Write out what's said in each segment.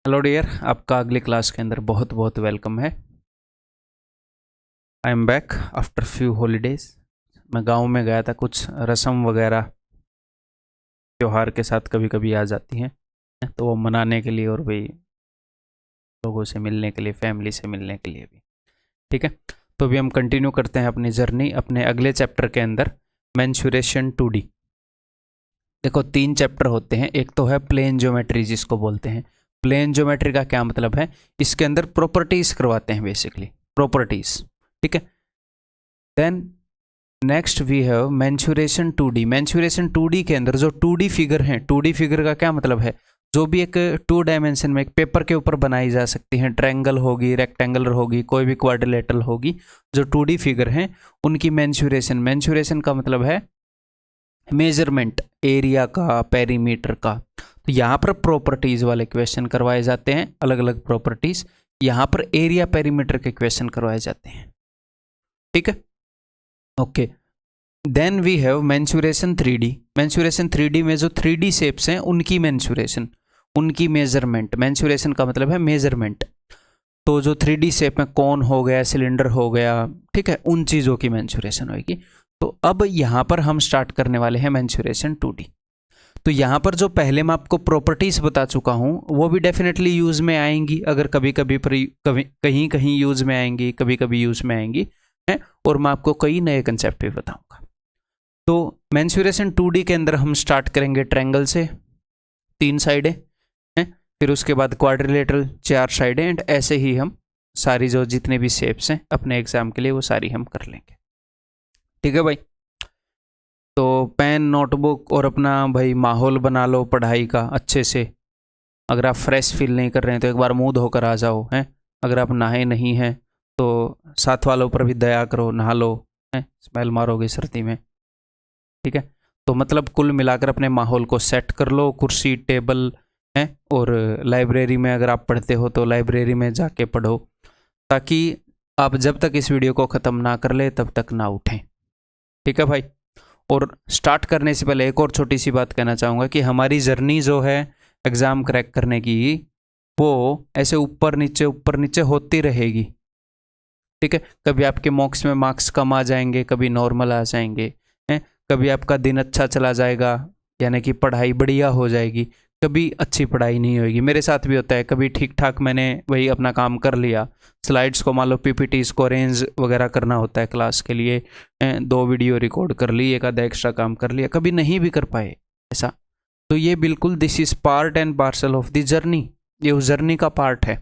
Hello dear, आपका अगली class के अंदर बहुत बहुत वेलकम है। I am back after few holidays. मैं गांव में गया था, कुछ रस्म वगैरह त्यौहार के साथ कभी कभी आ जाती हैं, तो वो मनाने के लिए और भाई लोगों से मिलने के लिए, फैमिली से मिलने के लिए भी। ठीक है, तो अभी हम कंटिन्यू करते हैं अपनी जर्नी अपने अगले चैप्टर के अंदर, मेंसुरेशन 2D। देखो 3 चैप्टर होते हैं। एक तो है प्लेन ज्योमेट्री, जिसको बोलते हैं। प्लेन ज्योमेट्री का क्या मतलब है? इसके अंदर प्रॉपर्टीज करवाते हैं, बेसिकली प्रॉपर्टीज। ठीक है, then next we have mensuration 2D। Mensuration 2D के अंदर जो 2D फिगर है, 2D फिगर का क्या मतलब है? जो भी एक 2 डायमेंशन में एक पेपर के ऊपर बनाई जा सकती हैं, ट्रायंगल होगी, रेक्टेंगुलर होगी, कोई भी क्वाड्रिलेटरल होगी, जो 2D फिगर हैं उनकी मेंसुरेशन। मेंसुरेशन का मतलब है मेजरमेंट, एरिया का, पेरीमीटर का। तो यहाँ पर प्रॉपर्टीज वाले क्वेश्चन करवाए जाते हैं, अलग अलग प्रॉपर्टीज। यहाँ पर एरिया पेरीमीटर के क्वेश्चन करवाए जाते हैं। ठीक है, okay. Then we have mensuration 3D। Mensuration 3D में जो 3D शेप्स हैं उनकी मेंसुरेशन, उनकी मेजरमेंट। मेंसुरेशन का मतलब है मेजरमेंट। तो जो 3D शेप में कौन हो गया, सिलेंडर हो गया, ठीक है, उन चीज़ों की मेंसुरेशन होगी। तो अब यहाँ पर हम स्टार्ट करने वाले हैं मेंसुरेशन 2D। तो यहाँ पर जो पहले मैं आपको प्रॉपर्टीज बता चुका हूँ वो भी डेफिनेटली यूज़ में आएंगी, अगर कभी कभी कहीं कहीं यूज़ में आएंगी, कभी कभी यूज़ में आएंगी, है। और मैं आपको कई नए कंसेप्ट भी बताऊंगा। तो मेंसुरेशन 2D के अंदर हम स्टार्ट करेंगे ट्रायंगल से, 3 साइडें हैं, फिर उसके बाद क्वाड्रिलेटरल 4 साइडें, एंड ऐसे ही हम सारी जो जितने भी शेप्स हैं अपने एग्जाम के लिए वो सारी हम कर लेंगे। ठीक है भाई, तो पेन, नोटबुक और अपना भाई माहौल बना लो पढ़ाई का अच्छे से। अगर आप फ्रेश फील नहीं कर रहे हैं तो एक बार मुंह धोकर आ जाओ, हैं। अगर आप नहाए नहीं हैं तो साथ वालों पर भी दया करो, नहा लो, हैं, स्मेल मारोगे सर्दी में। ठीक है, तो मतलब कुल मिलाकर अपने माहौल को सेट कर लो, कुर्सी, टेबल, हैं। और लाइब्रेरी में अगर आप पढ़ते हो तो लाइब्रेरी में जाके पढ़ो, ताकि आप जब तक इस वीडियो को ख़त्म ना कर ले तब तक ना उठें। ठीक है भाई, और स्टार्ट करने से पहले एक और छोटी सी बात कहना चाहूँगा कि हमारी जर्नी जो है एग्ज़ाम क्रैक करने की, वो ऐसे ऊपर नीचे होती रहेगी। ठीक है, कभी आपके मॉक्स में मार्क्स कम आ जाएंगे, कभी नॉर्मल आ जाएंगे, हैं। कभी आपका दिन अच्छा चला जाएगा, यानी कि पढ़ाई बढ़िया हो जाएगी, कभी अच्छी पढ़ाई नहीं होगी। मेरे साथ भी होता है, कभी ठीक ठाक मैंने वही अपना काम कर लिया, स्लाइड्स को मान लो PPTs को अरेंज वगैरह करना होता है क्लास के लिए, 2 वीडियो रिकॉर्ड कर ली, एक आधा एक्स्ट्रा काम कर लिया, कभी नहीं भी कर पाए ऐसा। तो ये बिल्कुल this is part and parcel of the journey, ये उस जर्नी का पार्ट है।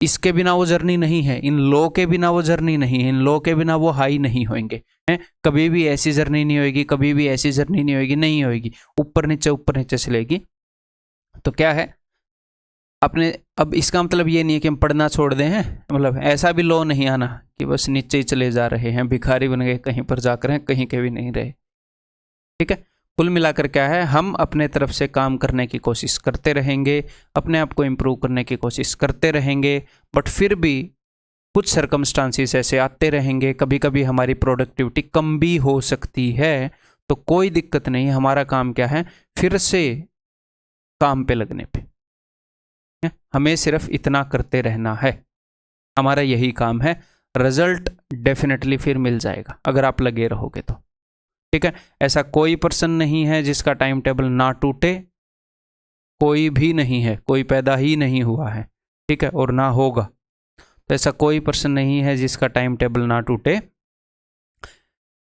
इसके बिना वो जर्नी नहीं है, इन लो के बिना वो जर्नी नहीं है, इन लो के बिना वो हाई नहीं होंगे, हैं। कभी भी ऐसी जर्नी नहीं होगी, कभी भी ऐसी जर्नी नहीं होगी, नहीं होगी, ऊपर नीचे चलेगी। तो क्या है अपने, अब इसका मतलब ये नहीं है कि हम पढ़ना छोड़ दें, हैं। मतलब ऐसा भी लो नहीं आना कि बस नीचे ही चले जा रहे हैं, भिखारी बन गए, कहीं पर जाकर हैं, कहीं के भी नहीं रहे। ठीक है, कुल मिलाकर क्या है, हम अपने तरफ से काम करने की कोशिश करते रहेंगे, अपने आप को इम्प्रूव करने की कोशिश करते रहेंगे, बट फिर भी कुछ सर्कमस्टांसिस ऐसे आते रहेंगे, कभी कभी हमारी प्रोडक्टिविटी कम भी हो सकती है। तो कोई दिक्कत नहीं, हमारा काम क्या है, फिर से काम पे लगने पे, हमें सिर्फ इतना करते रहना है, हमारा यही काम है। रिजल्ट डेफिनेटली फिर मिल जाएगा अगर आप लगे रहोगे तो। ठीक है, ऐसा कोई पर्सन नहीं है जिसका टाइम टेबल ना टूटे, कोई भी नहीं है, कोई पैदा ही नहीं हुआ है, ठीक है, और ना होगा। तो ऐसा कोई पर्सन नहीं है जिसका टाइम टेबल ना टूटे।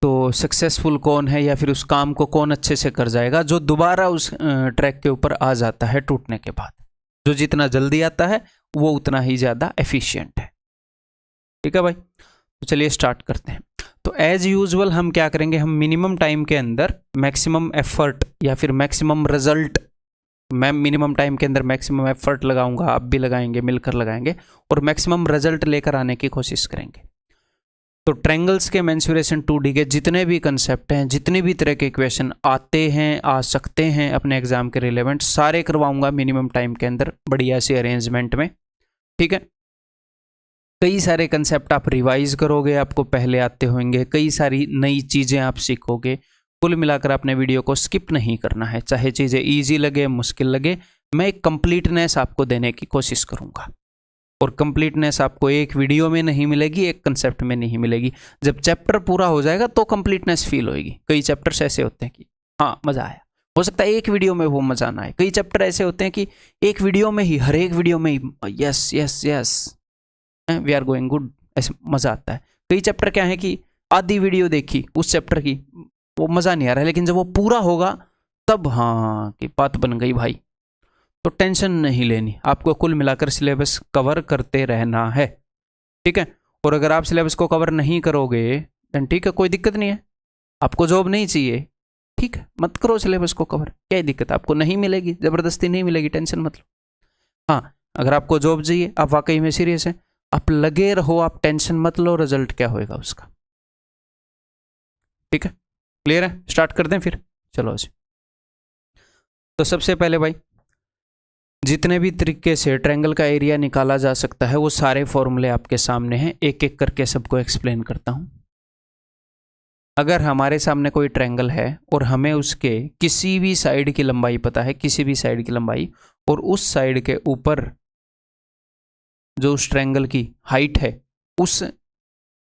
तो सक्सेसफुल कौन है, या फिर उस काम को कौन अच्छे से कर जाएगा, जो दोबारा उस ट्रैक के ऊपर आ जाता है टूटने के बाद। जो जितना जल्दी आता है वो उतना ही ज़्यादा एफिशिएंट है। ठीक है भाई, तो चलिए स्टार्ट करते हैं। तो एज यूजुअल हम क्या करेंगे, हम मिनिमम टाइम के अंदर मैक्सिमम एफर्ट या फिर मैक्सिमम रिजल्ट, मैं मिनिमम टाइम के अंदर मैक्सिमम एफर्ट लगाऊंगा, आप भी लगाएंगे, मिलकर लगाएंगे, और मैक्सिमम रिजल्ट लेकर आने की कोशिश करेंगे। तो ट्रायंगल्स के मेंसुरेशन 2D के जितने भी कंसेप्ट हैं, जितने भी तरह के क्वेश्चन आते हैं, आ सकते हैं अपने एग्जाम के रिलेवेंट, सारे करवाऊंगा मिनिमम टाइम के अंदर, बढ़िया सी अरेंजमेंट में। ठीक है, कई सारे कंसेप्ट आप रिवाइज करोगे, आपको पहले आते होंगे, कई सारी नई चीज़ें आप सीखोगे। कुल मिलाकर आपने वीडियो को स्किप नहीं करना है, चाहे चीज़ें ईजी लगे, मुश्किल लगे, मैं एक कंप्लीटनेस आपको देने की कोशिश करूंगा, और कंप्लीटनेस आपको एक वीडियो में नहीं मिलेगी, एक कंसेप्ट में नहीं मिलेगी। जब चैप्टर पूरा हो जाएगा तो कंप्लीटनेस फील होगी। कई चैप्टर्स ऐसे होते हैं कि हाँ मज़ा आया, हो सकता है एक वीडियो में वो मज़ा ना आए। कई चैप्टर ऐसे होते हैं कि एक वीडियो में ही, हर एक वीडियो में ही yes yes yes we are going good, ऐसे मज़ा आता है। कई चैप्टर क्या है कि आधी वीडियो देखी उस चैप्टर की, वो मज़ा नहीं आ रहा है, लेकिन जब वो पूरा होगा तब हाँ कि बात बन गई भाई। तो टेंशन नहीं लेनी, आपको कुल मिलाकर सिलेबस कवर करते रहना है, ठीक है। और अगर आप सिलेबस को कवर नहीं करोगे देन ठीक है, कोई दिक्कत नहीं है। आपको जॉब नहीं चाहिए, ठीक है, मत करो सिलेबस को कवर, क्या दिक्कत, आपको नहीं मिलेगी, ज़बरदस्ती नहीं मिलेगी, टेंशन मत लो। हाँ, अगर आपको जॉब चाहिए, आप वाकई में सीरियस हैं, आप लगे रहो, आप टेंशन मत लो, रिजल्ट क्या होएगा उसका, ठीक है। क्लियर है? स्टार्ट कर दें फिर, चलो जी। तो सबसे पहले भाई, जितने भी तरीके से ट्रायंगल का एरिया निकाला जा सकता है वो सारे फॉर्मूले आपके सामने हैं, एक एक करके सबको एक्सप्लेन करता हूं। अगर हमारे सामने कोई ट्रायंगल है और हमें उसके किसी भी साइड की लंबाई पता है, किसी भी साइड की लंबाई, और उस साइड के ऊपर जो उस ट्रायंगल की हाइट है, उस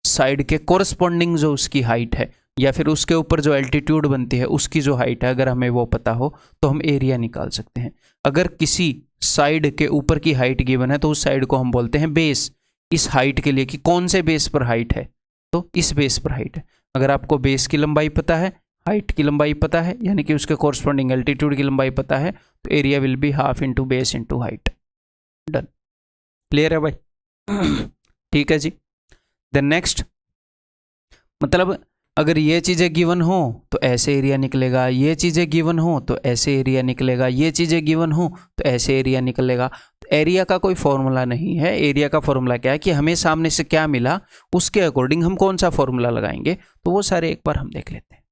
साइड के कोरस्पॉन्डिंग जो उसकी हाइट है, या फिर उसके ऊपर जो एल्टीट्यूड बनती है उसकी जो हाइट है, अगर हमें वो पता हो तो हम एरिया निकाल सकते हैं। अगर किसी साइड के ऊपर की हाइट गिवन है तो उस साइड को हम बोलते हैं बेस। इस हाइट के लिए कि कौन से बेस पर हाइट है, तो इस बेस पर हाइट है। अगर आपको बेस की लंबाई पता है, हाइट की लंबाई पता है, यानी कि उसके कोरस्पॉन्डिंग एल्टीट्यूड की लंबाई पता है, तो area will be half into base into height. Done, clear है भाई? ठीक है जी। देन नेक्स्ट, मतलब अगर ये चीज़ें गिवन हो तो ऐसे एरिया निकलेगा, ये चीज़ें गिवन हो तो ऐसे एरिया निकलेगा, ये चीज़ें गिवन हो तो ऐसे एरिया निकलेगा। तो एरिया का कोई फॉर्मूला नहीं है। एरिया का फॉर्मूला क्या है कि हमें सामने से क्या मिला उसके अकॉर्डिंग हम कौन सा फॉर्मूला लगाएंगे, तो वो सारे एक बार हम देख लेते हैं,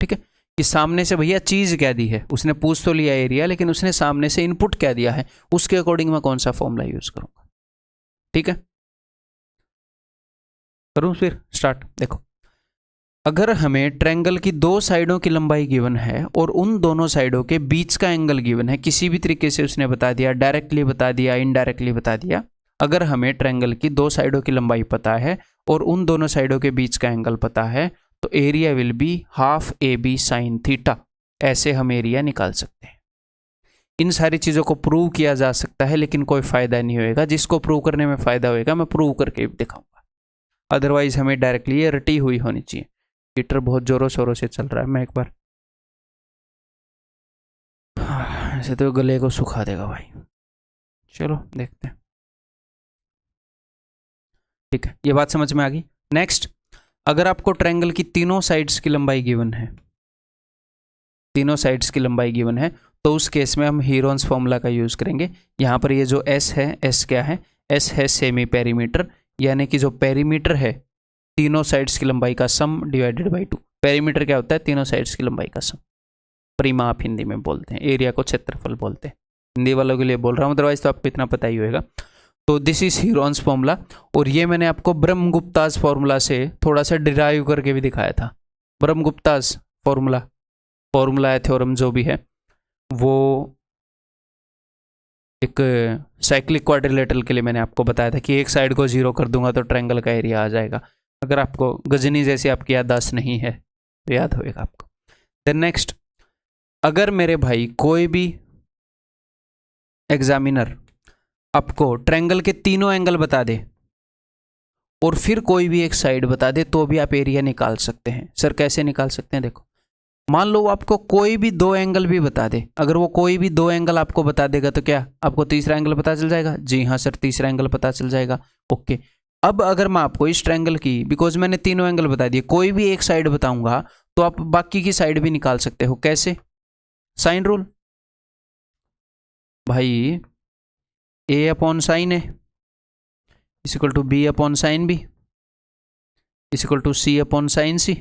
ठीक है। कि सामने से भैया चीज़ क्या दी है, उसने पूछ तो लिया एरिया, लेकिन उसने सामने से इनपुट क्या दिया है, उसके अकॉर्डिंग मैं कौन सा फॉर्मूला यूज़ करूँगा, ठीक है। करूँ फिर स्टार्ट। देखो, अगर हमें ट्रायंगल की दो साइडों की लंबाई गिवन है और उन दोनों साइडों के बीच का एंगल गिवन है, किसी भी तरीके से उसने बता दिया, डायरेक्टली बता दिया, इनडायरेक्टली बता दिया। अगर हमें ट्रायंगल की दो साइडों की लंबाई पता है और उन दोनों साइडों के बीच का एंगल पता है, तो area will be half A B sine theta. ऐसे हम एरिया निकाल सकते हैं। इन सारी चीज़ों को प्रूव किया जा सकता है, लेकिन कोई फ़ायदा नहीं होएगा। जिसको प्रूव करने में फ़ायदा होएगा मैं प्रूव करके दिखाऊंगा, अदरवाइज हमें डायरेक्टली ये रटी हुई होनी चाहिए। हीटर बहुत जोरों शोरों से चल रहा है, मैं एक बार ऐसे तो गले को सुखा देगा भाई। चलो देखते हैं, ठीक है, ये बात समझ में आ गई। नेक्स्ट, अगर आपको ट्रायंगल की तीनों साइड्स की लंबाई गिवन है, तीनों साइड्स की लंबाई गिवन है, तो उस केस में हम हीरोन्स फॉर्मूला का यूज़ करेंगे। यहाँ पर ये जो एस है, एस क्या है, एस है सेमी पेरीमीटर, यानी कि जो पेरीमीटर है तीनों साइड्स की लंबाई का सम डिवाइडेड बाई 2। पेरीमीटर क्या होता है, तीनों साइड्स की लंबाई का सम। परिमा आप हिंदी में बोलते हैं, एरिया को क्षेत्रफल बोलते हैं। हिंदी वालों के लिए बोल रहा हूँ, अदरवाइज तो आपको इतना पता ही होगा। तो दिस इज हीरोन्स फॉर्मूला, और ये मैंने आपको ब्रह्मगुप्तास फॉर्मूला से थोड़ा सा डिराइव करके भी दिखाया था। ब्रह्मगुप्तास फॉर्मूला है, थ्योरम जो भी है, वो एक साइक्लिक क्वाड्रिलेटरल के लिए मैंने आपको बताया था कि एक साइड को जीरो कर दूंगा तो ट्रायंगल का एरिया आ जाएगा। अगर आपको गजनी जैसी आपकी याददाश्त नहीं है तो याद होएगा आपको। देन नेक्स्ट, अगर मेरे भाई कोई भी एग्जामिनर आपको ट्रायंगल के तीनों एंगल बता दे और फिर कोई भी एक साइड बता दे, तो भी आप एरिया निकाल सकते हैं। सर कैसे निकाल सकते हैं? देखो, मान लो आपको कोई भी दो एंगल भी बता दे, अगर वो कोई भी दो एंगल आपको बता देगा तो क्या आपको तीसरा एंगल पता चल जाएगा? जी हाँ सर, तीसरा एंगल पता चल जाएगा। ओके, अब अगर मैं आपको इस ट्रायंगल की, बिकॉज मैंने तीनों एंगल बता दिए, कोई भी एक साइड बताऊंगा तो आप बाकी की साइड भी निकाल सकते हो। कैसे? साइन रूल भाई, A upon sine A is equal to B upon sine B is equal to C upon sine C.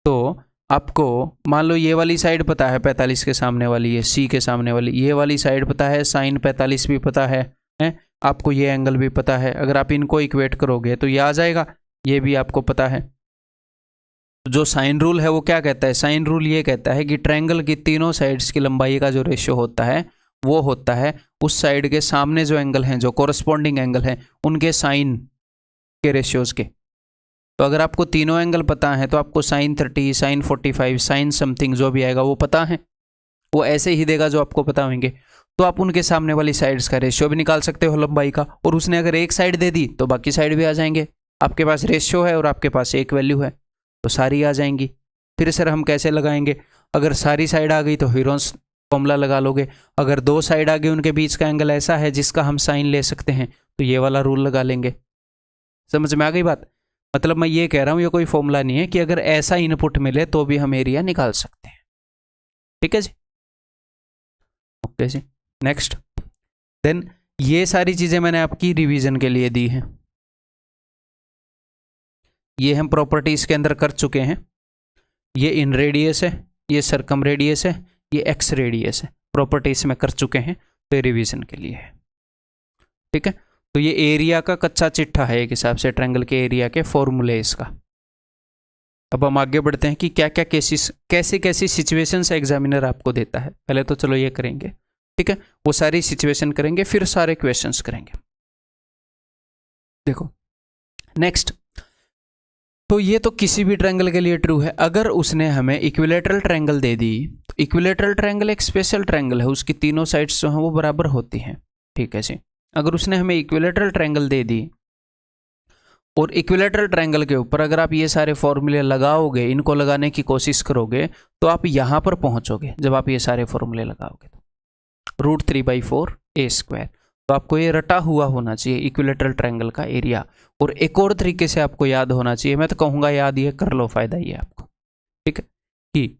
तो आपको मान लो ये वाली साइड पता है 45 के सामने वाली, ये सी के सामने वाली, ये वाली साइड पता है, साइन 45 भी पता है, आपको ये एंगल भी पता है। अगर आप इनको इक्वेट करोगे तो ये आ जाएगा, ये भी आपको पता है। तो जो साइन रूल है वो क्या कहता है, साइन रूल ये कहता है कि ट्रायंगल की तीनों साइड्स की लंबाई का जो रेशियो होता है वो होता है उस साइड के सामने जो एंगल हैं, जो कोरस्पॉन्डिंग एंगल हैं, उनके साइन के रेशियोज के। तो अगर आपको तीनों एंगल पता है तो आपको साइन 30, साइन 45, साइन समथिंग जो भी आएगा वो पता है, वो ऐसे ही देगा जो आपको पता होंगे। तो आप उनके सामने वाली साइड्स का रेशियो भी निकाल सकते हो लंबाई का, और उसने अगर एक साइड दे दी तो बाकी साइड भी आ जाएंगे। आपके पास रेशियो है और आपके पास एक वैल्यू है तो सारी आ जाएंगी। फिर सर हम कैसे लगाएंगे, अगर सारी साइड आ गई तो हीरोन्स फॉर्मूला लगा लोगे, अगर दो साइड आ गई उनके बीच का एंगल ऐसा है जिसका हम साइन ले सकते हैं तो ये वाला रूल लगा लेंगे। समझ में आ गई बात? मतलब मैं ये कह रहा हूँ ये कोई फॉर्मूला नहीं है कि अगर ऐसा इनपुट मिले तो भी हम एरिया निकाल सकते हैं। ठीक है जी, ओके जी। नेक्स्ट देन ये सारी चीजें मैंने आपकी रिवीजन के लिए दी हैं, ये हम प्रॉपर्टीज के अंदर कर चुके हैं। ये इन रेडियस है, ये सरकम रेडियस है, ये एक्स रेडियस है, प्रॉपर्टीज में कर चुके हैं तो रिवीजन के लिए है। ठीक है, तो ये एरिया का कच्चा चिट्ठा है एक हिसाब से ट्रायंगल के एरिया के फॉर्मूले इसका। अब हम आगे बढ़ते हैं कि क्या क्या केसेस, कैसी कैसी सिचुएशंस एग्जामिनर आपको देता है। पहले तो चलो ये करेंगे, ठीक है, वो सारी सिचुएशन करेंगे फिर सारे क्वेश्चंस करेंगे। देखो नेक्स्ट, तो ये तो किसी भी ट्रायंगल के लिए ट्रू है। अगर उसने हमें इक्विलेटरल ट्रायंगल दे दी, तो इक्विलेटरल ट्रायंगल एक स्पेशल ट्रायंगल है, उसकी तीनों साइड्स जो हैं वो बराबर होती हैं। ठीक है जी, अगर उसने हमें इक्विलेटरल ट्रायंगल दे दी और इक्विलेटरल ट्रायंगल के ऊपर अगर आप ये सारे फॉर्मूले लगाओगे, इनको लगाने की कोशिश करोगे तो आप यहां पर पहुंचोगे। जब आप ये सारे फॉर्मूले लगाओगे तो √3/4 a², तो आपको ये रटा हुआ होना चाहिए इक्विलेटरल ट्रायंगल का एरिया। और एक और तरीके से आपको याद होना चाहिए, मैं तो कहूँगा याद ये कर लो, फायदा ये आपको। ठीक है, कि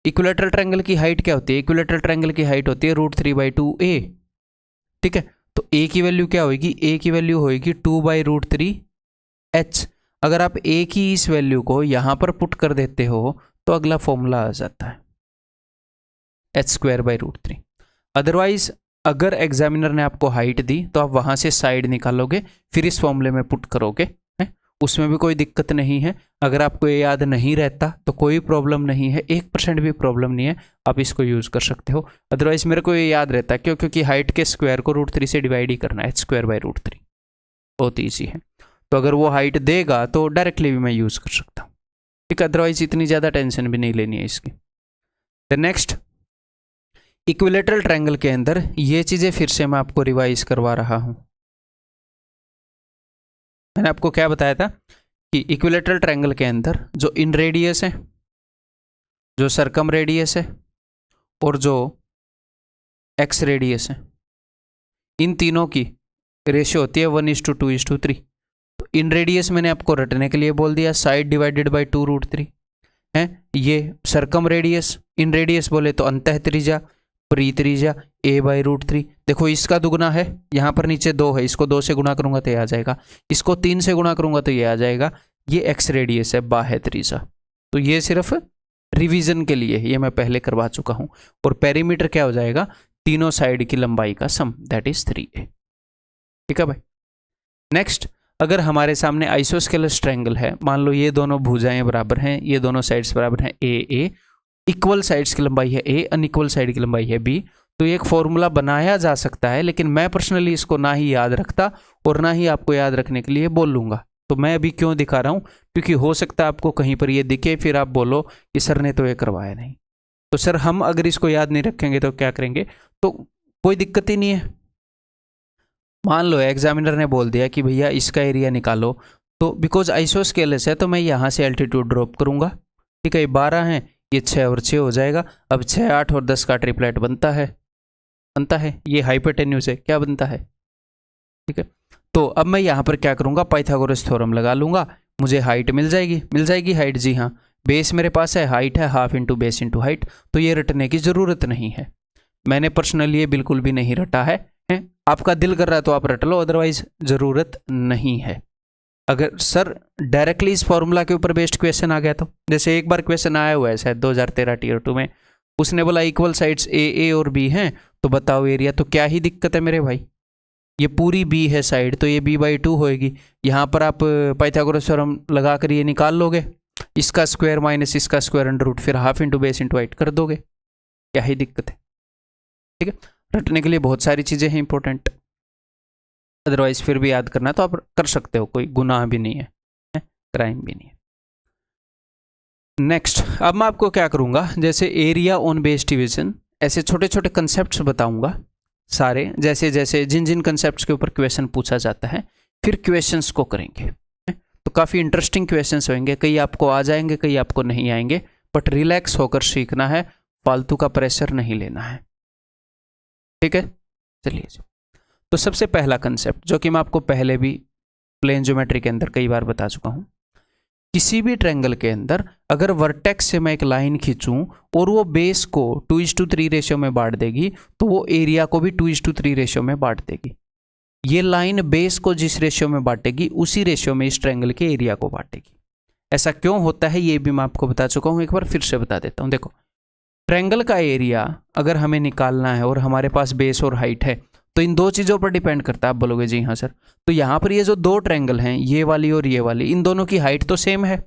इक्विलेटरल ट्रायंगल की हाइट क्या होती है, इक्विलेटरल ट्रायंगल की हाइट होती है √3/2a। ठीक है, तो a की वैल्यू क्या होगी, a की वैल्यू होगी 2/√3h। अगर आप a की इस वैल्यू को यहां पर पुट कर देते हो तो अगला फॉर्मूला आ जाता है h²/√3। अदरवाइज अगर एग्जामिनर ने आपको हाइट दी तो आप वहां से साइड निकालोगे फिर इस फॉर्मूले में पुट करोगे, उसमें भी कोई दिक्कत नहीं है। अगर आपको ये याद नहीं रहता तो कोई प्रॉब्लम नहीं है, 1% भी प्रॉब्लम नहीं है, आप इसको यूज कर सकते हो। अदरवाइज मेरे को ये याद रहता है क्यों, क्योंकि हाइट के स्क्वायर को √3 से डिवाइड ही करना है, h²/√3 बहुत ईजी है। तो अगर वो हाइट देगा तो डायरेक्टली भी मैं यूज कर सकता हूँ। ठीक है, अदरवाइज इतनी ज्यादा टेंशन भी नहीं लेनी है इसकी। द नेक्स्ट, इक्विलेटरल ट्रायंगल के अंदर ये चीजें फिर से मैं आपको रिवाइज करवा रहा हूं। मैंने आपको क्या बताया था कि इक्विलेटरल ट्रायंगल के अंदर जो इन रेडियस है, जो सरकम रेडियस है और जो एक्स रेडियस है, इन तीनों की रेशियो होती है 1:2:3। तो इन रेडियस मैंने आपको रटने के लिए बोल दिया, साइड डिवाइडेड बाई 2√3 है। ये सरकम रेडियस, इन रेडियस बोले तो अंतः त्रिज्या, परित्रिज्या a/√3। देखो इसका दुगुना है, यहाँ पर नीचे 2 है, इसको 2 से गुणा करूंगा तो ये आ जाएगा, इसको 3 से गुणा करूंगा तो ये आ जाएगा। ये एक्स रेडियस है, बाह्य त्रिज्या। तो ये सिर्फ रिवीजन के लिए, ये मैं पहले करवा चुका हूं। और पेरीमीटर क्या हो जाएगा, तीनों साइड की लंबाई का सम, दैट इज 3a। ठीक है भाई। नेक्स्ट, अगर हमारे सामने आइसोस्केलस ट्रायंगल है, मान लो ये दोनों भुजाएं बराबर हैं, ये दोनों साइड्स बराबर हैं a, इक्वल साइड्स की लंबाई है a, अनइक्वल साइड की लंबाई है b, तो एक फॉर्मूला बनाया जा सकता है। लेकिन मैं पर्सनली इसको ना ही याद रखता और ना ही आपको याद रखने के लिए बोल लूंगा। तो मैं अभी क्यों दिखा रहा हूं, क्योंकि हो सकता है आपको कहीं पर ये दिखे फिर आप बोलो कि सर ने तो ये करवाया नहीं। तो सर हम अगर इसको याद नहीं रखेंगे तो क्या करेंगे, तो कोई दिक्कत ही नहीं है। मान लो एग्जामिनर ने बोल दिया कि भैया इसका एरिया निकालो, तो बिकॉज आइसोस्केलस है तो मैं यहाँ से एल्टीट्यूड ड्रॉप करूंगा। ठीक है, 12 है, ये 6 और 6 हो जाएगा। अब 6, 8 और 10 का ट्रिपलेट बनता है, ये हाइपोटेन्यूज है, क्या बनता है। ठीक है, तो अब मैं यहाँ पर क्या करूँगा, पाइथागोरस थ्योरम लगा लूँगा, मुझे हाइट मिल जाएगी हाइट। जी हाँ, बेस मेरे पास है, हाइट है half into base into height. तो ये रटने की ज़रूरत नहीं है, मैंने पर्सनली ये बिल्कुल भी नहीं रटा है। आपका दिल कर रहा है तो आप रट लो, अदरवाइज ज़रूरत नहीं है। अगर सर डायरेक्टली इस फॉर्मूला के ऊपर बेस्ड क्वेश्चन आ गया तो, जैसे एक बार क्वेश्चन आया हुआ है शायद 2013 टियर 2 में, उसने बोला इक्वल साइड्स ए और बी हैं, तो बताओ एरिया। तो क्या ही दिक्कत है मेरे भाई, ये पूरी बी है साइड, तो ये b/2 होएगी। यहाँ पर आप पाइथागोरस थ्योरम लगा कर ये निकाल लोगे, इसका स्क्वायर माइनस इसका स्क्वायर अंडर रूट, फिर half into base into height कर दोगे, क्या ही दिक्कत है। ठीक है, रटने के लिए बहुत सारी चीज़ें हैं इंपॉर्टेंट, अदरवाइज फिर भी याद करना तो आप कर सकते हो, कोई गुनाह भी नहीं है, क्राइम भी नहीं है। नेक्स्ट, अब मैं आपको क्या करूँगा, जैसे एरिया ऑन बेस डिवीजन, ऐसे छोटे छोटे कंसेप्ट बताऊँगा सारे, जैसे जैसे जिन जिन कंसेप्ट के ऊपर क्वेश्चन पूछा जाता है फिर क्वेश्चंस को करेंगे। तो काफ़ी इंटरेस्टिंग क्वेश्चंस होंगे, कई आपको आ जाएंगे कई आपको नहीं आएंगे, बट रिलैक्स होकर सीखना है, फालतू का प्रेशर नहीं लेना है। ठीक है, चलिए जी। तो सबसे पहला कंसेप्ट जो कि मैं आपको पहले भी प्लेन ज्योमेट्री के अंदर कई बार बता चुका हूं, किसी भी ट्रायंगल के अंदर अगर वर्टेक्स से मैं एक लाइन खींचूं और वो बेस को 2:3 रेशियो में बांट देगी तो वो एरिया को भी 2:3 रेशियो में बांट देगी। ये लाइन बेस को जिस रेशियो में बांटेगी उसी रेशियो में इस ट्रायंगल के एरिया को बांटेगी। ऐसा क्यों होता है ये भी मैं आपको बता चुका हूं, एक बार फिर से बता देता हूं। देखो, ट्रायंगल का एरिया अगर हमें निकालना है और हमारे पास बेस और हाइट है तो इन दो चीज़ों पर डिपेंड करता है। आप बोलोगे जी हाँ सर, तो यहाँ पर ये जो दो ट्रायंगल हैं, ये वाली और ये वाली, इन दोनों की हाइट तो सेम है।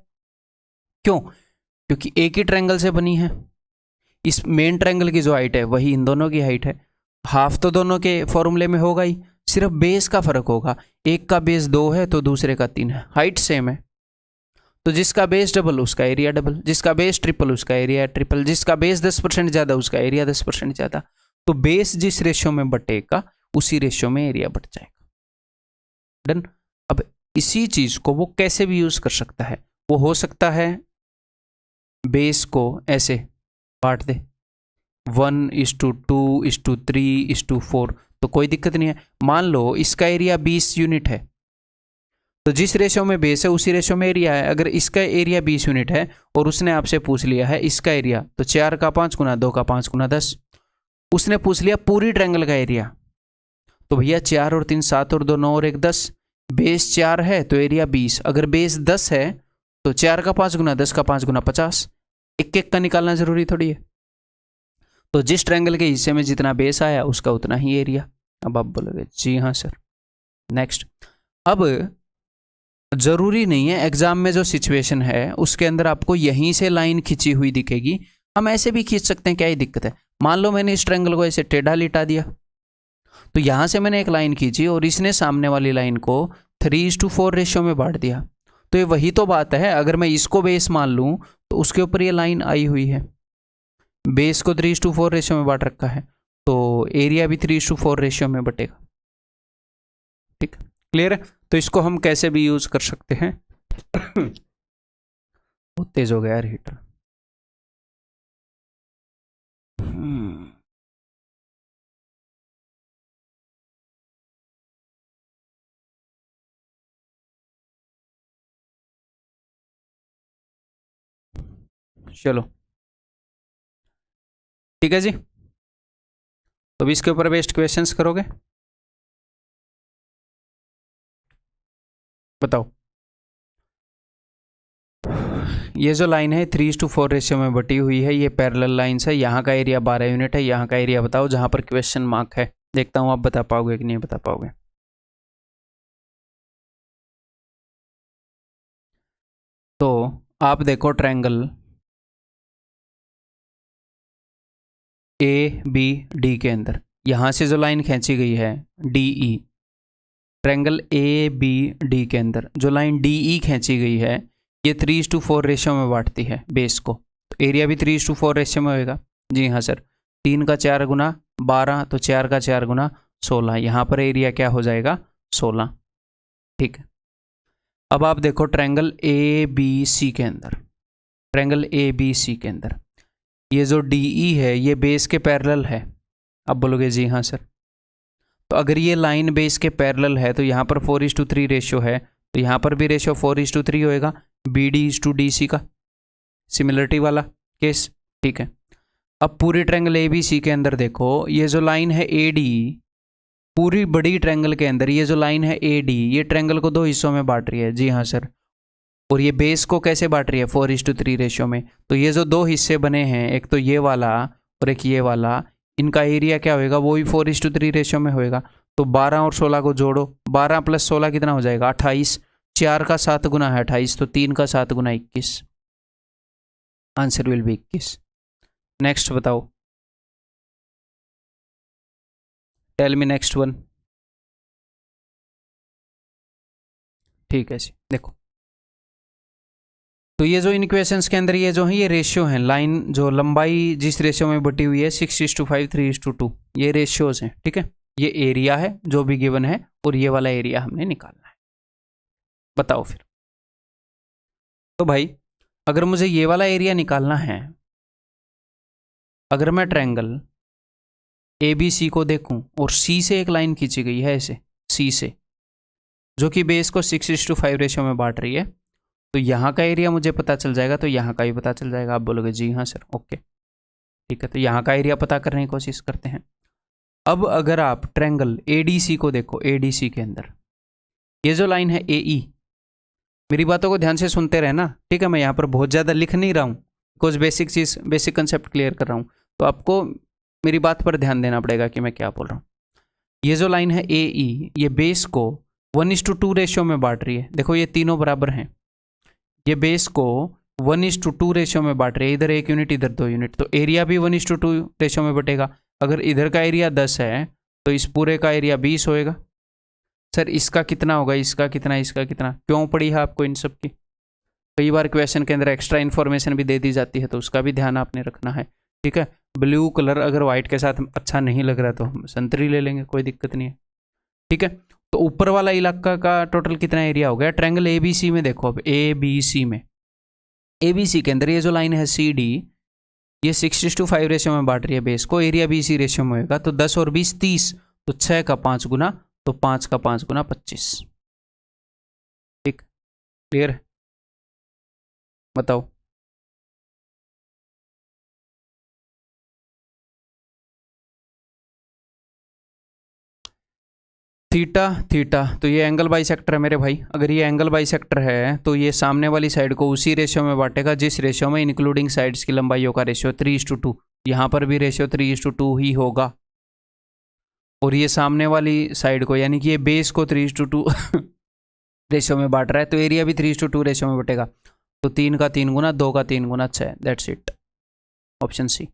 क्यों? क्योंकि एक ही ट्रायंगल से बनी है। इस मेन ट्रायंगल की जो हाइट है वही इन दोनों की हाइट है। हाफ तो दोनों के फॉर्मूले में होगा ही, सिर्फ बेस का फर्क होगा, एक का बेस 2 है तो दूसरे का 3 है, हाइट सेम है। तो जिसका बेस डबल उसका एरिया डबल, जिसका बेस ट्रिपल उसका एरिया ट्रिपल, जिसका बेस 10% ज़्यादा उसका एरिया 10% ज़्यादा। तो बेस जिस रेशियो में बटेगा उसी रेशियो में एरिया बढ़ जाएगा। डन। अब इसी चीज को वो कैसे भी यूज कर सकता है, वो हो सकता है बेस को ऐसे बांट दे 1:2:3:4, तो कोई दिक्कत नहीं है। मान लो इसका एरिया 20 यूनिट है, तो जिस रेशियो में बेस है उसी रेशियो में एरिया है। अगर इसका एरिया 20 यूनिट है और उसने आपसे पूछ लिया है इसका एरिया, तो 4 का 5 गुना 2 का 5 गुना 10, उसने पूछ लिया पूरी ट्रायंगल का एरिया, तो भैया 4 और 3 7 और 2 9 और 1 10, बेस 4 है तो एरिया 20, अगर बेस 10 है तो 4 का 5 गुना 10 का 5 गुना 50, एक एक का निकालना जरूरी थोड़ी है। तो जिस ट्रायंगल के हिस्से में जितना बेस आया उसका उतना ही एरिया। अब आप बोलोगे जी हाँ सर। नेक्स्ट, अब जरूरी नहीं है एग्जाम में जो सिचुएशन है उसके अंदर आपको यहीं से लाइन खींची हुई दिखेगी, हम ऐसे भी खींच सकते हैं, क्या ही दिक्कत है। मान लो मैंने इस ट्रायंगल को ऐसे टेढ़ा लिटा दिया, तो यहां से मैंने एक लाइन खींची और इसने सामने वाली लाइन को 3:4 रेशियो में बांट दिया। तो ये वही तो बात है, अगर मैं इसको बेस मान लूं तो उसके ऊपर ये लाइन आई हुई है, बेस को 3:4 रेशियो में बांट रखा है, तो एरिया भी 3:4 रेशियो में बटेगा। ठीक, क्लियर है। तो इसको हम कैसे भी यूज कर सकते हैं। बहुत तेज हो गया यार हीटर। चलो ठीक है जी, तो भी इसके ऊपर बेस्ड क्वेश्चंस करोगे, बताओ। ये जो लाइन है 3:4 रेशियो में बटी हुई है, ये पैरेलल लाइंस है, यहाँ का एरिया 12 यूनिट है, यहाँ का एरिया बताओ जहाँ पर क्वेश्चन मार्क है। देखता हूँ आप बता पाओगे कि नहीं बता पाओगे। तो आप देखो ट्रायंगल ABD के अंदर यहाँ से जो लाइन खींची गई है DE, ट्रायंगल ABD के अंदर जो लाइन DE खींची गई है ये 3:4 रेशियो में बांटती है बेस को, तो एरिया भी 3:4 रेशियो में होएगा। जी हाँ सर, 3 का 4 गुना 12, तो 4 का 4 गुना 16, यहाँ पर एरिया क्या हो जाएगा 16। ठीक है, अब आप देखो ट्रायंगल ABC के अंदर, ट्रायंगल ABC के अंदर ये जो DE है ये बेस के पैरेलल है। अब बोलोगे जी हाँ सर, तो अगर ये लाइन बेस के पैरेलल है तो यहाँ पर 4:3 रेशियो है, तो यहाँ पर भी रेशियो 4:3 होएगा, BD:DC का सिमिलरिटी वाला केस। ठीक है, अब पूरी ट्रायंगल ABC के अंदर देखो ये जो लाइन है AD, पूरी बड़ी ट्रायंगल के अंदर ये जो लाइन है AD, ये ट्रायंगल को 2 हिस्सों में बांट रही है। जी हाँ सर, और ये बेस को कैसे बांट रही है 4:3 रेशियो में। तो ये जो 2 हिस्से बने हैं, एक तो ये वाला और एक ये वाला, इनका एरिया क्या होएगा वो भी 4:3 रेशियो में होएगा। तो 12 और 16 को जोड़ो, 12 + 16 कितना हो जाएगा 28, 4 का 7 गुना है 28, तो 3 का 7 गुना 21। Answer will be 21। नेक्स्ट बताओ, टेल मी नेक्स्ट वन। ठीक है जी, देखो तो ये जो इक्वेशंस के अंदर ये जो है ये रेशियो है, लाइन जो लंबाई जिस रेशियो में बटी हुई है 6:5 3:2, ये रेशियोज हैं, ठीक है। ये एरिया है जो भी गिवन है और ये वाला एरिया हमने निकालना है। बताओ फिर। तो भाई अगर मुझे ये वाला एरिया निकालना है, अगर मैं ट्रायंगल ABC को देखूं और C से एक लाइन खींची गई है ऐसे C से, जो कि बेस को 6:5 रेशियो में बांट रही है, तो यहाँ का एरिया मुझे पता चल जाएगा, तो यहाँ का भी पता चल जाएगा। आप बोलोगे जी हाँ सर, ओके ठीक है। तो यहाँ का एरिया पता करने की कोशिश करते हैं। अब अगर आप ट्रायंगल ADC को देखो, ADC के अंदर ये जो लाइन है AE, मेरी बातों को ध्यान से सुनते रहना, ठीक है। मैं यहाँ पर बहुत ज़्यादा लिख नहीं रहा हूँ, कुछ बेसिक चीज़, बेसिक कंसेप्ट क्लियर कर रहा हूँ, तो आपको मेरी बात पर ध्यान देना पड़ेगा कि मैं क्या बोल रहा हूँ। ये जो लाइन है AE, ये बेस को 1:2 रेशियो में बांट रही है। देखो ये तीनों बराबर हैं, ये बेस को 1:2 रेशियो में बांट रही है, इधर 1 यूनिट इधर 2 यूनिट, तो एरिया भी 1:2 रेशियो में बटेगा। अगर इधर का एरिया 10 है तो इस पूरे का एरिया 20 होएगा। सर इसका कितना होगा, इसका कितना, इसका कितना, क्यों पड़ी है आपको इन सब की? कई बार क्वेश्चन के अंदर एक्स्ट्रा इन्फॉर्मेशन भी दे दी जाती है, तो उसका भी ध्यान आपने रखना है, ठीक है। ब्लू कलर अगर व्हाइट के साथ अच्छा नहीं लग रहा तो हम संतरी ले लेंगे, कोई दिक्कत नहीं है, ठीक है। तो ऊपर वाला इलाका का टोटल कितना एरिया हो गया? ट्रायंगल ABC में देखो, अब ABC में, ABC के अंदर ये जो लाइन है CD, ये 6:5 रेशियो में बांट रही है बेस को, एरिया भी इसी रेशियो में होगा, तो 10 और 20 30, तो 6 का 5 गुना, तो 5 का 5 गुना 25। ठीक, क्लियर है? बताओ। थीटा थीटा, तो ये एंगल बाइसेक्टर है मेरे भाई। अगर ये एंगल बाइसेक्टर है तो ये सामने वाली साइड को उसी रेशियो में बांटेगा जिस रेशियो में इंक्लूडिंग साइड्स की लंबाइयों का रेशियो 3:2, यहाँ पर भी रेशियो 3:2 ही होगा। और ये सामने वाली साइड को, यानी कि ये बेस को 3:2 रेशियो में बांट रहा है, तो एरिया भी 3:2 रेशियो में बटेगा। तो 3 का 3 गुना, 2 का 3 गुना 6, that's it, option C.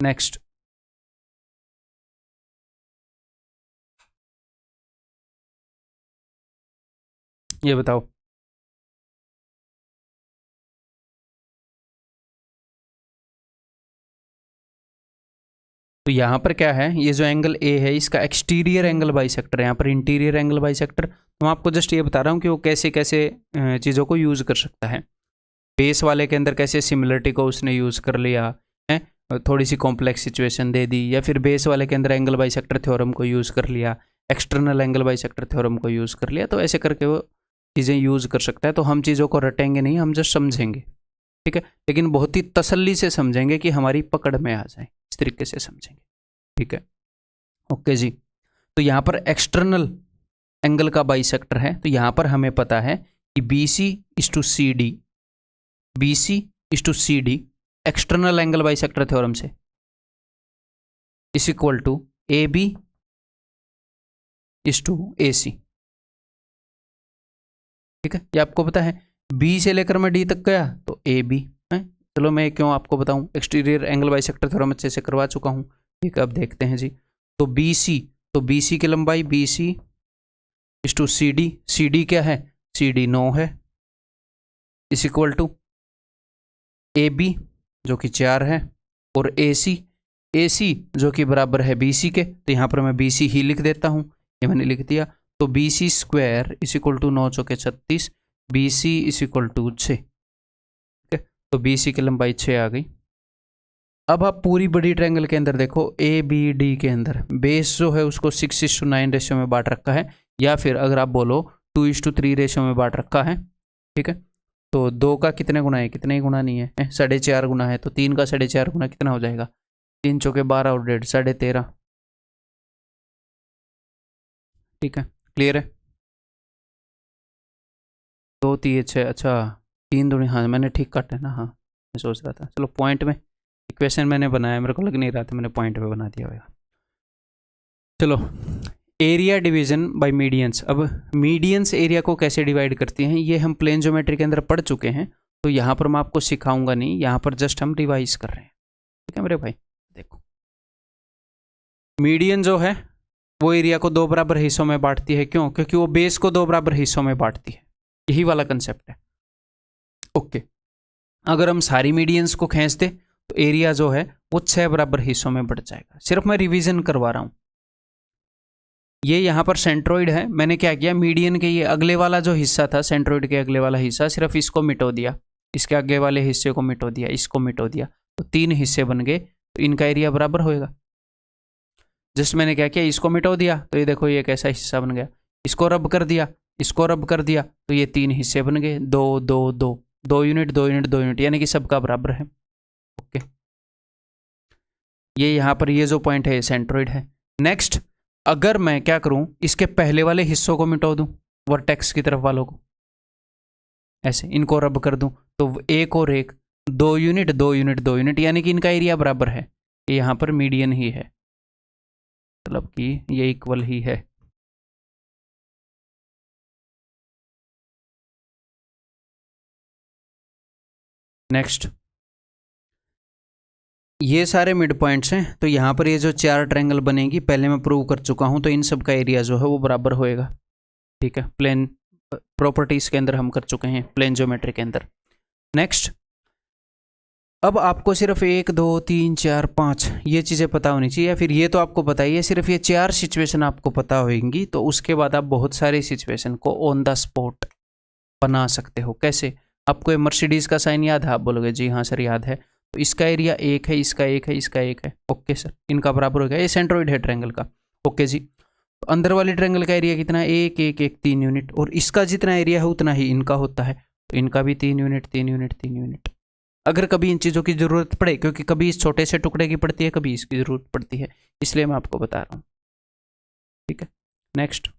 Next, ये बताओ। तो यहाँ पर क्या है, ये जो एंगल A है इसका एक्सटीरियर एंगल बाइसेक्टर है, यहाँ पर इंटीरियर एंगल बाइसेक्टर। तो मैं आपको जस्ट ये बता रहा हूँ कि वो कैसे कैसे चीज़ों को यूज़ कर सकता है। बेस वाले के अंदर कैसे सिमिलरिटी को उसने यूज़ कर लिया है, थोड़ी सी कॉम्प्लेक्स सिचुएशन दे दी, या फिर बेस वाले के अंदर एंगल बाइसेक्टर थ्योरम को यूज़ कर लिया, एक्सटर्नल एंगल बाइसेक्टर थ्योरम को यूज़ कर लिया, तो ऐसे करके वो चीज़ें यूज़ कर सकता है। तो हम चीज़ों को रटेंगे नहीं, हम जस्ट समझेंगे, ठीक है, लेकिन बहुत ही तसल्ली से समझेंगे कि हमारी पकड़ में आ जाए, इस तरीके से समझेंगे, ठीक है। ओके जी, तो यहाँ पर एक्सटर्नल एंगल का बाइसेक्टर है, तो यहाँ पर हमें पता है कि BC/CD, BC/CD external angle bisector theorem से इज इक्वल टू AB/AC, ठीक है। ये आपको पता है, B से लेकर मैं D तक गया तो AB है। चलो मैं क्यों आपको बताऊं, एक्सटीरियर एंगल बाइसेक्टर थ्योरम अच्छे से करवा चुका हूं, ठीक है। अब देखते हैं जी, तो BC की लंबाई BC/CD, CD क्या है, CD 9 है, इस इक्वल टू AB जो कि 4 है, और AC जो कि बराबर है BC के, तो यहाँ पर मैं BC ही लिख देता हूँ, ये मैंने लिख दिया। तो BC² इस इक्वल टू 9 चौके 36, BC इस इक्वल टू 6, ठीक है। तो BC की लंबाई 6 आ गई। अब आप पूरी बड़ी ट्रायंगल के अंदर देखो, ABD के अंदर बेस जो है उसको 6:9 रेशियो में बांट रखा है, या फिर अगर आप बोलो 2:3 रेशियो में बांट रखा है, ठीक है। तो 2 का कितने गुना है, कितने ही गुना नहीं है, 4.5 गुना है, तो 3 का 4.5 गुना कितना हो जाएगा, 3 चौके 12 और 1.5 13.5, ठीक है। क्लियर है? 2 3 6, अच्छा 3 दूनी, हाँ मैंने ठीक काटा है ना, हाँ मैं सोच रहा था, चलो पॉइंट में इक्वेशन मैंने बनाया, मेरे को लग नहीं रहा था मैंने पॉइंट पे बना दिया होगा। चलो एरिया डिवीजन बाय मीडियंस। अब मीडियंस एरिया को कैसे डिवाइड करती हैं ये हम प्लेन ज्योमेट्री के अंदर पढ़ चुके हैं, तो यहाँ पर मैं आपको सिखाऊंगा नहीं, यहाँ पर जस्ट हम रिवाइज कर रहे हैं। ठीक है मेरे भाई, देखो मीडियन जो है वो एरिया को दो बराबर हिस्सों में बांटती है। क्यों? क्योंकि वो बेस को दो बराबर हिस्सों में बांटती है, यही वाला कंसेप्ट है। ओके, अगर हम सारी मीडियंस को खींच दे तो एरिया जो है वो 6 बराबर हिस्सों में बढ़ जाएगा। सिर्फ मैं रिवीजन करवा रहा हूं। ये यहाँ पर सेंट्रोइड है, मैंने क्या किया, मीडियन के ये अगले वाला जो हिस्सा था, सेंट्रोइड के अगले वाला हिस्सा, सिर्फ इसको मिटो दिया, इसके आगे वाले हिस्से को मिटो दिया, इसको मिटो दिया, तो 3 हिस्से बन गए, तो इनका एरिया बराबर होएगा। जस्ट मैंने क्या किया, इसको मिटो दिया, तो ये देखो ये कैसा हिस्सा बन गया, इसको रब कर दिया, इसको रब कर दिया, तो ये 3 हिस्से बन गए, 2 2 2 2 यूनिट 2 यूनिट 2 यूनिट, यानी कि सबका बराबर है। ओके, ये यहाँ पर ये जो पॉइंट है सेंट्रोइड है। नेक्स्ट, अगर मैं क्या करूं, इसके पहले वाले हिस्सों को मिटा दूं, वर्टेक्स की तरफ वालों को, ऐसे इनको रब कर दूं, तो एक और एक 2 यूनिट 2 यूनिट 2 यूनिट, यानी कि इनका एरिया बराबर है। ये यहाँ पर मीडियन ही है, मतलब कि ये इक्वल ही है। नेक्स्ट, ये सारे मिड पॉइंट्स हैं, तो यहाँ पर ये जो 4 ट्रायंगल बनेगी, पहले मैं प्रूव कर चुका हूँ, तो इन सब का एरिया जो है वो बराबर होएगा। ठीक है, प्लेन प्रॉपर्टीज के अंदर हम कर चुके हैं, प्लेन ज्योमेट्री के अंदर। नेक्स्ट, अब आपको सिर्फ 1 2 3 4 5 ये चीज़ें पता होनी चाहिए, या फिर ये तो आपको पता ही है, सिर्फ ये 4 सिचुएशन आपको पता होंगी, तो उसके बाद आप बहुत सारी सिचुएशन को ऑन द स्पॉट बना सकते हो। कैसे? आपको ये मर्सिडीज का साइन याद है? आप बोलोगे जी हाँ सर याद है। तो इसका एरिया 1 है, इसका 1 है, इसका 1 है। ओके सर, इनका बराबर हो गया, ये सेंट्रोइड है ट्रायंगल का। ओके जी, तो अंदर वाले ट्रायंगल का एरिया कितना है? 1 1 1 3 यूनिट, और इसका जितना एरिया है उतना ही इनका होता है, तो इनका भी 3 यूनिट 3 यूनिट 3 यूनिट। अगर कभी इन चीज़ों की ज़रूरत पड़े, क्योंकि कभी इस छोटे से टुकड़े की पड़ती है, कभी इसकी ज़रूरत पड़ती है, इसलिए मैं आपको बता रहा हूँ। ठीक है, नेक्स्ट,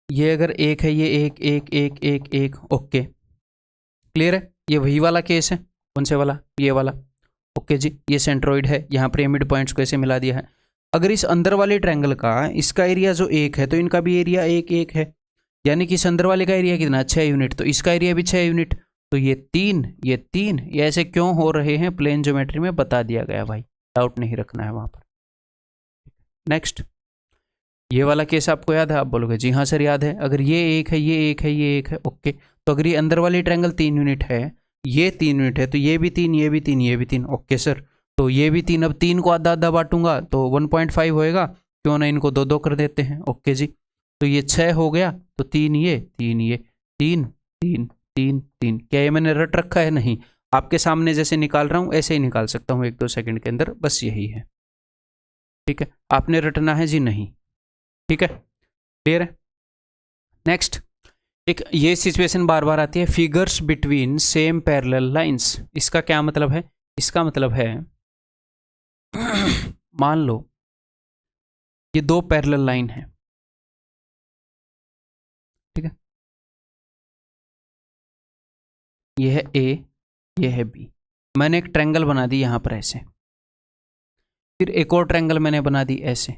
ये अगर 1 है, ये 1 1 1 1 1, ओके क्लियर है। ये वही वाला केस है, कौन से वाला? ये वाला। ओके जी, ये सेंट्रोइड है, यहाँ पर मिड पॉइंट्स को ऐसे मिला दिया है। अगर इस अंदर वाले ट्रायंगल का इसका एरिया जो 1 है, तो इनका भी एरिया 1 1 है, यानी कि इस अंदर वाले का एरिया कितना? 6 यूनिट, तो इसका एरिया भी 6 यूनिट। तो ये 3 ये 3, ये ऐसे क्यों हो रहे हैं प्लेन ज्योमेट्री में बता दिया गया भाई, डाउट नहीं रखना है वहाँ पर। नेक्स्ट, ये वाला केस आपको याद है? आप बोलोगे जी हाँ सर याद है। अगर ये 1 है, ये 1 है, ये 1 है, ओके, तो अगर ये अंदर वाली ट्रायंगल 3 यूनिट है, ये 3 यूनिट है, तो ये भी 3 ये भी 3 ये भी 3, ओके सर, तो ये भी 3। अब 3 को आधा आधा बांटूंगा तो 1.5 होएगा, क्यों ना इनको 2 2 कर देते हैं। ओके जी, तो ये 6 हो गया, तो 3 ये 3 ये 3 3 3 3। क्या ये मैंने रट रखा है? नहीं, आपके सामने जैसे निकाल रहा हूँ ऐसे ही निकाल सकता हूँ 1 2 सेकंड के अंदर, बस यही है। ठीक है, आपने रटना है जी नहीं। ठीक है, क्लियर है। नेक्स्ट, एक ये सिचुएशन बार बार आती है, figures between same parallel lines. इसका क्या मतलब है? इसका मतलब है मान लो ये 2 पैरेलल लाइन है, ठीक है, ये है ए, ये है बी। मैंने एक ट्रायंगल बना दी यहां पर ऐसे, फिर एक और ट्रायंगल मैंने बना दी ऐसे,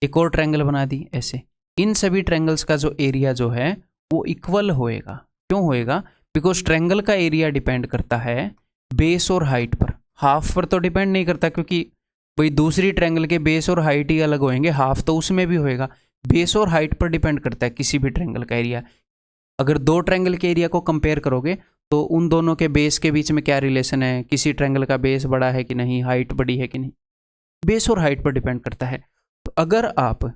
एक और ट्रायंगल बना दी ऐसे। इन सभी ट्रायंगल्स का जो एरिया जो है वो इक्वल होएगा। क्यों होएगा? बिकॉज ट्रायंगल का एरिया डिपेंड करता है बेस और हाइट पर, हाफ पर तो डिपेंड नहीं करता, क्योंकि भाई दूसरी ट्रायंगल के बेस और हाइट ही अलग होंगे, हाफ तो उसमें भी होएगा। बेस और हाइट पर डिपेंड करता है किसी भी ट्रायंगल का एरिया। अगर 2 ट्रायंगल के एरिया को कंपेयर करोगे तो उन दोनों के बेस के बीच में क्या रिलेशन है, किसी ट्रायंगल का बेस बड़ा है कि नहीं, हाइट बड़ी है कि नहीं, बेस और हाइट पर डिपेंड करता है। तो अगर आप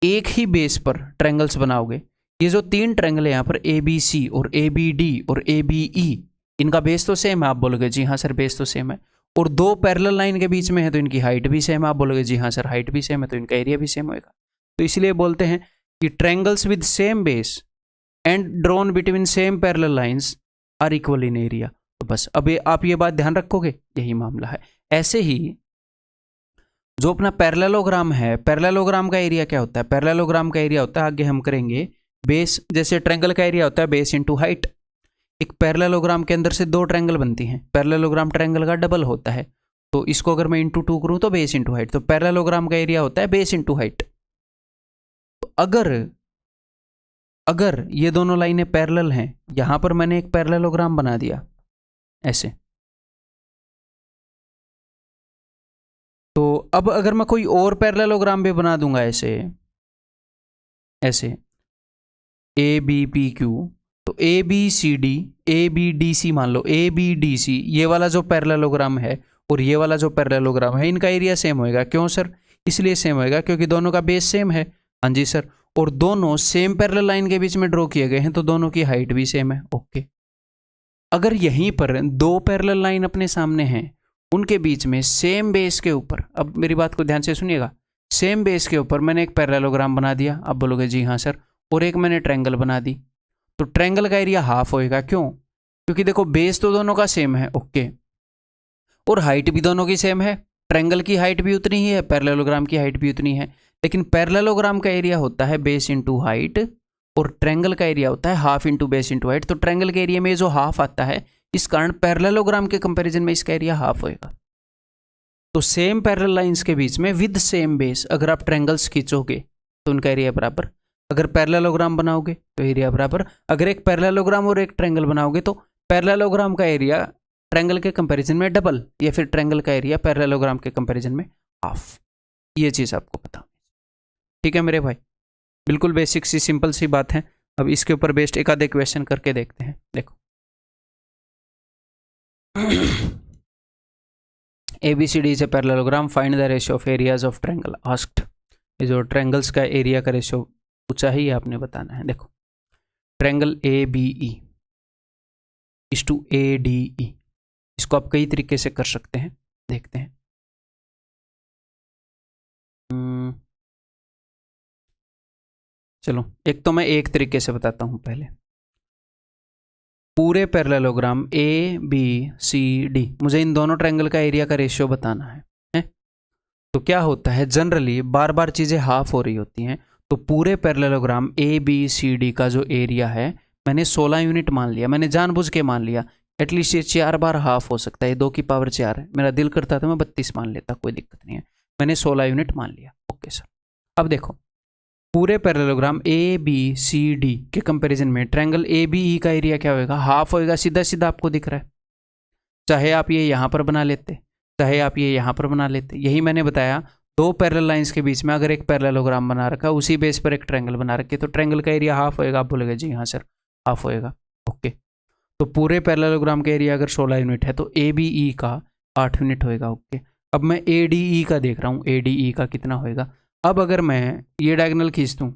एक ही बेस पर ट्रायंगल्स बनाओगे, ये जो 3 ट्रायंगल है यहाँ पर ABC और ABD और ABE, इनका बेस तो सेम है, आप बोलोगे जी हाँ सर बेस तो सेम है, और 2 पैरेलल लाइन के बीच में है तो इनकी हाइट भी सेम है, आप बोलोगे जी हाँ सर हाइट भी सेम है, तो इनका एरिया भी सेम होगा। तो इसलिए बोलते हैं कि triangles with same base and drawn between same parallel lines are equal in area. तो बस अब आप ये बात ध्यान रखोगे, यही मामला है। ऐसे ही जो अपना पैरेललोग्राम है, पैरेललोग्राम का एरिया क्या होता है? पैरेललोग्राम का एरिया होता है, आगे हम करेंगे, बेस, जैसे ट्रायंगल का एरिया होता है बेस इनटू हाइट। एक पैरेललोग्राम के अंदर से 2 ट्रायंगल बनती हैं, पैरेललोग्राम ट्रायंगल का डबल होता है, तो इसको अगर मैं इंटू 2 करूँ तो बेस इंटू हाइट, तो पैरेललोग्राम का एरिया होता है बेस इंटू हाइट। तो अगर ये दोनों लाइनें पैरेलल हैं, यहां पर मैंने एक पैरेललोग्राम बना दिया ऐसे, तो अब अगर मैं कोई और पैरेललोग्राम भी बना दूंगा ऐसे ऐसे ए बी पी क्यू, तो A B C D C मान लो, ए बी डी सी, ये वाला जो पैरेललोग्राम है और ये वाला जो पैरेललोग्राम है, इनका एरिया सेम होएगा। क्यों सर? इसलिए सेम होएगा क्योंकि दोनों का बेस सेम है। हाँ जी सर, और दोनों सेम पैरेलल लाइन के बीच में ड्रॉ किए गए हैं, तो दोनों की हाइट भी सेम है। ओके, अगर यहीं पर दो पैरेलल लाइन अपने सामने हैं, उनके बीच में सेम बेस के ऊपर, अब मेरी बात को ध्यान से सुनिएगा, सेम बेस के ऊपर मैंने एक पैरेललोग्राम बना दिया। अब बोलोगे जी हाँ सर, और एक मैंने ट्रायंगल बना दी, तो ट्रायंगल का एरिया हाफ होएगा। क्यों? क्योंकि देखो बेस तो दोनों का सेम है। ओके, और हाइट भी दोनों की सेम है, ट्रायंगल की हाइट भी उतनी ही है, पैरेललोग्राम की हाइट भी उतनी है। लेकिन पैरेललोग्राम का एरिया होता है बेस इंटू हाइट और ट्रायंगल का एरिया होता है half into base into height. तो ट्रायंगल के एरिया में जो हाफ आता है, इस कारण पैरेललोग्राम के कंपैरिजन में इसका एरिया हाफ होएगा। तो सेम पैरेलल लाइंस के बीच में विद सेम बेस अगर आप ट्रायंगल्स खींचोगे तो उनका एरिया बराबर, अगर पैरेललोग्राम बनाओगे तो एरिया बराबर, अगर एक पैरेललोग्राम और एक ट्रायंगल बनाओगे तो पैरेललोग्राम का एरिया ट्रायंगल के कंपैरिजन में डबल, या फिर ट्रायंगल का एरिया पैरेललोग्राम के कंपैरिजन में हाफ। ये चीज़ आपको पता, ठीक है मेरे भाई? बिल्कुल बेसिक सी सिंपल सी बात है। अब इसके ऊपर बेस्ड एक आधे क्वेश्चन करके देखते हैं। देखो ABCD is a parallelogram, find the ratio of areas of triangle asked. ये जो ट्रायंगल्स का एरिया का रेशियो पूछा ही आपने बताना है। देखो triangle ABE is to ADE, इसको आप कई तरीके से कर सकते हैं, देखते हैं। चलो एक तो मैं एक तरीके से बताता हूं पहले। पूरे पैरेललोग्राम ABCD, मुझे इन दोनों ट्रायंगल का एरिया का रेशियो बताना है? तो क्या होता है, जनरली बार बार चीज़ें हाफ हो रही होती हैं। तो पूरे पैरेललोग्राम ABCD का जो एरिया है, मैंने 16 यूनिट मान लिया, मैंने जानबूझ के मान लिया। एटलीस्ट ये 4 बार हाफ हो सकता है, 2 की पावर 4 है। मेरा दिल करता था मैं 32 मान लेता, कोई दिक्कत नहीं है, मैंने 16 यूनिट मान लिया। ओके सर, अब देखो पूरे पैरेललोग्राम ABCD के कंपैरिजन में ट्रायंगल ABE का एरिया क्या होएगा? हाफ होएगा। सीधा सीधा आपको दिख रहा है, चाहे आप ये यहाँ पर बना लेते, चाहे आप ये यहाँ पर बना लेते। यही मैंने बताया, दो पैरेलल लाइंस के बीच में अगर एक पैरेललोग्राम बना रखा, उसी बेस पर एक ट्रायंगल बना रखे, तो ट्रायंगल का एरिया हाफ होएगा। आप बोलोगे जी हाँ सर हाफ होएगा। ओके, तो पूरे पैरेललोग्राम का एरिया अगर 16 यूनिट है तो ABE का 8 यूनिट होएगा। ओके, अब मैं ADE का देख रहा हूँ, ADE का कितना होएगा। अब अगर मैं ये डायगोनल खींच दूं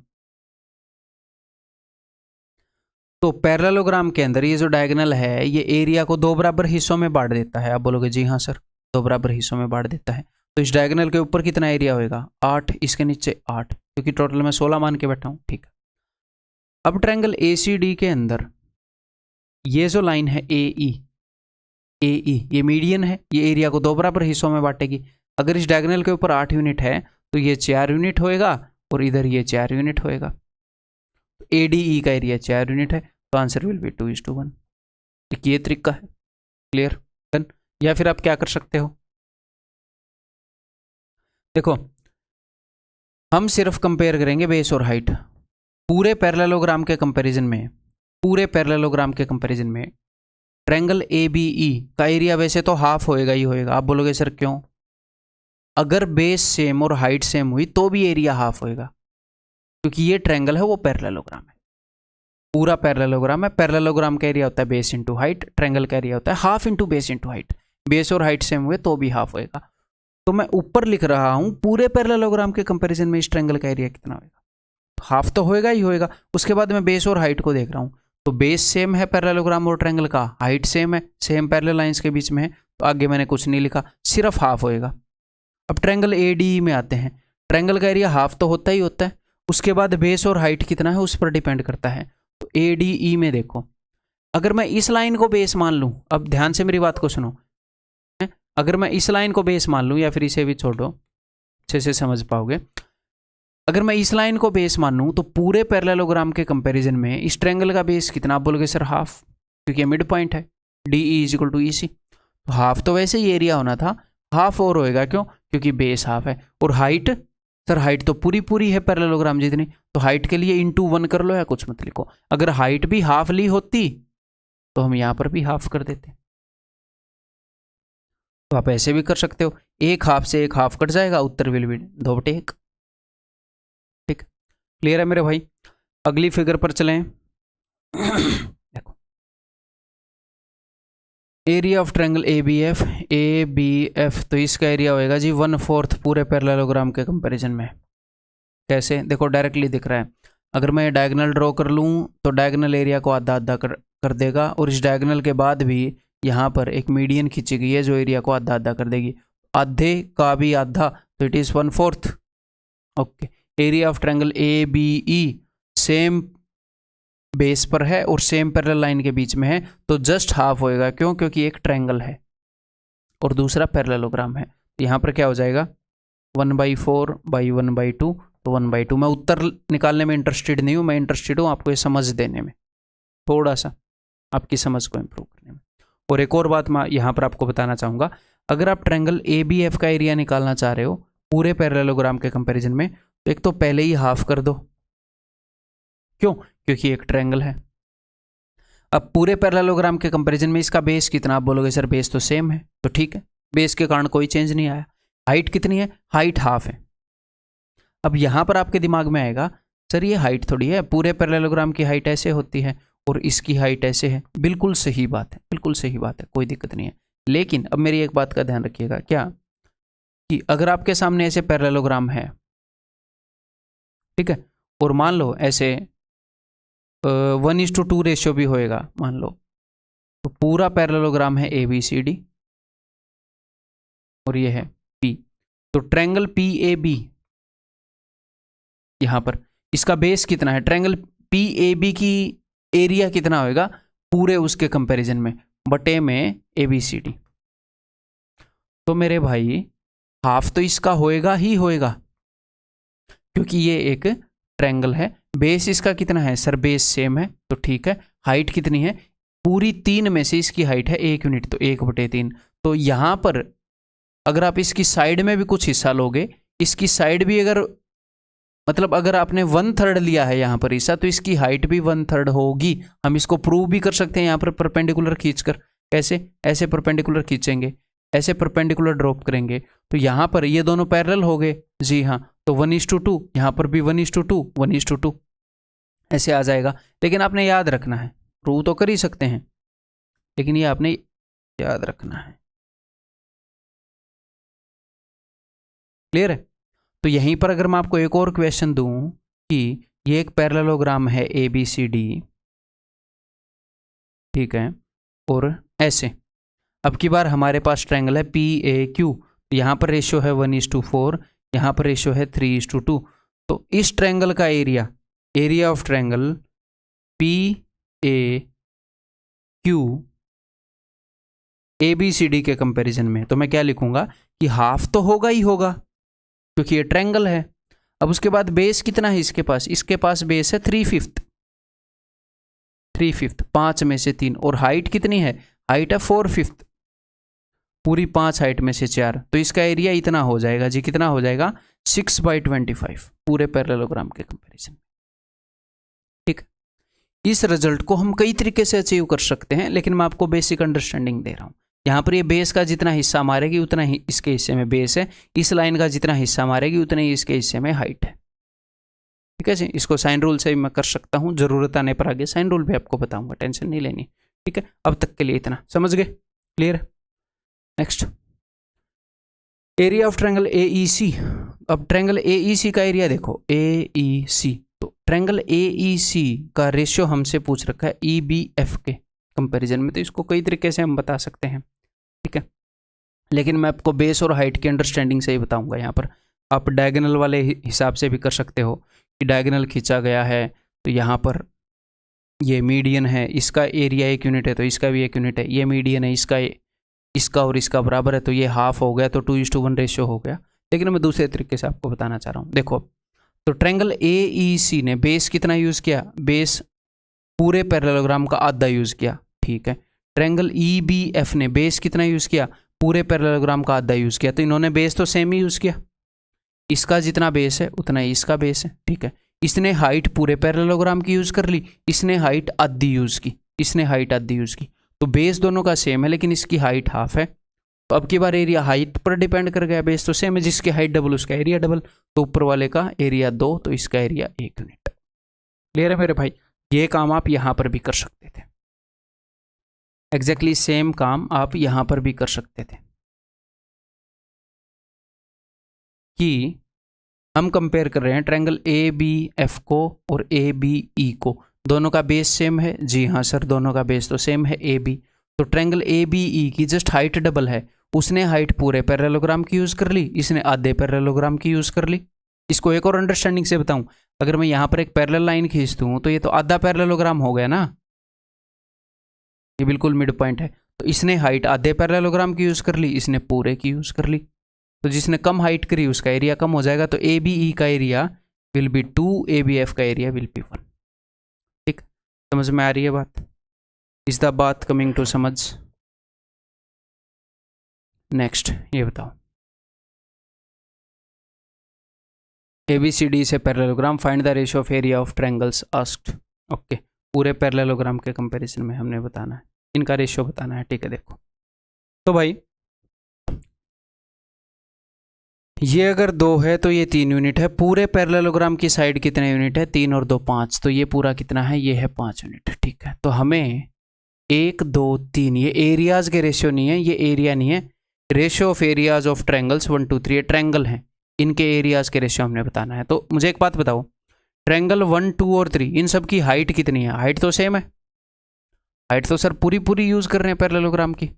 तो पैरेललोग्राम के अंदर ये जो डायगोनल है, ये एरिया को 2 बराबर हिस्सों में बांट देता है। आप बोलोगे जी हाँ सर 2 बराबर हिस्सों में बांट देता है। तो इस डायगोनल के ऊपर कितना एरिया होएगा? 8, इसके नीचे 8, क्योंकि टोटल मैं 16 मान के बैठा हूँ। ठीक है, अब ट्रायंगल ACD के अंदर ये जो लाइन है AE, ये मीडियन है, ये एरिया को 2 बराबर हिस्सों में बांटेगी। अगर इस डायगोनल के ऊपर 8 यूनिट है तो ये 4 यूनिट होएगा और इधर ये 4 यूनिट होएगा। तो ADE का एरिया 4 यूनिट है, तो आंसर विल बी 2:1। एक ये तरीका है, क्लियर डन। या फिर आप क्या कर सकते हो, देखो हम सिर्फ कंपेयर करेंगे बेस और हाइट। पूरे पैरेललोग्राम के कंपैरिजन में, पूरे पैरेललोग्राम के कंपैरिजन में ट्रायंगल ABE का एरिया वैसे तो हाफ होएगा ही होएगा। आप बोलोगे सर क्यों? अगर बेस सेम और हाइट सेम हुई तो भी एरिया हाफ होएगा, क्योंकि ये ट्रायंगल है वो पैरेललोग्राम है, पूरा पैरेललोग्राम है। पैरेललोग्राम का एरिया होता है बेस इंटू हाइट, ट्रायंगल का एरिया होता है half into base into height. Base और हाइट सेम हुए तो भी हाफ होएगा। तो मैं ऊपर लिख रहा हूं पूरे पैरेललोग्राम के कंपैरिजन में इस ट्रायंगल का एरिया कितना होएगा, हाफ तो होएगा ही होएगा। उसके बाद मैं बेस और हाइट को देख रहा हूं, तो बेस सेम है पैरेललोग्राम और ट्रायंगल का, हाइट सेम है, सेम पैरेलल लाइंस के बीच में है, तो आगे मैंने कुछ नहीं लिखा, सिर्फ हाफ होएगा। अब ट्रायंगल ADE में आते हैं, ट्रायंगल का एरिया हाफ तो होता ही होता है, उसके बाद बेस और हाइट कितना है उस पर डिपेंड करता है। तो ADE में देखो, अगर मैं इस लाइन को बेस मान लूं, अब ध्यान से मेरी बात को सुनो, अगर मैं इस लाइन को बेस मान लूं, या फिर इसे भी छोड़ो, अच्छे से समझ पाओगे, अगर मैं इस लाइन को बेस मान लूं तो पूरे पैरेललोग्राम के कंपैरिजन में इस ट्रायंगल का बेस कितना? आप बोलोगे सर हाफ, क्योंकि मिड पॉइंट है, DE = EC। तो हाफ तो वैसे ही एरिया होना था, हाफ और होएगा, क्यों? क्योंकि बेस हाफ है। और हाइट, सर हाइट तो पूरी पूरी है पैरेललोग्राम जितनी, तो हाइट के लिए इंटू 1 कर लो या कुछ मत लिखो। अगर हाइट भी हाफ ली होती तो हम यहां पर भी हाफ कर देते। तो आप ऐसे भी कर सकते हो, एक हाफ से एक हाफ कट जाएगा, उत्तर विल बी 2/1। ठीक, क्लियर है मेरे भाई? अगली फिगर पर चलें। देखो, area of triangle A B F, तो इसका एरिया होएगा जी 1/4 पूरे पैरेललोग्राम के कंपैरिजन में। कैसे? देखो डायरेक्टली दिख रहा है। अगर मैं डायगोनल ड्रॉ कर लूँ तो डायगोनल एरिया को आधा आधा कर देगा, और इस डायगोनल के बाद भी यहाँ पर एक मीडियन खींची गई है जो एरिया को आधा आधा कर देगी। आधे का भी आधा, तो it is 1/4। Okay, area of triangle A B E same base पर है और सेम पैरेलल लाइन के बीच में है, तो जस्ट हाफ होएगा। क्यों? क्योंकि एक ट्रायंगल है और दूसरा पैरेललोग्राम है। तो यहाँ पर क्या हो जाएगा? 1/4 बाई 1/2, तो 1/2। मैं उत्तर निकालने में इंटरेस्टेड नहीं हूँ, मैं इंटरेस्टेड हूँ आपको ये समझ देने में, थोड़ा सा आपकी समझ को इम्प्रूव करने में। और एक और बात मैं यहाँ पर आपको बताना चाहूँगा, अगर आप ट्रायंगल ए बी एफ का एरिया निकालना चाह रहे हो पूरे पैरेललोग्राम के कंपैरिजन में, तो एक तो पहले ही हाफ कर दो। क्यों? क्योंकि एक ट्रायंगल है। अब पूरे पैरेललोग्राम के कंपैरिजन में इसका बेस कितना? आप बोलोगे सर बेस तो सेम है, तो ठीक है, बेस के कारण कोई चेंज नहीं आया। हाइट कितनी है? हाइट हाफ है। अब यहाँ पर आपके दिमाग में आएगा सर ये हाइट थोड़ी है, पूरे पैरेललोग्राम की हाइट ऐसे होती है और इसकी हाइट ऐसे है। बिल्कुल सही बात है, बिल्कुल सही बात है, कोई दिक्कत नहीं है। लेकिन अब मेरी एक बात का ध्यान रखिएगा, क्या कि अगर आपके सामने ऐसे पैरेललोग्राम है, ठीक है, और मान लो ऐसे 1:2 रेशियो भी होएगा मान लो, तो पूरा पैरेललोग्राम है ABCD और ये है P, तो ट्रायंगल PAB यहां पर इसका बेस कितना है? ट्रायंगल PAB की एरिया कितना होएगा पूरे उसके कंपैरिजन में? बटे में ABCD। तो मेरे भाई हाफ तो इसका होएगा ही होएगा, क्योंकि ये एक ट्रायंगल है। बेस इसका कितना है? सर बेस सेम है, तो ठीक है। हाइट कितनी है? पूरी 3 में से इसकी हाइट है 1 यूनिट, तो 1/3। तो यहां पर अगर आप इसकी साइड में भी कुछ हिस्सा लोगे, इसकी साइड भी अगर मतलब अगर आपने 1/3 लिया है यहाँ पर हिस्सा, तो इसकी हाइट भी 1/3 होगी। हम इसको प्रूव भी कर सकते हैं यहाँ पर परपेंडिकुलर खींचकर। कैसे? ऐसे परपेंडिकुलर खींचेंगे, ऐसे परपेंडिकुलर ड्रॉप करेंगे, तो यहाँ पर ये दोनों पैरेलल हो गए। जी हाँ, तो 1:2, यहाँ पर भी 1:2, 1:2 ऐसे आ जाएगा। लेकिन आपने याद रखना है, प्रूव तो कर ही सकते हैं, लेकिन ये आपने याद रखना है। क्लियर है? तो यहीं पर अगर मैं आपको एक और क्वेश्चन दूं कि ये एक पैरेललोग्राम है ABCD, ठीक है, और ऐसे अब की बार हमारे पास ट्रायंगल है PAQ, यहाँ पर रेशियो है 1:4, यहाँ पर रेशियो है 3:2। तो इस ट्रायंगल का area of triangle PAQ ABCD के कंपैरिजन में, तो मैं क्या लिखूंगा कि हाफ तो होगा ही होगा क्योंकि ये ट्रायंगल है। अब उसके बाद बेस कितना है इसके पास? इसके पास बेस है 3/5, 5 में से 3, और हाइट कितनी है? हाइट है 4/5, पूरी 5 हाइट में से 4, तो इसका एरिया इतना हो जाएगा जी। कितना हो जाएगा? 6/25 पूरे पैरेललोग्राम के कंपैरिजन। ठीक, इस रिजल्ट को हम कई तरीके से अचीव कर सकते हैं, लेकिन मैं आपको बेसिक अंडरस्टैंडिंग दे रहा हूं। यहाँ पर ये बेस का जितना हिस्सा मारेगी उतना ही इसके हिस्से में बेस है, इस लाइन का जितना हिस्सा मारेगी उतना ही इसके हिस्से में हाइट है। ठीक है जी, इसको साइन रूल से भी मैं कर सकता हूँ, जरूरत आने पर आगे साइन रूल भी आपको बताऊंगा, टेंशन नहीं लेनी। ठीक है, अब तक के लिए इतना समझ गए? Clear? Next, area of triangle AEC। अब ट्रायंगल AEC का एरिया देखो, AEC, तो ट्रायंगल AEC का रेशियो हमसे पूछ रखा है EBF के कंपैरिजन में, तो इसको कई तरीके से हम बता सकते हैं। ठीक है, लेकिन मैं आपको बेस और हाइट की अंडरस्टैंडिंग से ही बताऊंगा। यहाँ पर आप डायगोनल वाले हिसाब से भी कर सकते हो कि डायगोनल खींचा गया है, तो यहाँ पर ये मीडियन है, इसका एरिया 1 यूनिट है, तो इसका भी 1 यूनिट है। ये मीडियन है, इसका और इसका बराबर है, तो ये हाफ हो गया, तो 2:1 रेशियो हो गया। लेकिन मैं दूसरे तरीके से आपको बताना चाह रहा हूँ। देखो, तो ट्रायंगल AEC ने बेस कितना यूज़ किया? बेस पूरे पैरेललोग्राम का आधा यूज़ किया। ठीक है, ट्रायंगल EBF ने बेस कितना यूज़ किया? पूरे पैरेललोग्राम का आधा यूज़ किया, तो इन्होंने बेस तो सेम ही यूज़ किया, इसका जितना बेस है उतना ही इसका बेस है, ठीक है। इसने हाइट पूरे पैरेललोग्राम की यूज़ कर ली, इसने हाइट आधी यूज़ की, इसने हाइट आधी यूज़ की, तो बेस दोनों का सेम है लेकिन इसकी हाइट हाफ है। तो अब की बार एरिया हाइट पर डिपेंड कर गया, बेस तो सेम है, जिसकी हाइट डबल उसका एरिया डबल, तो ऊपर वाले का एरिया 2 तो इसका एरिया 1 यूनिट। क्लियर है मेरे भाई? ये काम आप यहां पर भी कर सकते थे, एग्जैक्टली सेम काम आप यहां पर भी कर सकते थे कि हम कंपेयर कर रहे हैं ट्रायंगल ए बी एफ को और ए बी ई को, दोनों का बेस सेम है। जी हाँ सर, दोनों का बेस तो सेम है ए बी, तो ट्रायंगल ए बी ई की जस्ट हाइट डबल है, उसने हाइट पूरे पैरेललोग्राम की यूज़ कर ली, इसने आधे पैरेललोग्राम की यूज़ कर ली। इसको एक और अंडरस्टैंडिंग से बताऊं, अगर मैं यहाँ पर एक पैरेलल लाइन खींच दूँ तो ये तो आधा पैरेललोग्राम हो गया ना, ये बिल्कुल मिड पॉइंट है, तो इसने हाइट आधे पैरेललोग्राम की यूज़ कर ली, इसने पूरे की यूज़ कर ली, तो जिसने कम हाइट करी उसका एरिया कम हो जाएगा, तो ए बी ई का area will be 2, A B F का एरिया विल बी 1। ठीक, समझ में आ रही है बात? इज द बात कमिंग टू समझ? नेक्स्ट ये बताओ, ABCD से parallelogram, find the ratio of area of triangles asked. Okay, पूरे पैरेललोग्राम के कंपैरिजन में हमने बताना है, इनका रेशियो बताना है, ठीक है। देखो तो भाई ये अगर 2 है तो ये 3 यूनिट है, पूरे पैरेललोग्राम की साइड कितने यूनिट है? 3 और 2 5, तो ये पूरा कितना है? ये है 5 यूनिट, ठीक है। तो हमें 1 2 3, ये एरियाज के रेशियो नहीं है, ये एरिया नहीं है, ratio of areas of triangles 1 2 3, ये ट्रायंगल हैं, इनके एरियाज के रेशियो हमने बताना है। तो मुझे एक बात बताओ, ट्रायंगल 1 2 और 3 इन सब की हाइट कितनी है? हाइट तो सेम है, हाइट तो सर पूरी पूरी यूज कर रहे हैं पैरेललोग्राम की,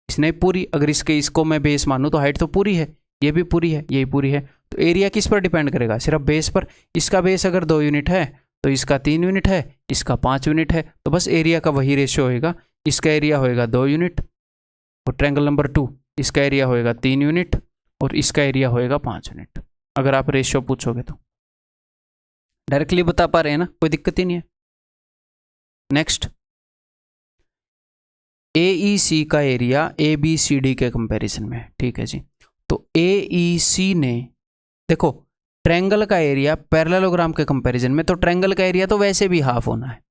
इसने पूरी, अगर इसको मैं बेस मानूं तो हाइट तो पूरी है, ये भी पूरी है, ये भी पूरी है, तो एरिया किस पर डिपेंड करेगा? सिर्फ बेस पर। इसका बेस अगर 2 यूनिट है तो इसका 3 यूनिट है, इसका 5 यूनिट है, तो बस एरिया का वही रेशियो होएगा, इसका एरिया होएगा 2 यूनिट, और ट्रायंगल नंबर 2 इसका एरिया होएगा 3 यूनिट और इसका एरिया होएगा 5 यूनिट। अगर आप रेशियो पूछोगे तो डायरेक्टली बता पा रहे हैं ना, कोई दिक्कत ही नहीं है। नेक्स्ट, AEC का एरिया ABCD के कंपैरिजन में, ठीक है जी। तो AEC ने, देखो ट्रायंगल का एरिया पैरेललोग्राम के कंपैरिजन में, तो ट्रायंगल का एरिया तो वैसे भी हाफ होना है,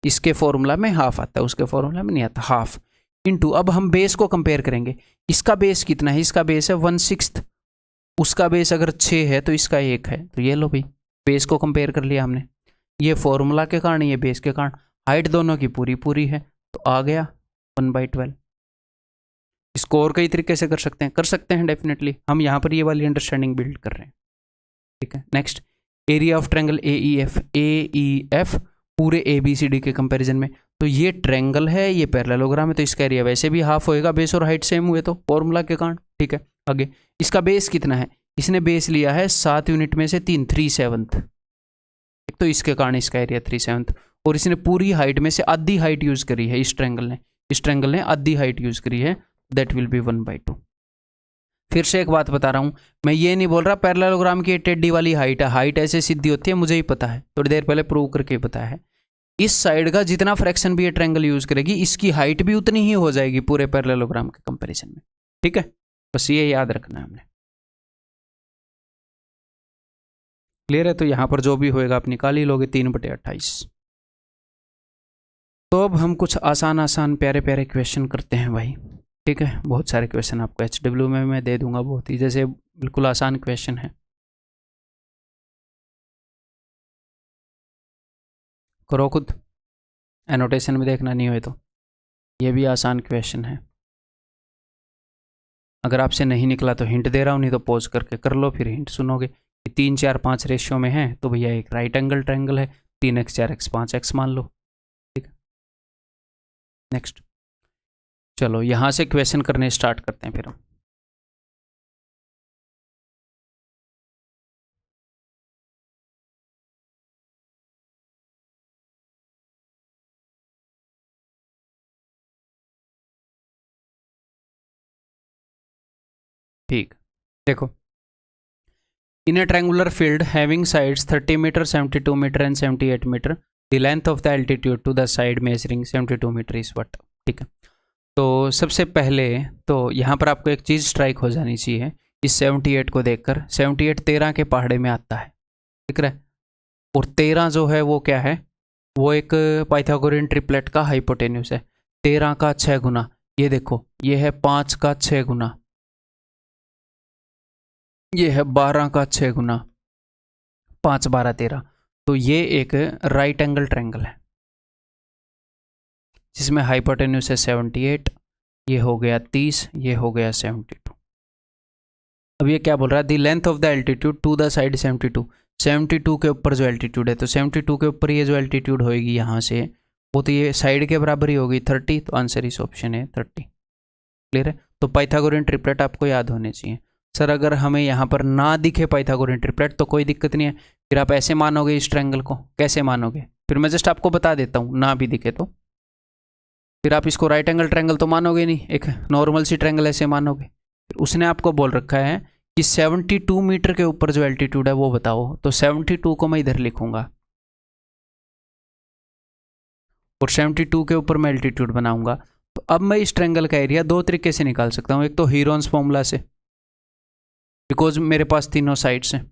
इसके फॉर्मूला में हाफ आता है, उसके फॉर्मूला में नहीं आता, हाफ इनटू, अब हम बेस को कंपेयर करेंगे, इसका बेस कितना है? इसका बेस है 1/6, उसका बेस अगर 6 है तो इसका 1 है, तो ये लो भाई बेस को कंपेयर कर लिया हमने, ये फॉर्मूला के कारण, ये बेस के कारण, हाइट दोनों की पूरी पूरी है, तो आ गया 1/12। इसको और कई तरीके से कर सकते हैं डेफिनेटली, हम यहाँ पर ये वाली अंडरस्टैंडिंग बिल्ड कर रहे हैं, ठीक है। Next, area of triangle AEF पूरे ABCD के कंपैरिजन में, तो ये ट्रायंगल है, ये पैरेललोग्राम है, तो इसका एरिया वैसे भी हाफ होएगा, बेस और हाइट सेम हुए तो फॉर्मूला के कारण, ठीक है। आगे, इसका बेस कितना है? इसने बेस लिया है 7 यूनिट में से 3, 3/7, तो इसके कारण इसका एरिया 3/7, और इसने पूरी हाइट में से आधी हाइट यूज करी है, इस ट्रायंगल ने आधी हाइट यूज करी है, दैट विल बी 1/2। फिर से एक बात बता रहा हूं, मैं ये नहीं बोल रहा पैरेललोग्राम की टेढ़ी वाली हाइट है, हाइट ऐसे सीधी होती है, मुझे ही पता है, थोड़ी देर पहले प्रूव करके बताया है। इस साइड का जितना फ्रैक्शन भी ये ट्रायंगल यूज करेगी, इसकी हाइट भी उतनी ही हो जाएगी पूरे पैरेललोग्राम के कंपैरिजन में, ठीक है। बस ये याद रखना है हमने, क्लियर है? तो यहां पर जो भी होएगा आप निकाल ही लोगे, 3/28। तो अब हम कुछ आसान प्यारे प्यारे क्वेश्चन करते हैं भाई, ठीक है। बहुत सारे क्वेश्चन आपको HW में मैं दे दूंगा, बहुत ही जैसे बिल्कुल आसान क्वेश्चन है, करो खुद, एनोटेशन में देखना नहीं हुए तो। ये भी आसान क्वेश्चन है, अगर आपसे नहीं निकला तो हिंट दे रहा हूँ, नहीं तो पॉज करके कर लो, फिर हिंट सुनोगे। 3 4 5 रेशियो में है, तो भैया एक राइट एंगल ट्रायंगल है, 3x 4x 5x मान लो, ठीक है। नेक्स्ट, चलो यहाँ से क्वेश्चन करने स्टार्ट करते हैं फिर हम। ठीक, देखो, in a triangular field having sides 30 metre 72 metre and 78 metre, the length of the altitude to the side measuring 72 metre is what, ठीक है। तो सबसे पहले तो यहाँ पर आपको एक चीज़ स्ट्राइक हो जानी चाहिए, इस 78 को देखकर। 78 13 के पहाड़े में आता है, ठीक है। और 13 जो है वो क्या है, वो एक पाइथागोरियन ट्रिपलेट का हाइपोटेन्यूस है। 13 का 6 गुना, ये देखो ये है 5 का 6 गुना, ये है 12 का 6 गुना, 5 12 13। तो ये एक राइट एंगल ट्रायंगल है जिसमें हाइपोटेन्यूस है 78, ये हो गया 30, ये हो गया 72। अब ये क्या बोल रहा है, the length of the altitude to the side 72। 72 के ऊपर जो एल्टीट्यूड है, तो 72 के ऊपर ये जो एल्टीट्यूड होगी यहाँ से, वो तो ये साइड के बराबर ही होगी 30। तो आंसर इस ऑप्शन है 30। क्लियर है। तो पाइथागोरियन ट्रिपलेट आपको याद होने चाहिए। सर अगर हमें यहाँ पर ना दिखे पाइथागोरियन ट्रिपलेट तो कोई दिक्कत नहीं है, फिर आप ऐसे मानोगे इस ट्रायंगल को, कैसे मानोगे? फिर मैं जस्ट आपको बता देता हूँ, ना भी दिखे तो फिर आप इसको राइट एंगल ट्रायंगल तो मानोगे नहीं, एक नॉर्मल सी ट्रायंगल ऐसे मानोगे। फिर उसने आपको बोल रखा है कि 72 मीटर के ऊपर जो एल्टीट्यूड है वो बताओ, तो 72 को मैं इधर लिखूंगा और 72 के ऊपर मैं एल्टीट्यूड बनाऊंगा। तो अब मैं इस ट्रायंगल का एरिया दो तरीके से निकाल सकता हूँ, एक तो हीरोन्स फॉर्मूला से, बिकॉज मेरे पास तीनों साइड्स हैं,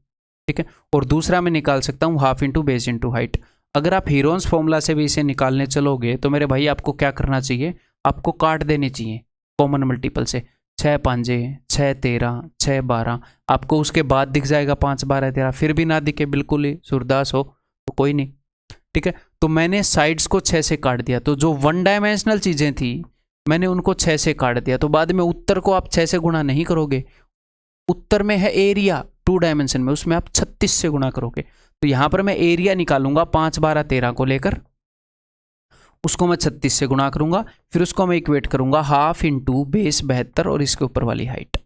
ठीक है, और दूसरा मैं निकाल सकता हूँ half into base into height. अगर आप हीरोन्स फॉर्मूला से भी इसे निकालने चलोगे तो मेरे भाई आपको क्या करना चाहिए, आपको काट देनी चाहिए कॉमन मल्टीपल से। 6 5 6 13 6 12, आपको उसके बाद दिख जाएगा 5 12 13, फिर भी ना दिखे बिल्कुल ही सुरदास हो तो कोई नहीं, ठीक है। तो मैंने साइड्स को 6 से काट दिया, तो जो वन डायमेंशनल चीज़ें थी मैंने उनको 6 से काट दिया। तो बाद में उत्तर को आप 6 से गुणा नहीं करोगे, उत्तर में है एरिया 2 डायमेंशन में, उसमें आप 36 से गुणा करोगे। तो यहां पर मैं एरिया निकालूंगा 5 12 13 को लेकर, उसको मैं 36 से गुणा करूंगा, फिर उसको मैं इक्वेट करूंगा हाफ इंटू बेस 72 और इसके ऊपर वाली हाइट।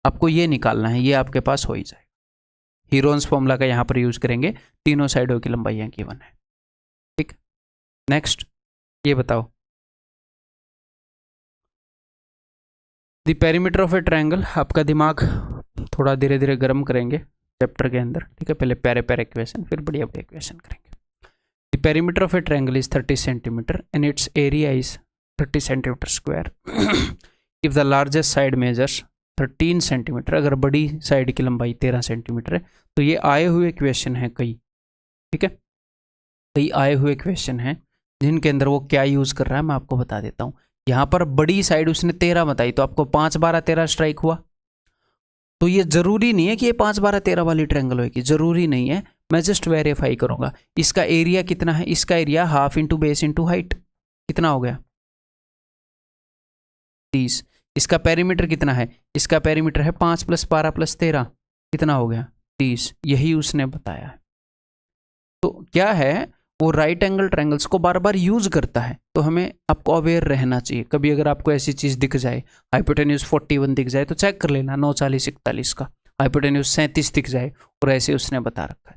आपको ये निकालना है, ये आपके पास हो ही जाएगा। हीरोन्स फॉर्मूला का यहां पर यूज करेंगे, तीनों साइडों की लंबाइयां गिवन है, ठीक। नेक्स्ट ये बताओ, the perimeter of a triangle. आपका दिमाग थोड़ा धीरे धीरे गर्म करेंगे चैप्टर के अंदर, ठीक है। पहले प्यारे प्यारे इक्वेशन, फिर बढ़िया बढ़िया इक्वेशन करेंगे। The perimeter of a triangle is 30 centimetre and it's area is 30 centimetre square. If the largest side measures 13 centimetre, अगर बड़ी साइड की लंबाई 13 सेंटीमीटर है, तो ये आए हुए क्वेश्चन है कई, ठीक है, कई आए हुए क्वेश्चन हैं जिनके अंदर वो क्या यूज कर रहा है मैं आपको बता देता हूँ। यहाँ पर बड़ी साइड उसने 13 बताई, तो आपको 5 12 13 स्ट्राइक हुआ। तो ये जरूरी नहीं है कि ये 5 12 13 वाली ट्रायंगल होगी, जरूरी नहीं है, मैं जस्ट वेरीफाई करूंगा। इसका एरिया कितना है, इसका area half into base into height, कितना हो गया 30। इसका पेरीमीटर कितना है, इसका पेरीमीटर है 5 + 12 + 13, कितना हो गया 30, यही उसने बताया है। तो क्या है, वो राइट एंगल ट्रायंगल्स को बार बार यूज करता है, तो हमें आपको अवेयर रहना चाहिए। कभी अगर आपको ऐसी चीज दिख जाए, हाइपोटेन्यूज 41 दिख जाए, तो चेक कर लेना 9 40 41 का, हाइपोटेन्यूज 37 दिख जाए और ऐसे उसने बता रखा है,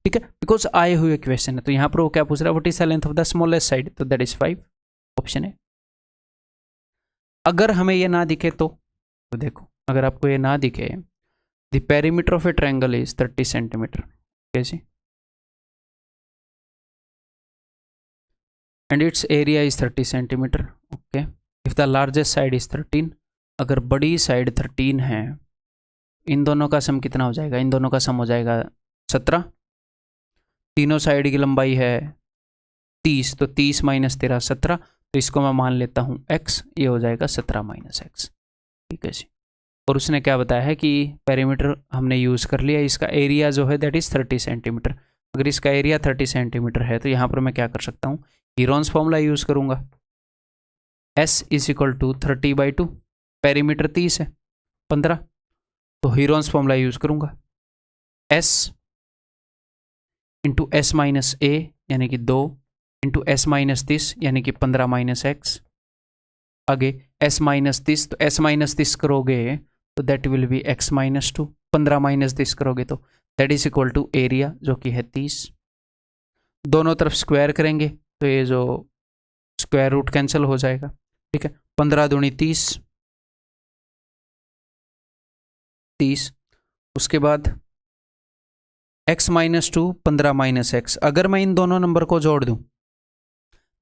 ठीक है, बिकॉज आए हुए क्वेश्चन है। तो यहाँ पर वो क्या पूछ रहा है, what is the length of the smallest side, तो दैट इज 5, ऑप्शन है। अगर हमें ये ना दिखे तो देखो, अगर आपको ये ना दिखे, the perimeter of a triangle is 30 centimetre, कैसे, and its area is 30 centimetre, okay. If the largest side is 13, अगर बड़ी साइड 13 है, इन दोनों का सम कितना हो जाएगा, इन दोनों का सम हो जाएगा 17। तीनों साइड की लंबाई है 30, तो 30 - 13 17, तो इसको मैं मान लेता हूँ x, ये हो जाएगा 17 - x, ठीक है जी। और उसने क्या बताया है कि पेरीमीटर हमने यूज़ कर लिया, इसका एरिया जो है दैट इज़ 30 सेंटीमीटर। अगर इसका एरिया 30 सेंटीमीटर है तो यहाँ पर मैं क्या कर सकता हूँ, हीरोन्स फॉर्मूला यूज़ करूँगा, s = 30/2, पेरीमीटर 30 है 15, तो हीरोन्स फॉर्मूला यूज़ करूँगा, s × s - a यानी कि 2 × s - 30 यानी कि 15 - x, आगे s - 30, तो s - 30 करोगे तो दैट विल बी x - 2, 15 - 30 करोगे तो that is equal to area जो कि है 30। दोनों तरफ स्क्वायर करेंगे तो ये जो स्क्वायर रूट कैंसिल हो जाएगा, ठीक है। 15 दूनी 30, 30, उसके बाद x - 2 15 - x, अगर मैं इन दोनों नंबर को जोड़ दूं,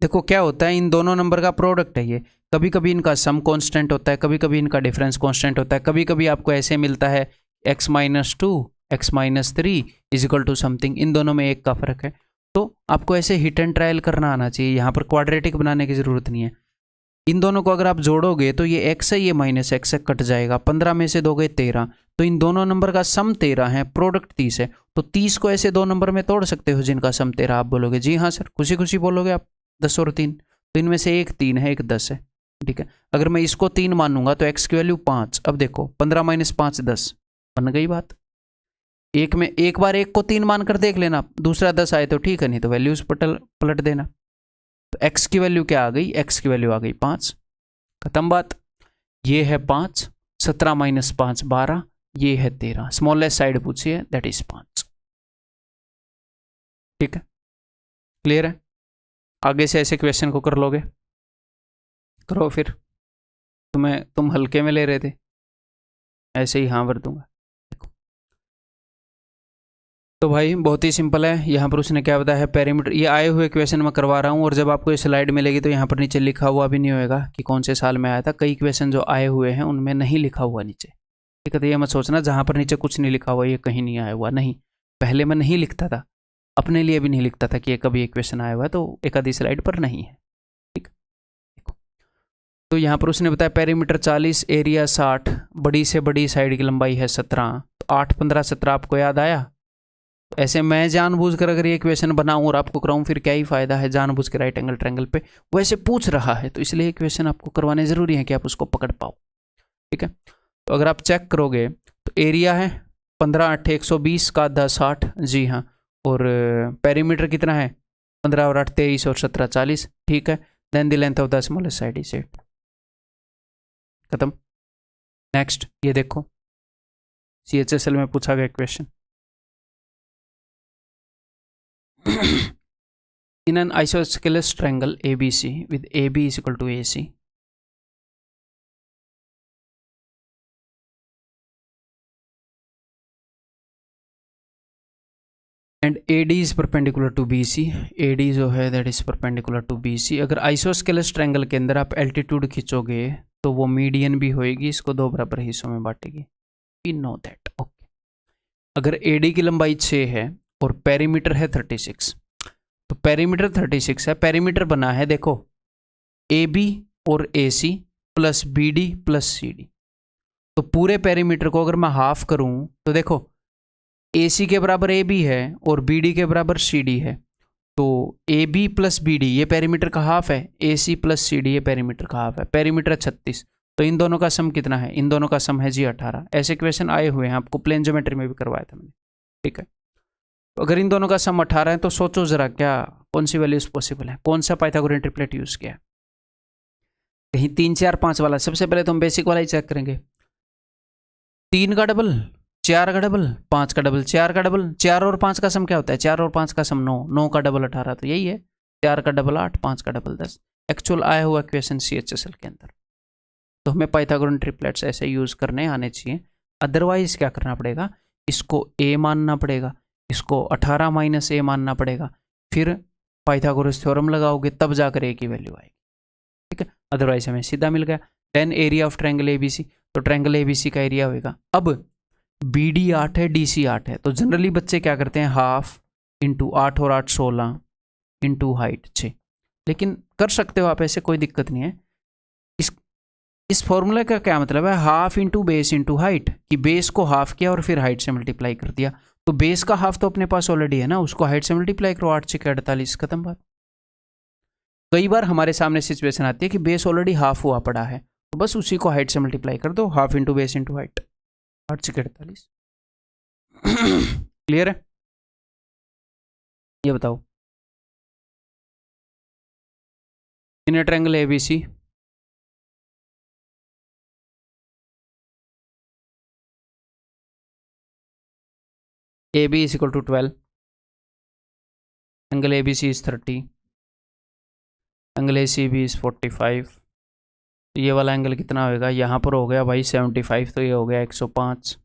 देखो क्या होता है, इन दोनों नंबर का प्रोडक्ट है ये। कभी कभी इनका सम कांस्टेंट होता है, कभी कभी इनका डिफरेंस कांस्टेंट होता है, कभी कभी आपको ऐसे मिलता है x-2 x-3 is equal to something, इन दोनों में एक का फर्क है। तो आपको ऐसे हिट एंड ट्रायल करना आना चाहिए, यहाँ पर क्वाड्रेटिक बनाने की ज़रूरत नहीं है। इन दोनों को अगर आप जोड़ोगे तो ये x है, ये माइनस x है, कट जाएगा, 15 में से दोगे 13, तो इन दोनों नंबर का सम 13 है, प्रोडक्ट 30 है। तो 30 को ऐसे दो नंबर में तोड़ सकते हो जिनका सम 13। आप बोलोगे जी हाँ सर, खुशी खुशी बोलोगे आप, 10 और 3, तो इनमें से एक 3 है, एक 10 है, ठीक है। अगर मैं इसको 3 मानूंगा तो x की वैल्यू 5। अब देखो 15 माइनस 5 10, बन गई बात। एक में एक बार एक को 3 मानकर देख लेना, दूसरा 10 आए तो ठीक है, नहीं तो वैल्यूज पलट देना। तो x की वैल्यू क्या आ गई, x की वैल्यू आ गई 5, खत्म बात। ये है 5, 17 माइनस 5 12, ये है 13, स्मॉलेस्ट साइड पूछिए, दैट इज 5, ठीक है, क्लियर है। आगे से ऐसे क्वेश्चन को कर लोगे, करो फिर। तुम हल्के में ले रहे थे, ऐसे ही हाँ भर दूंगा। देखो तो भाई बहुत ही सिंपल है, यहाँ पर उसने क्या बताया है, पेरीमीटर। ये आए हुए क्वेश्चन मैं करवा रहा हूँ, और जब आपको ये स्लाइड मिलेगी तो यहाँ पर नीचे लिखा हुआ भी नहीं होएगा कि कौन से साल में आया था। कई क्वेश्चन जो आए हुए हैं उनमें नहीं लिखा हुआ नीचे, ठीक है। तो ये मत सोचना जहाँ पर नीचे कुछ नहीं लिखा हुआ ये कहीं नहीं आया हुआ, नहीं। पहले मैं नहीं लिखता था, अपने लिए भी नहीं लिखता था कि ये कभी एक क्वेश्चन आया हुआ है, तो एक आधी स्लाइड पर नहीं है, ठीक। तो यहाँ पर उसने बताया पेरीमीटर 40, एरिया 60, बड़ी से बड़ी साइड की लंबाई है 17, तो 8 15 17 आपको याद आया। ऐसे मैं जानबूझकर अगर ये क्वेश्चन बनाऊं और आपको कराऊं फिर क्या ही फायदा है, जानबूझ के राइट एंगल ट्रायंगल पे वो ऐसे पूछ रहा है, तो इसलिए क्वेश्चन आपको करवाने जरूरी है कि आप उसको पकड़ पाओ, ठीक है। तो अगर आप चेक करोगे तो एरिया है 15 8 120 का 10 60, जी हाँ, और पेरीमीटर कितना है 15 और 8 23 और 17 40, ठीक है। Then the length of the smallest side is 8, खत्म। नेक्स्ट ये देखो CHSL में पूछा गया question. In an isosceles triangle ABC with AB is equal to AC, and AD is perpendicular to BC, AD जो है that is perpendicular to BC। अगर isosceles triangle के अंदर आप एल्टीट्यूड खींचोगे तो वो मीडियन भी होएगी, इसको दो बराबर हिस्सों में बांटेगी, we know that, okay। अगर AD की लंबाई 6 है और पेरीमीटर है 36, तो पेरीमीटर 36 है, पेरीमीटर बना है देखो AB और AC plus BD plus CD। तो पूरे पेरीमीटर को अगर मैं हाफ करूं तो देखो AC के बराबर AB है और BD के बराबर CD है, तो AB प्लस BD ये पेरीमीटर का हाफ है, AC प्लस CD ये पेरीमीटर का हाफ है, पेरीमीटर 36। तो इन दोनों का सम कितना है, इन दोनों का सम है जी 18। ऐसे क्वेश्चन आए हुए हैं, आपको प्लेन ज्योमेट्री में भी करवाया था मैंने, ठीक है। तो अगर इन दोनों का सम 18 है तो सोचो जरा क्या कौन सी वैल्यूज पॉसिबल है, कौन सा पाइथागोरियन ट्रिपलेट यूज किया, कहीं 3 4 5 वाला। सबसे पहले तो हम बेसिक वाला ही चेक करेंगे, 3 का डबल, 4 का डबल, 5 का डबल, 4 का डबल, 4 और 5 का सम क्या होता है, 4 और 5 का सम 9, 9 का डबल 18, तो यही है 4 का डबल 8, 5 का डबल 10। एक्चुअल आया हुआ क्वेश्चन CHSL के अंदर, तो हमें पाइथागोरियन ट्रिपलेट्स ऐसे यूज करने आने चाहिए। अदरवाइज क्या करना पड़ेगा, इसको A मानना पड़ेगा, इसको 18 माइनस A मानना पड़ेगा, फिर पाइथागोरस थ्योरम लगाओगे तब जाकर A की वैल्यू आएगी, ठीक है। अदरवाइज हमें सीधा मिल गया। Then area of triangle ABC, तो ट्रायंगल ABC का एरिया होगा। अब BD 8 है, DC 8 है, तो जनरली बच्चे क्या करते हैं, हाफ इंटू 8 और 8 16 इंटू हाइट 6, लेकिन कर सकते हो आप ऐसे, कोई दिक्कत नहीं है। इस फॉर्मूला का क्या मतलब है, half into base into height, कि बेस को हाफ किया और फिर हाइट से मल्टीप्लाई कर दिया। तो बेस का हाफ तो अपने पास ऑलरेडी है ना, उसको हाइट से मल्टीप्लाई करो, 8 6 48, खत्म बात। कई बार हमारे सामने सिचुएशन आती है कि बेस ऑलरेडी हाफ हुआ पड़ा है, तो बस उसी को हाइट से मल्टीप्लाई कर दो, half into base into height, 8 6 48। Clear है, ये बताओ। In a triangle ABC AB is equal to 12, angle ABC is 30, angle ACB is 45, तो ये वाला एंगल कितना होगा, यहाँ पर हो गया भाई 75, तो ये हो गया 105।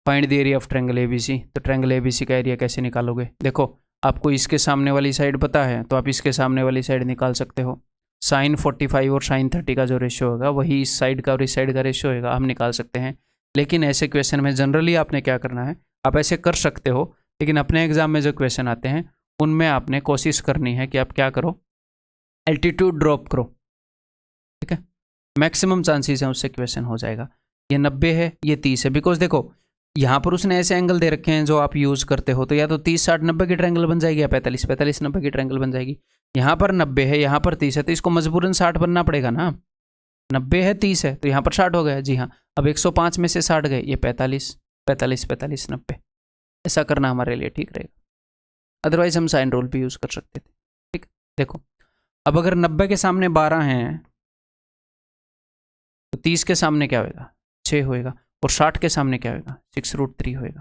Find the area of triangle ABC, तो ट्रायंगल ABC का एरिया कैसे निकालोगे, देखो आपको इसके सामने वाली साइड पता है तो आप इसके सामने वाली साइड निकाल सकते हो। साइन 45 और साइन 30 का जो रेशियो होगा वही इस साइड का और इस साइड का रेशियो होगा, हम निकाल सकते हैं। लेकिन ऐसे क्वेश्चन में जनरली आपने क्या करना है, आप ऐसे कर सकते हो, लेकिन अपने एग्जाम में जो क्वेश्चन आते हैं उनमें आपने कोशिश करनी है कि आप क्या करो, एल्टीट्यूड ड्रॉप करो, ठीक है। मैक्सिमम चांसेस हैं उससे क्वेश्चन हो जाएगा। ये 90 है, ये 30 है, बिकॉज देखो यहाँ पर उसने ऐसे एंगल दे रखे हैं जो आप यूज़ करते हो, तो या तो 30 60 90 की ट्रायंगल बन जाएगी या 45 45 90 की ट्रायंगल बन जाएगी। यहाँ पर 90 है, यहाँ पर 30 है, तो इसको मजबूरन 60 बनना पड़ेगा ना। 90 है 30 है तो यहाँ पर 60 हो गया, जी हाँ। अब 105 में से 60 गए, ये 45 45 45 90, ऐसा करना हमारे लिए ठीक रहेगा। अदरवाइज हम साइन रूल भी यूज़ कर सकते थे, ठीक। देखो अब अगर 90 के सामने 12 हैं तो 30 के सामने क्या होएगा, 6 होएगा, और 60 के सामने क्या होएगा, 6√3 होएगा,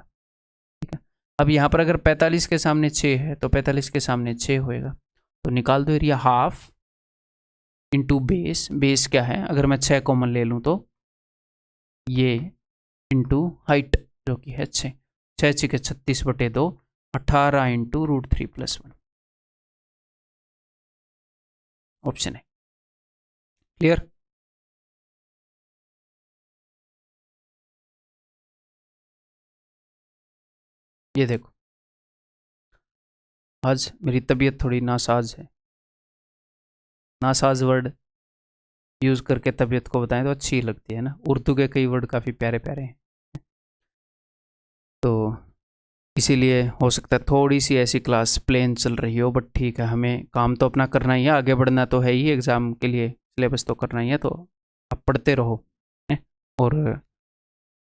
ठीक है। अब यहाँ पर अगर 45 के सामने 6 है तो 45 के सामने 6 होएगा, तो निकाल दो area, half into base, base क्या है, अगर मैं 6 कॉमन ले लूँ तो ये इंटू हाइट जो कि है 6, 6 6 36/2, 18 इंटू √3+1, ऑप्शन है। क्लियर? ये देखो आज मेरी तबीयत थोड़ी नासाज है, नासाज वर्ड यूज़ करके तबीयत को बताएं तो अच्छी लगती है ना। उर्दू के कई वर्ड काफ़ी प्यारे प्यारे हैं, तो इसीलिए हो सकता है थोड़ी सी ऐसी क्लास प्लेन चल रही हो, बट ठीक है, हमें काम तो अपना करना ही है, आगे बढ़ना तो है ही, एग्ज़ाम के लिए सिलेबस तो करना ही है, तो आप पढ़ते रहो। और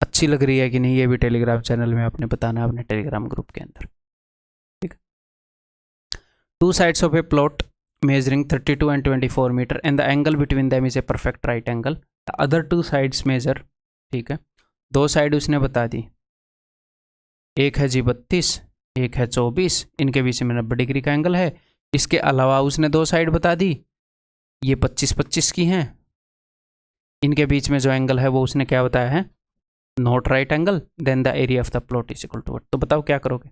अच्छी लग रही है कि नहीं ये भी टेलीग्राम चैनल में आपने बताना है अपने टेलीग्राम ग्रुप के अंदर, ठीक। 2 sides of a plot measuring 32 and 24 meter and the angle between them is a perfect right angle. The other 2 sides measure, ठीक है, 2 साइड उसने बता दी, एक है जी 32, एक है 24, इनके बीच में 90 डिग्री का एंगल है। इसके अलावा उसने 2 साइड बता दी, ये 25 25 की हैं, इनके बीच में जो एंगल है वो उसने क्या बताया है, not right angle, then the area of the plot is equal to what. तो बताओ क्या करोगे।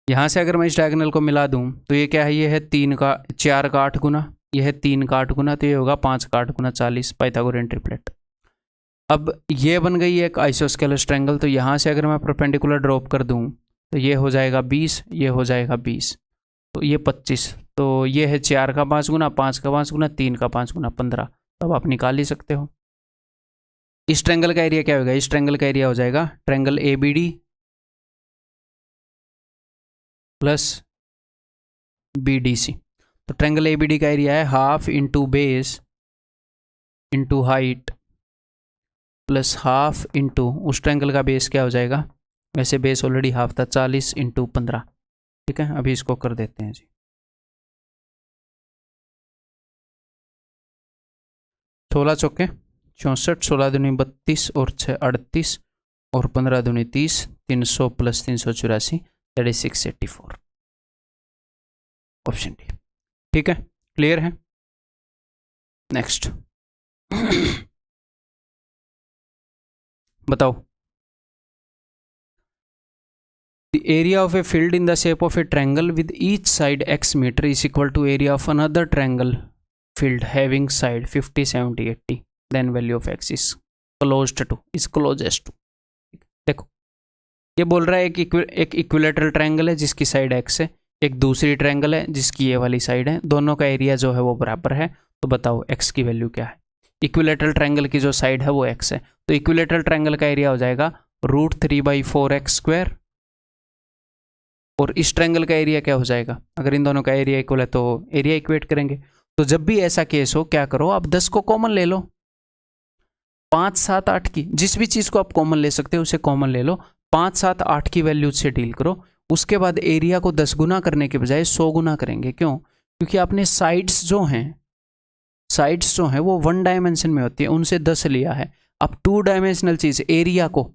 यहाँ से अगर मैं इस डायगोनल को मिला दूँ तो ये क्या है, ये है 4 का 8 गुना, ये है 3 का 8 गुना, तो ये होगा 5 का 8 गुना 40, पाइथागोरियन ट्रिपलेट। अब ये बन गई एक आइसोस्केलस ट्रायंगल, तो यहाँ से अगर मैं परपेंडिकुलर ड्रॉप कर दूँ तो ये हो जाएगा 20, ये हो जाएगा 20, तो ये 25, तो ये है 4 का 5 गुना, 5 का 5 गुना, 3 का 5 गुना 15। तब आप निकाल ही सकते हो इस ट्रायंगल का एरिया क्या होगा। इस ट्रायंगल का एरिया हो जाएगा ट्रायंगल ABD प्लस BDC। तो ट्रायंगल ABD का एरिया है half into base into height plus half into उस ट्रायंगल का बेस क्या हो जाएगा, वैसे बेस ऑलरेडी हाफ था, 40 इंटू 15, ठीक है। अभी इसको कर देते हैं जी, 16 चौके 64, 16 दूनी 32 और 6 38 और 15 दूनी 30, 300 plus 384, that is 684, option D, ठीक है। क्लियर है? नेक्स्ट बताओ। The area of a field in the shape of a triangle with each side x meter is equal to area of another triangle field having side 50 70 80, then value of x is closest to। देखो ये बोल रहा है एक equilateral triangle है जिसकी side x है, एक दूसरी ट्रायंगल है जिसकी ये वाली साइड है, दोनों का एरिया जो है वो बराबर है, तो बताओ x की वैल्यू क्या है। इक्विलेटरल ट्रायंगल की जो साइड है वो x है, तो इक्विलेटरल ट्रायंगल का एरिया हो जाएगा √3/4x², और इस ट्रायंगल का एरिया क्या हो जाएगा, अगर इन दोनों का एरिया इक्वल है तो एरिया इक्वेट करेंगे। तो जब भी ऐसा केस हो क्या करो, आप 10 को कॉमन ले लो, 5 7 8 की जिस भी चीज़ को आप कॉमन ले सकते हो उसे कॉमन ले लो, 5 7 8 की वैल्यू से डील करो। उसके बाद एरिया को 10 गुना करने के बजाय 100 गुना करेंगे। क्यों? क्योंकि आपने साइड्स जो हैं वो 1 डायमेंशन में होती है, उनसे 10 लिया है। अब 2 डायमेंशनल चीज़ एरिया को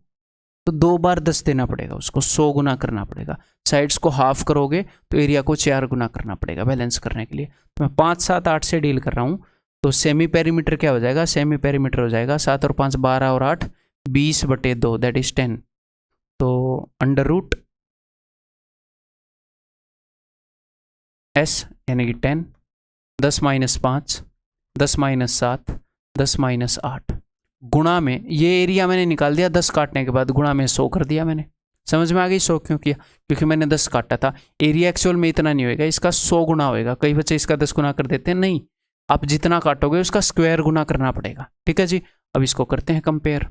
तो 2 बार 10 देना पड़ेगा, उसको 100 गुना करना पड़ेगा। साइड्स को हाफ करोगे तो एरिया को 4 गुना करना पड़ेगा बैलेंस करने के लिए। तो मैं 5 7 8 से डील कर रहा हूँ, तो सेमी पेरीमीटर क्या हो जाएगा, सेमी पेरीमीटर हो जाएगा 7 और 5 12 और 8 20/2 दैट इज 10। तो अंडर रूट एस यानी कि 10, 10 - 5, 10 - 7, 10 - 8 गुणा में ये एरिया मैंने निकाल दिया 10 काटने के बाद, गुणा में 100 कर दिया मैंने। समझ में आ गई 100 क्यों किया, क्योंकि मैंने 10 काटा था। एरिया एक्चुअल में इतना नहीं होएगा, इसका 100 गुना होएगा। कई बच्चे इसका 10 गुना कर देते हैं, नहीं, आप जितना काटोगे उसका स्क्वायर गुना करना पड़ेगा। ठीक है जी, अब इसको करते हैं कंपेयर।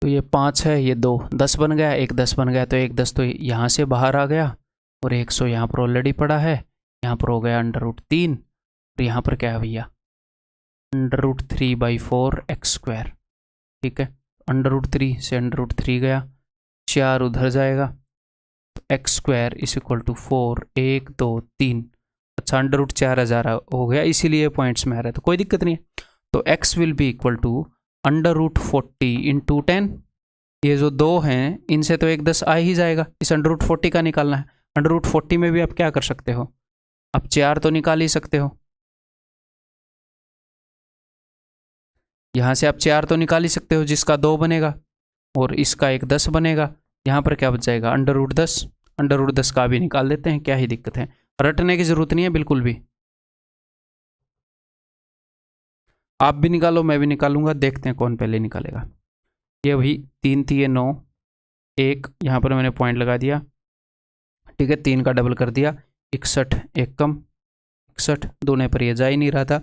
तो ये 5 है, ये 2 10 बन गया, एक 10 बन गया, तो एक 10 तो यहाँ से बाहर आ गया और 100 यहाँ पर ऑलरेडी पड़ा है। यहाँ पर हो गया अंडर रूट 3 और यहाँ पर क्या है भैया, अंडर रूट 3/4 x स्क्वायर। ठीक है, अंडर रूट 3 से अंडर रूट 3 गया, 4 उधर जाएगा, तो x square is equal to 4 1 2 3। अच्छा, अंडर रूट 4000 हो गया, इसीलिए पॉइंट्स में आ रहा है, तो कोई दिक्कत नहीं है। तो x will be equal to under root 40 into 10। ये जो 2 हैं इनसे तो एक 10 आ ही जाएगा, इस अंडर रूट 40 का निकालना है। अंडर रूट 40 में भी आप क्या कर सकते हो, आप 4 तो निकाल ही सकते हो, यहाँ से आप 4 तो निकाल ही सकते हो, जिसका 2 बनेगा और इसका एक 10 बनेगा। यहाँ पर क्या बच जाएगा, अंडर रूट 10। अंडर रूट 10 का भी निकाल देते हैं, क्या ही दिक्कत है, रटने की जरूरत नहीं है बिल्कुल भी। आप भी निकालो, मैं भी निकालूंगा, देखते हैं कौन पहले निकालेगा। ये वही 3 थी, ये 9, 1 यहाँ पर मैंने पॉइंट लगा दिया। ठीक है, 3 का डबल कर दिया, 61, एक कम 61, दोनों पर ये जा ही नहीं रहा था,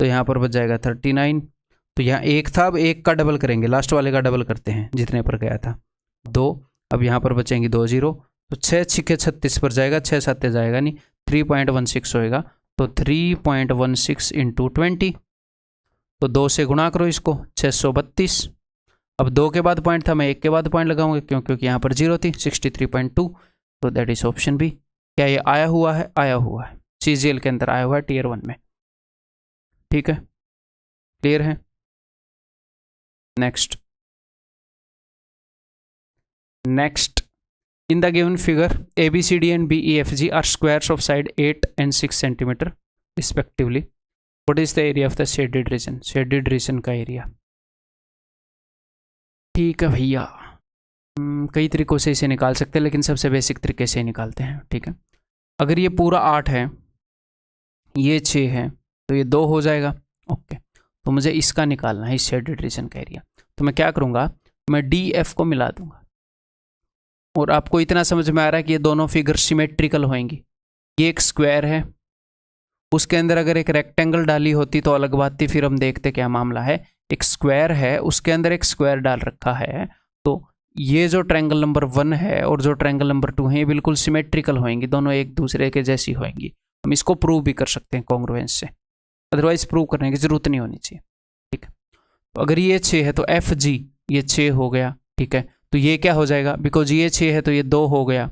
तो यहाँ पर बच जाएगा 39। तो यहाँ 1 था, अब 1 का डबल करेंगे, लास्ट वाले का डबल करते हैं जितने पर गया था 2। अब यहाँ पर बचेंगे 2 0, तो 6 6 36 पर जाएगा, 6 7 जाएगा नहीं, 3.16 होएगा। तो 3.16 इंटू 20, तो 2 से गुणा करो इसको, 632। अब 2 के बाद पॉइंट था, मैं 1 के बाद पॉइंट लगाऊंगा क्योंकि यहाँ पर 0 थी, 63.2। तो दैट इज ऑप्शन बी। क्या ये आया हुआ है, आया हुआ है, CGL के अंदर आया हुआ है टियर 1 में। ठीक है, क्लियर है। Next in the given figure ABCD and BEFG are squares of side 8 and 6 centimeter respectively. What is the area of the shaded region? Shaded region का एरिया। ठीक है भैया, कई तरीकों से इसे निकाल सकते हैं, लेकिन सबसे बेसिक तरीके से निकालते हैं। ठीक है, अगर ये पूरा 8 है, ये 6 है, तो ये 2 हो जाएगा। ओके, तो मुझे इसका निकालना है, इस शेडेड रीजन का एरिया। तो मैं क्या करूँगा, मैं DF को मिला दूंगा, और आपको इतना समझ में आ रहा है कि ये दोनों फिगर सिमेट्रिकल होंगी। ये एक स्क्वायर है, उसके अंदर अगर एक रेक्टेंगल डाली होती तो अलग बात थी, फिर हम देखते क्या मामला है। एक स्क्वायर है, उसके अंदर एक स्क्वायर डाल रखा है, तो ये जो ट्रायंगल नंबर 1 है और जो ट्रायंगल नंबर 2 है, ये बिल्कुल सिमेट्रिकल होंगी, दोनों एक दूसरे के जैसी होंगी। हम इसको प्रूव भी कर सकते हैं कॉन्ग्रुएंस से, अदरवाइज प्रूव करने की जरूरत नहीं होनी चाहिए। ठीक है, तो अगर ये 6 है तो FG ये 6 हो गया। ठीक है, तो ये क्या हो जाएगा, बिकॉज ये 6 है तो ये 2 हो गया।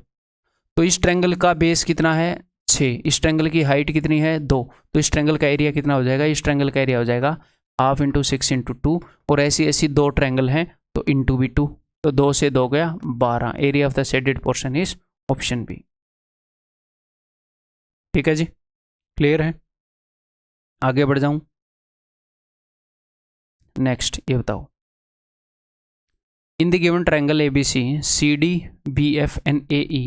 तो इस ट्रायंगल का बेस कितना है, 6, इस ट्रायंगल की हाइट कितनी है, 2, तो इस ट्रायंगल का एरिया कितना हो जाएगा, इस ट्रायंगल का एरिया हो जाएगा हाफ इंटू 6 इंटू 2, और ऐसी ऐसी 2 ट्रायंगल हैं तो इंटू भी 2, तो 2 से 2 गया 12। Area of the shaded portion is option B. ठीक है जी, क्लियर है। आगे बढ़ जाऊं, नेक्स्ट ये बताओ, in the given triangle ABC, CD, BF and AE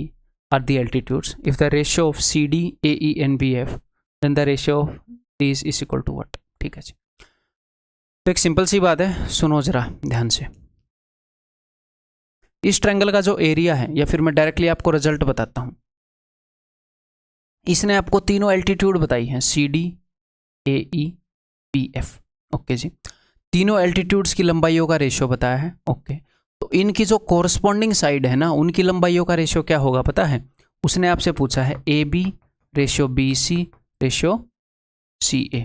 are the altitudes. If the ratio of CD, AE and BF, then the ratio of these is equal to what? ठीक है जी, तो एक सिंपल सी बात है, सुनो जरा ध्यान से। इस ट्रायंगल का जो एरिया है, या फिर मैं डायरेक्टली आपको रिजल्ट बताता हूं, इसने आपको तीनों एल्टीट्यूड बताई हैं, CD, AE, BF। ओके जी, तीनों एल्टीट्यूड्स की लंबाइयों का रेशियो बताया है। ओके, तो इनकी जो कोरस्पॉन्डिंग साइड है ना, उनकी लंबाइयों का रेशियो क्या होगा पता है, उसने आपसे पूछा है AB ratio BC ratio CA।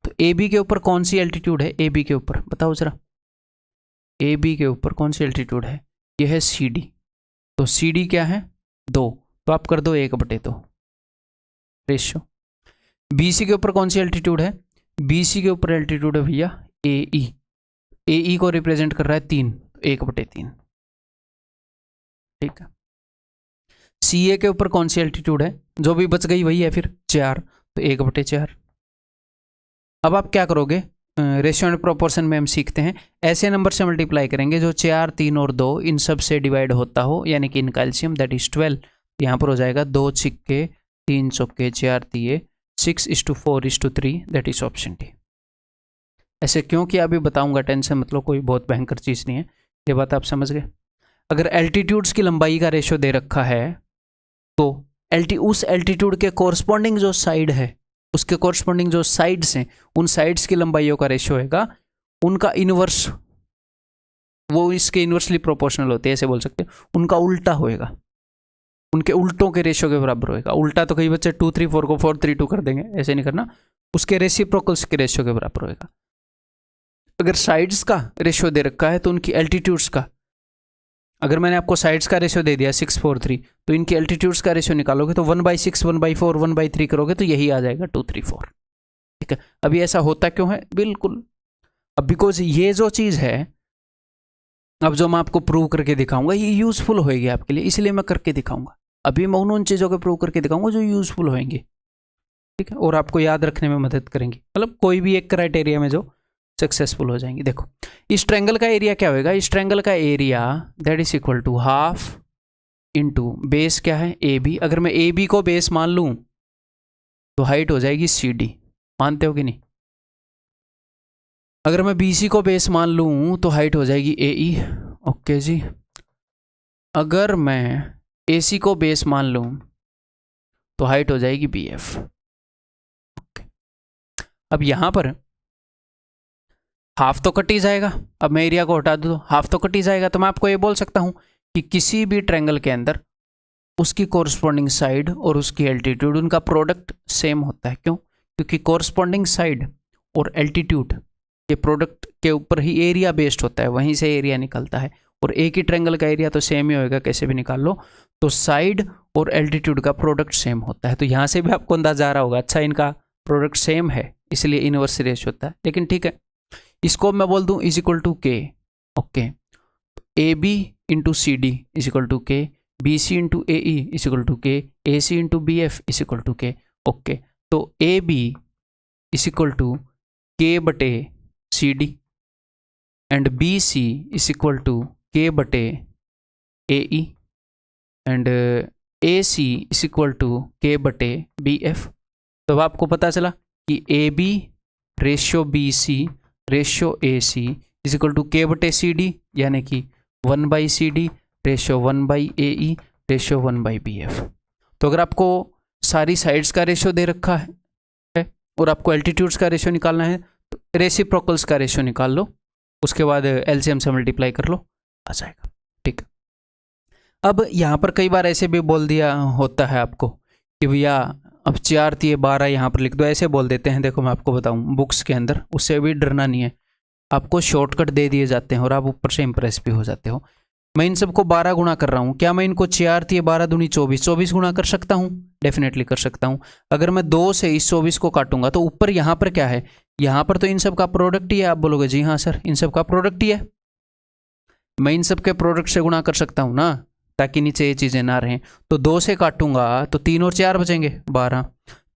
तो AB के ऊपर कौन सी एल्टीट्यूड है, AB के ऊपर बताओ जरा, AB के ऊपर कौन सी एल्टीट्यूड है, ये है CD। तो CD क्या है, 2, तो आप कर दो 1/2 रेशियो। BC के ऊपर कौन सी एल्टीट्यूड है, BC के ऊपर एल्टीट्यूड है भैया AE। AE को रिप्रेजेंट कर रहा है 3, 1/3। ठीक है, सी ए के ऊपर कौन सी एल्टीट्यूड है, जो भी बच गई वही है फिर 4, तो 1/4। अब आप क्या करोगे, रेशियो एंड प्रोपोर्शन में हम सीखते हैं, ऐसे नंबर से मल्टीप्लाई करेंगे जो 4, 3 और 2 इन सब से डिवाइड होता हो, यानी कि इनका एलसीएम दैट इज 12। यहाँ पर हो जाएगा 2 छिक्के 3 चौके 4 तिये 6:4:3, दैट इज ऑप्शन डी। ऐसे क्यों किया अभी बताऊंगा, टेंशन मतलब कोई बहुत भयंकर चीज़ नहीं है, ये बात आप समझ गए। अगर एल्टीट्यूड्स की लंबाई का रेशियो दे रखा है तो उस एल्टीट्यूड के कोरस्पॉन्डिंग जो साइड है, उसके कोरस्पॉन्डिंग जो साइड्स हैं, उन साइड्स की लंबाइयों का रेशियो होगा उनका इनवर्स, वो इसके इनवर्सली प्रोपोर्शनल होते हैं, ऐसे बोल सकते हैं, उनका उल्टा होएगा, उनके उल्टों के रेशियो के बराबर होएगा। उल्टा तो कई बच्चे 2 3 4 को 4 3 2 कर देंगे, ऐसे नहीं करना, उसके रेसिप्रोकल्स के रेशियो के बराबर होएगा। अगर साइड्स का रेशियो दे रखा है तो उनकी एल्टीट्यूड्स का, अगर मैंने आपको साइड्स का रेशियो दे दिया 6 4 3, तो इनकी एल्टीट्यूड्स का रेशियो निकालोगे तो 1/6 1/4 1/3 करोगे तो यही आ जाएगा 2 3 4। ठीक है, अभी ऐसा होता क्यों है, बिल्कुल अब बिकॉज ये जो चीज़ है, अब जो मैं आपको प्रूव करके दिखाऊंगा ये यूजफुल होएगी आपके लिए, इसलिए मैं करके दिखाऊंगा। अभी मैं उन चीज़ों को प्रूव करके दिखाऊंगा जो यूजफुल होंगे, ठीक है, और आपको याद रखने में मदद करेंगी, मतलब कोई भी एक क्राइटेरिया में जो सक्सेसफुल हो जाएंगी। देखो इस ट्रायंगल का एरिया क्या होगा, इस ट्रायंगल का area that is equal to half into base क्या है ए बी। अगर मैं ए बी को बेस मान लूं तो हाइट हो जाएगी सी डी, मानते हो कि नहीं। अगर मैं बी सी को बेस मान लूं तो हाइट हो जाएगी ए ई, ओके जी। अगर मैं ए सी को बेस मान लूं तो हाइट हो जाएगी बी एफ, ओके। अब यहां पर हाफ तो कट ही जाएगा, अब मैं एरिया को हटा दूँ तो हाफ तो कट ही जाएगा, तो मैं आपको ये बोल सकता हूँ कि किसी भी ट्रायंगल के अंदर उसकी कोरस्पॉन्डिंग साइड और उसकी एल्टीट्यूड, उनका प्रोडक्ट सेम होता है। क्यों? क्योंकि कोरस्पॉन्डिंग साइड और एल्टीट्यूड के प्रोडक्ट के ऊपर ही एरिया बेस्ड होता है, वहीं से एरिया निकलता है, और एक ही ट्रायंगल का एरिया तो सेम ही होएगा, कैसे भी निकाल लो, तो साइड और एल्टीट्यूड का प्रोडक्ट सेम होता है। तो यहाँ से भी आपको अंदाजा आ रहा होगा, अच्छा इनका प्रोडक्ट सेम है इसलिए इनवर्स रेशियो होता है। लेकिन ठीक है, इसको मैं बोल दूं is equal to K, okay. A B into C D is equal to K, B C into A E is equal to K, A C into B F is equal to K, okay. तो A B is equal to K बटे C D and B C is equal to K बटे A E and A C is equal to K बटे B F. तो अब आपको पता चला कि A B ratio B C ratio A C is equal to K बटे C D, यानी कि 1/CD ratio 1/AE ratio 1/BF। तो अगर आपको सारी साइड्स का रेशियो दे रखा है और आपको एल्टीट्यूड्स का रेशियो निकालना है तो रेसिप्रोकल्स का रेशियो निकाल लो, उसके बाद एलसीएम से मल्टीप्लाई कर लो, आ जाएगा। ठीक है, अब यहाँ पर कई बार ऐसे भी बोल दिया होता है आपको कि भैया अब 4 तिये 12 यहाँ पर लिख दो, ऐसे बोल देते हैं। देखो मैं आपको बताऊँ, बुक्स के अंदर उससे भी डरना नहीं है, आपको शॉर्टकट दे दिए जाते हैं और आप ऊपर से इंप्रेस भी हो जाते हो। मैं इन सबको 12 गुणा कर रहा हूँ, क्या मैं इनको 4 तिये 12 दूनी 24 गुणा कर सकता हूँ? डेफिनेटली कर सकता हूँ। अगर मैं 2 से इस 24 को काटूंगा तो ऊपर यहाँ पर क्या है, यहाँ पर तो इन सब का प्रोडक्ट ही है। आप बोलोगे जी हाँ सर, इन सब का प्रोडक्ट ही है, मैं इन सब के प्रोडक्ट से गुणा कर सकता हूँ ना, ताकि नीचे ये चीज़ें ना रहें। तो 2 से काटूंगा तो 3 और 4 बचेंगे 12,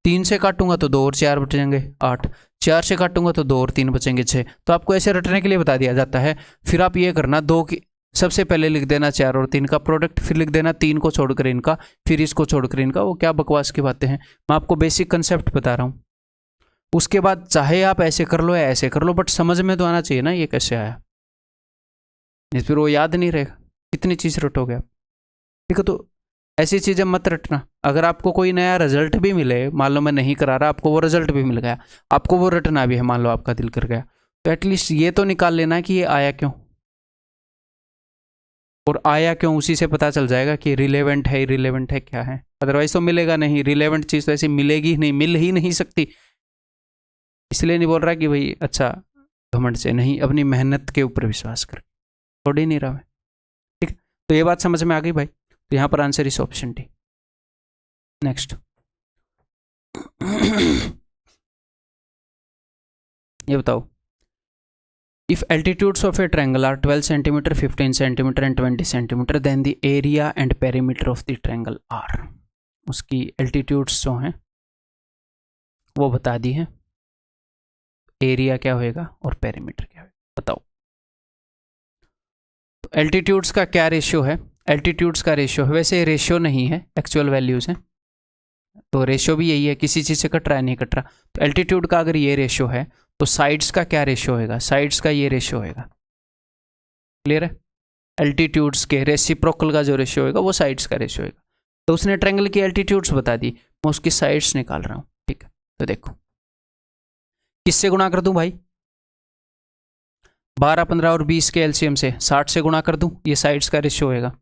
3 से काटूंगा तो 2 और 4 बचेंगे 8, 4 से काटूंगा तो 2 और 3 बचेंगे 6। तो आपको ऐसे रटने के लिए बता दिया जाता है। फिर आप ये करना, 2 की सबसे पहले लिख देना 4 और 3 का प्रोडक्ट, फिर लिख देना 3 को छोड़कर इनका, फिर इसको छोड़कर इनका। वो क्या बकवास की बातें हैं, मैं आपको बेसिक कंसेप्ट बता रहा हूँ। उसके बाद चाहे आप ऐसे कर लो या ऐसे कर लो, बट समझ में तो आना चाहिए ना ये कैसे आया, फिर वो याद नहीं रहेगा, कितनी चीज़ रटोगे आप। ठीक है, तो ऐसी चीज़ें मत रटना। अगर आपको कोई नया रिजल्ट भी मिले, मान लो मैं नहीं करा रहा, आपको वो रिजल्ट भी मिल गया, आपको वो रटना भी है, मान लो आपका दिल कर गया, तो एटलीस्ट ये तो निकाल लेना कि ये आया क्यों, और आया क्यों उसी से पता चल जाएगा कि रिलेवेंट है इरिलेवेंट है क्या है। अदरवाइज तो मिलेगा नहीं, रिलेवेंट चीज़ तो ऐसी मिलेगी ही नहीं, मिल ही नहीं सकती। इसलिए नहीं बोल रहा कि भाई अच्छा घमंड से नहीं, अपनी मेहनत के ऊपर विश्वास कर, छोड़ ही नहीं रहा मैं। ठीक, तो ये बात समझ में आ गई भाई। तो यहाँ पर आंसर इस ऑप्शन डी। नेक्स्ट ये बताओ, if altitudes of a triangle are 12 centimetre, 15 centimetre and 20 centimetre, then the area and perimeter of the triangle are. उसकी एल्टीट्यूड्स जो हैं वो बता दी है, एरिया क्या होएगा और पेरीमीटर क्या होएगा, बताओ। तो एल्टीट्यूड्स का क्या रेशियो है? एल्टीट्यूड्स का रेशियो है, वैसे रेशियो नहीं है, एक्चुअल वैल्यूज हैं, तो रेशियो भी यही है, किसी चीज़ से कट रहा है नहीं कट रहा। तो एल्टीट्यूड का अगर ये रेशियो है तो साइड्स का क्या रेशियो होएगा? साइड्स का ये रेशियो होएगा। क्लियर है? एल्टीट्यूड्स के रेसिप्रोकल का जो रेशियो होएगा वो साइड्स का रेशियो होएगा। तो उसने ट्रायंगल की एल्टीट्यूड्स बता दी, मैं उसकी साइड्स निकाल रहा हूँ। ठीक है, तो देखो किससे गुणा कर दूं भाई? 12, 15 और 20 के एलसीएम से 60 से गुणा कर दूं, ये साइड्स का रेशियो होएगा।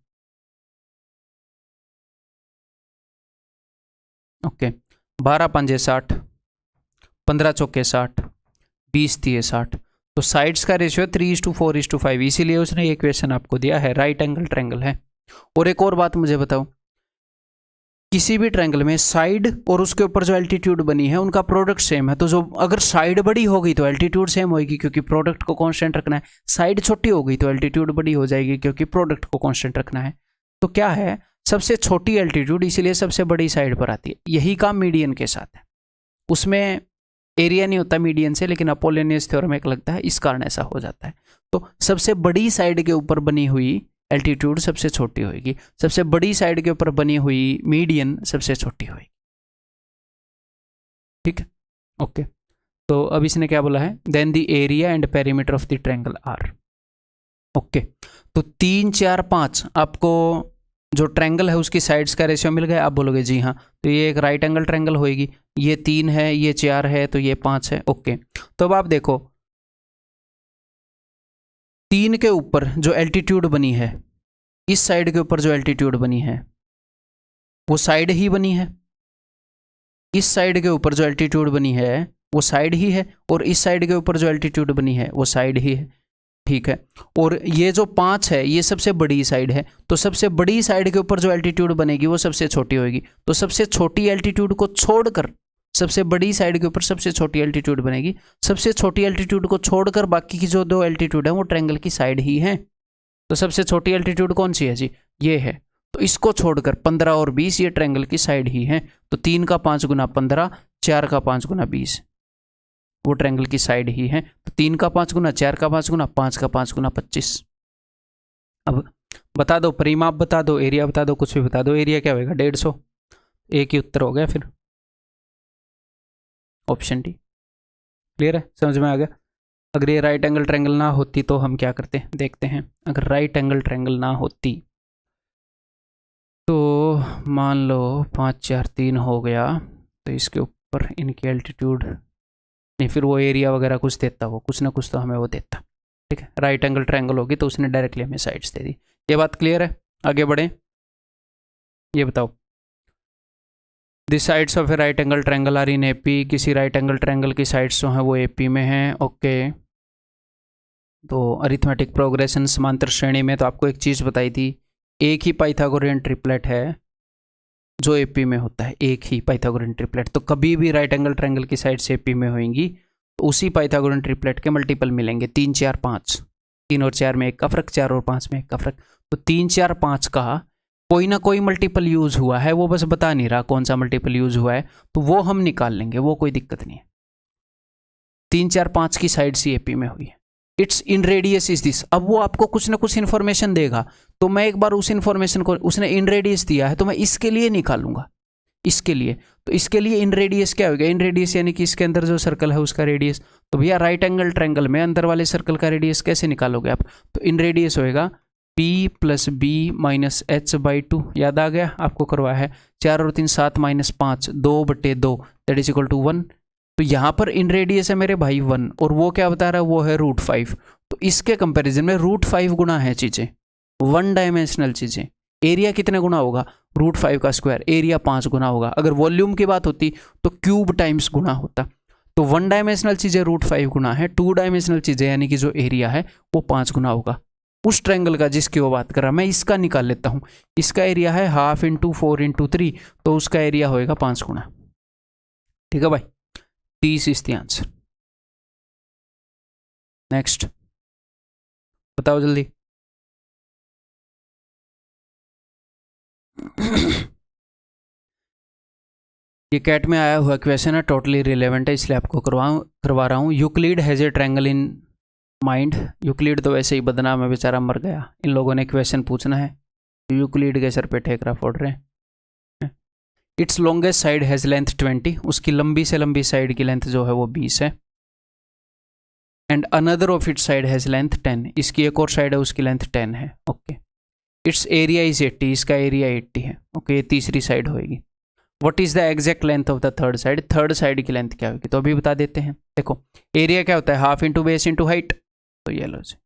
ओके, 12 पंजे 60, 15 चौके 60, 20 दिए 60, तो साइड्स का रेशियो 3:4:5, इसीलिए उसने ये क्वेश्चन आपको दिया है, राइट एंगल ट्रायंगल है। और एक और बात मुझे बताओ, किसी भी ट्रायंगल में साइड और उसके ऊपर जो एल्टीट्यूड बनी है उनका प्रोडक्ट सेम है, तो जो अगर साइड बड़ी होगी तो एल्टीट्यूड सेम होगी क्योंकि प्रोडक्ट को कांस्टेंट रखना है, साइड छोटी होगी तो एल्टीट्यूड बड़ी हो जाएगी क्योंकि प्रोडक्ट को कांस्टेंट रखना है। तो क्या है, सबसे छोटी एल्टीट्यूड इसीलिए सबसे बड़ी साइड पर आती है। यही काम मीडियन के साथ है, उसमें एरिया नहीं होता मीडियन से, लेकिन अपोलोनियस थ्योरम एक लगता है, इस कारण ऐसा हो जाता है। तो सबसे बड़ी साइड के ऊपर बनी हुई एल्टीट्यूड सबसे छोटी होगी, सबसे बड़ी साइड के ऊपर बनी हुई मीडियन सबसे छोटी होगी। ठीक है, ओके। तो अब इसने क्या बोला है, then the area and perimeter of the triangle are. Okay, तो 3, 4, 5 आपको जो ट्रायंगल है उसकी साइड्स का रेशियो मिल गया। आप बोलोगे जी हाँ, तो ये एक राइट एंगल ट्रायंगल होएगी, ये 3 है, ये 4 है, तो ये 5 है। ओके, तो अब आप देखो 3 के ऊपर जो एल्टीट्यूड बनी है, इस साइड के ऊपर जो एल्टीट्यूड बनी है वो साइड ही बनी है, इस साइड के ऊपर जो एल्टीट्यूड बनी है वो साइड ही है, और इस साइड के ऊपर जो एल्टीट्यूड बनी है वो साइड ही है। ठीक है, और ये जो 5 है ये सबसे बड़ी साइड है, तो सबसे बड़ी साइड के ऊपर जो एल्टीट्यूड बनेगी वो सबसे छोटी होगी, तो सबसे छोटी एल्टीट्यूड को छोड़कर सबसे बड़ी साइड के ऊपर सबसे छोटी एल्टीट्यूड बनेगी, सबसे छोटी एल्टीट्यूड को छोड़कर बाकी की जो 2 एल्टीट्यूड है वो ट्रायंगल की साइड ही है। तो सबसे छोटी एल्टीट्यूड कौन सी है जी, ये है, तो इसको छोड़कर 15 और 20 ये ट्रायंगल की साइड ही है। तो 3 का 5 गुना 15, 4 का 5 गुना 20 वो ट्रायंगल की साइड ही है। तो 3 का 5 गुना, 4 का 5 गुना, 5 का 5 गुना 25। अब बता दो, परिमाप बता दो, एरिया बता दो, कुछ भी बता दो, एरिया क्या होगा 150। एक ही उत्तर हो गया फिर, ऑप्शन डी। क्लियर है, समझ में आ गया। अगर ये राइट एंगल ट्रायंगल ना होती तो हम क्या करते, देखते हैं। अगर राइट एंगल ट्रायंगल ना होती तो मान लो 5, 4, 3 हो गया, तो इसके ऊपर इनकी एल्टीट्यूड नहीं, फिर वो एरिया वगैरह कुछ देता, वो कुछ ना कुछ तो हमें वो देता। ठीक है, राइट एंगल ट्रायंगल होगी तो उसने डायरेक्टली हमें साइड्स दे दी। ये बात क्लियर है, आगे बढ़े। ये बताओ, the sides of a right angle triangle are in AP. किसी राइट एंगल ट्रायंगल की साइड्स जो हैं वो एपी में हैं। ओके, तो अरिथमेटिक प्रोग्रेशन समांतर श्रेणी में तो आपको एक चीज़ बताई थी, एक ही पाइथागोरियन ट्रिपलेट है जो एपी में होता है, एक ही पाइथागोरियन ट्रिपलेट। तो कभी भी राइट एंगल ट्रायंगल की साइड्स एपी में होंगी तो उसी पाइथागोरियन ट्रिपलेट के मल्टीपल मिलेंगे, 3, 4, 5। 3 और 4 में 1 का फर्क, 4 और 5 में 1 का फर्क। तो 3, 4, 5 का कोई ना कोई मल्टीपल यूज हुआ है, वो बस बता नहीं रहा कौन सा मल्टीपल यूज हुआ है, तो वो हम निकाल लेंगे, वो कोई दिक्कत नहीं है। 3, 4, 5 की साइड सी एपी में हुई है। It's in radius is this. अब वो आपको कुछ ना कुछ इन्फॉर्मेशन देगा, तो मैं एक बार उस इन्फॉर्मेशन को, उसने इन रेडियस दिया है तो मैं इसके लिए निकालूंगा, इसके लिए। तो इसके लिए इन रेडियस क्या होगा, इन रेडियस यानी कि इसके अंदर जो सर्कल है उसका रेडियस। तो भैया राइट एंगल ट्रायंगल में अंदर वाले सर्कल का रेडियस कैसे निकालोगे आप, तो इन रेडियस होएगा p + b - h/2। याद आ गया, आपको करवाया है। 4 और 3 7 - 5 2/2 दैट इज इक्वल टू 1। तो यहाँ पर इन रेडियस है मेरे भाई 1, और वो क्या बता रहा है, वो है √5। तो इसके कंपैरिजन में √5 गुना है चीज़ें, 1 डायमेंशनल चीज़ें। एरिया कितने गुना होगा, √5 का स्क्वायर, एरिया 5 गुना होगा। अगर वॉल्यूम की बात होती तो क्यूब टाइम्स गुना होता। तो 1 डायमेंशनल चीज़ें √5 गुना है, 2 डायमेंशनल चीज़ें यानी कि जो एरिया है वो 5 गुना होगा। उस ट्रायंगल का जिसकी वो बात कर रहा, मैं इसका निकाल लेता हूँ। इसका एरिया है 1/2 × 4 × 3, तो उसका एरिया होएगा 5 गुना। ठीक है भाई, 30 इज द आंसर। नेक्स्ट, बताओ जल्दी। ये कैट में आया हुआ क्वेश्चन है, टोटली रिलेवेंट है, इसलिए आपको करवा रहा हूँ। Euclid has a triangle in mind. Euclid तो वैसे ही बदनाम है, बेचारा मर गया। इन लोगों ने क्वेश्चन पूछना है, यूक्लिड के सर पे ठेकरा फोड़ रहे हैं। It's longest side has length 20, उसकी लंबी से लंबी साइड की लेंथ जो है वो 20 है। And another of its side has length 10, इसकी एक और साइड है उसकी लेंथ 10 है। ओके, इट्स एरिया इज 80, इसका एरिया 80 है। ओके, ये तीसरी साइड होएगी। What is the exact length of the third side, third side की लेंथ क्या होगी, तो अभी बता देते हैं। देखो, एरिया क्या होता है, half into base into height, तो ये लो जी।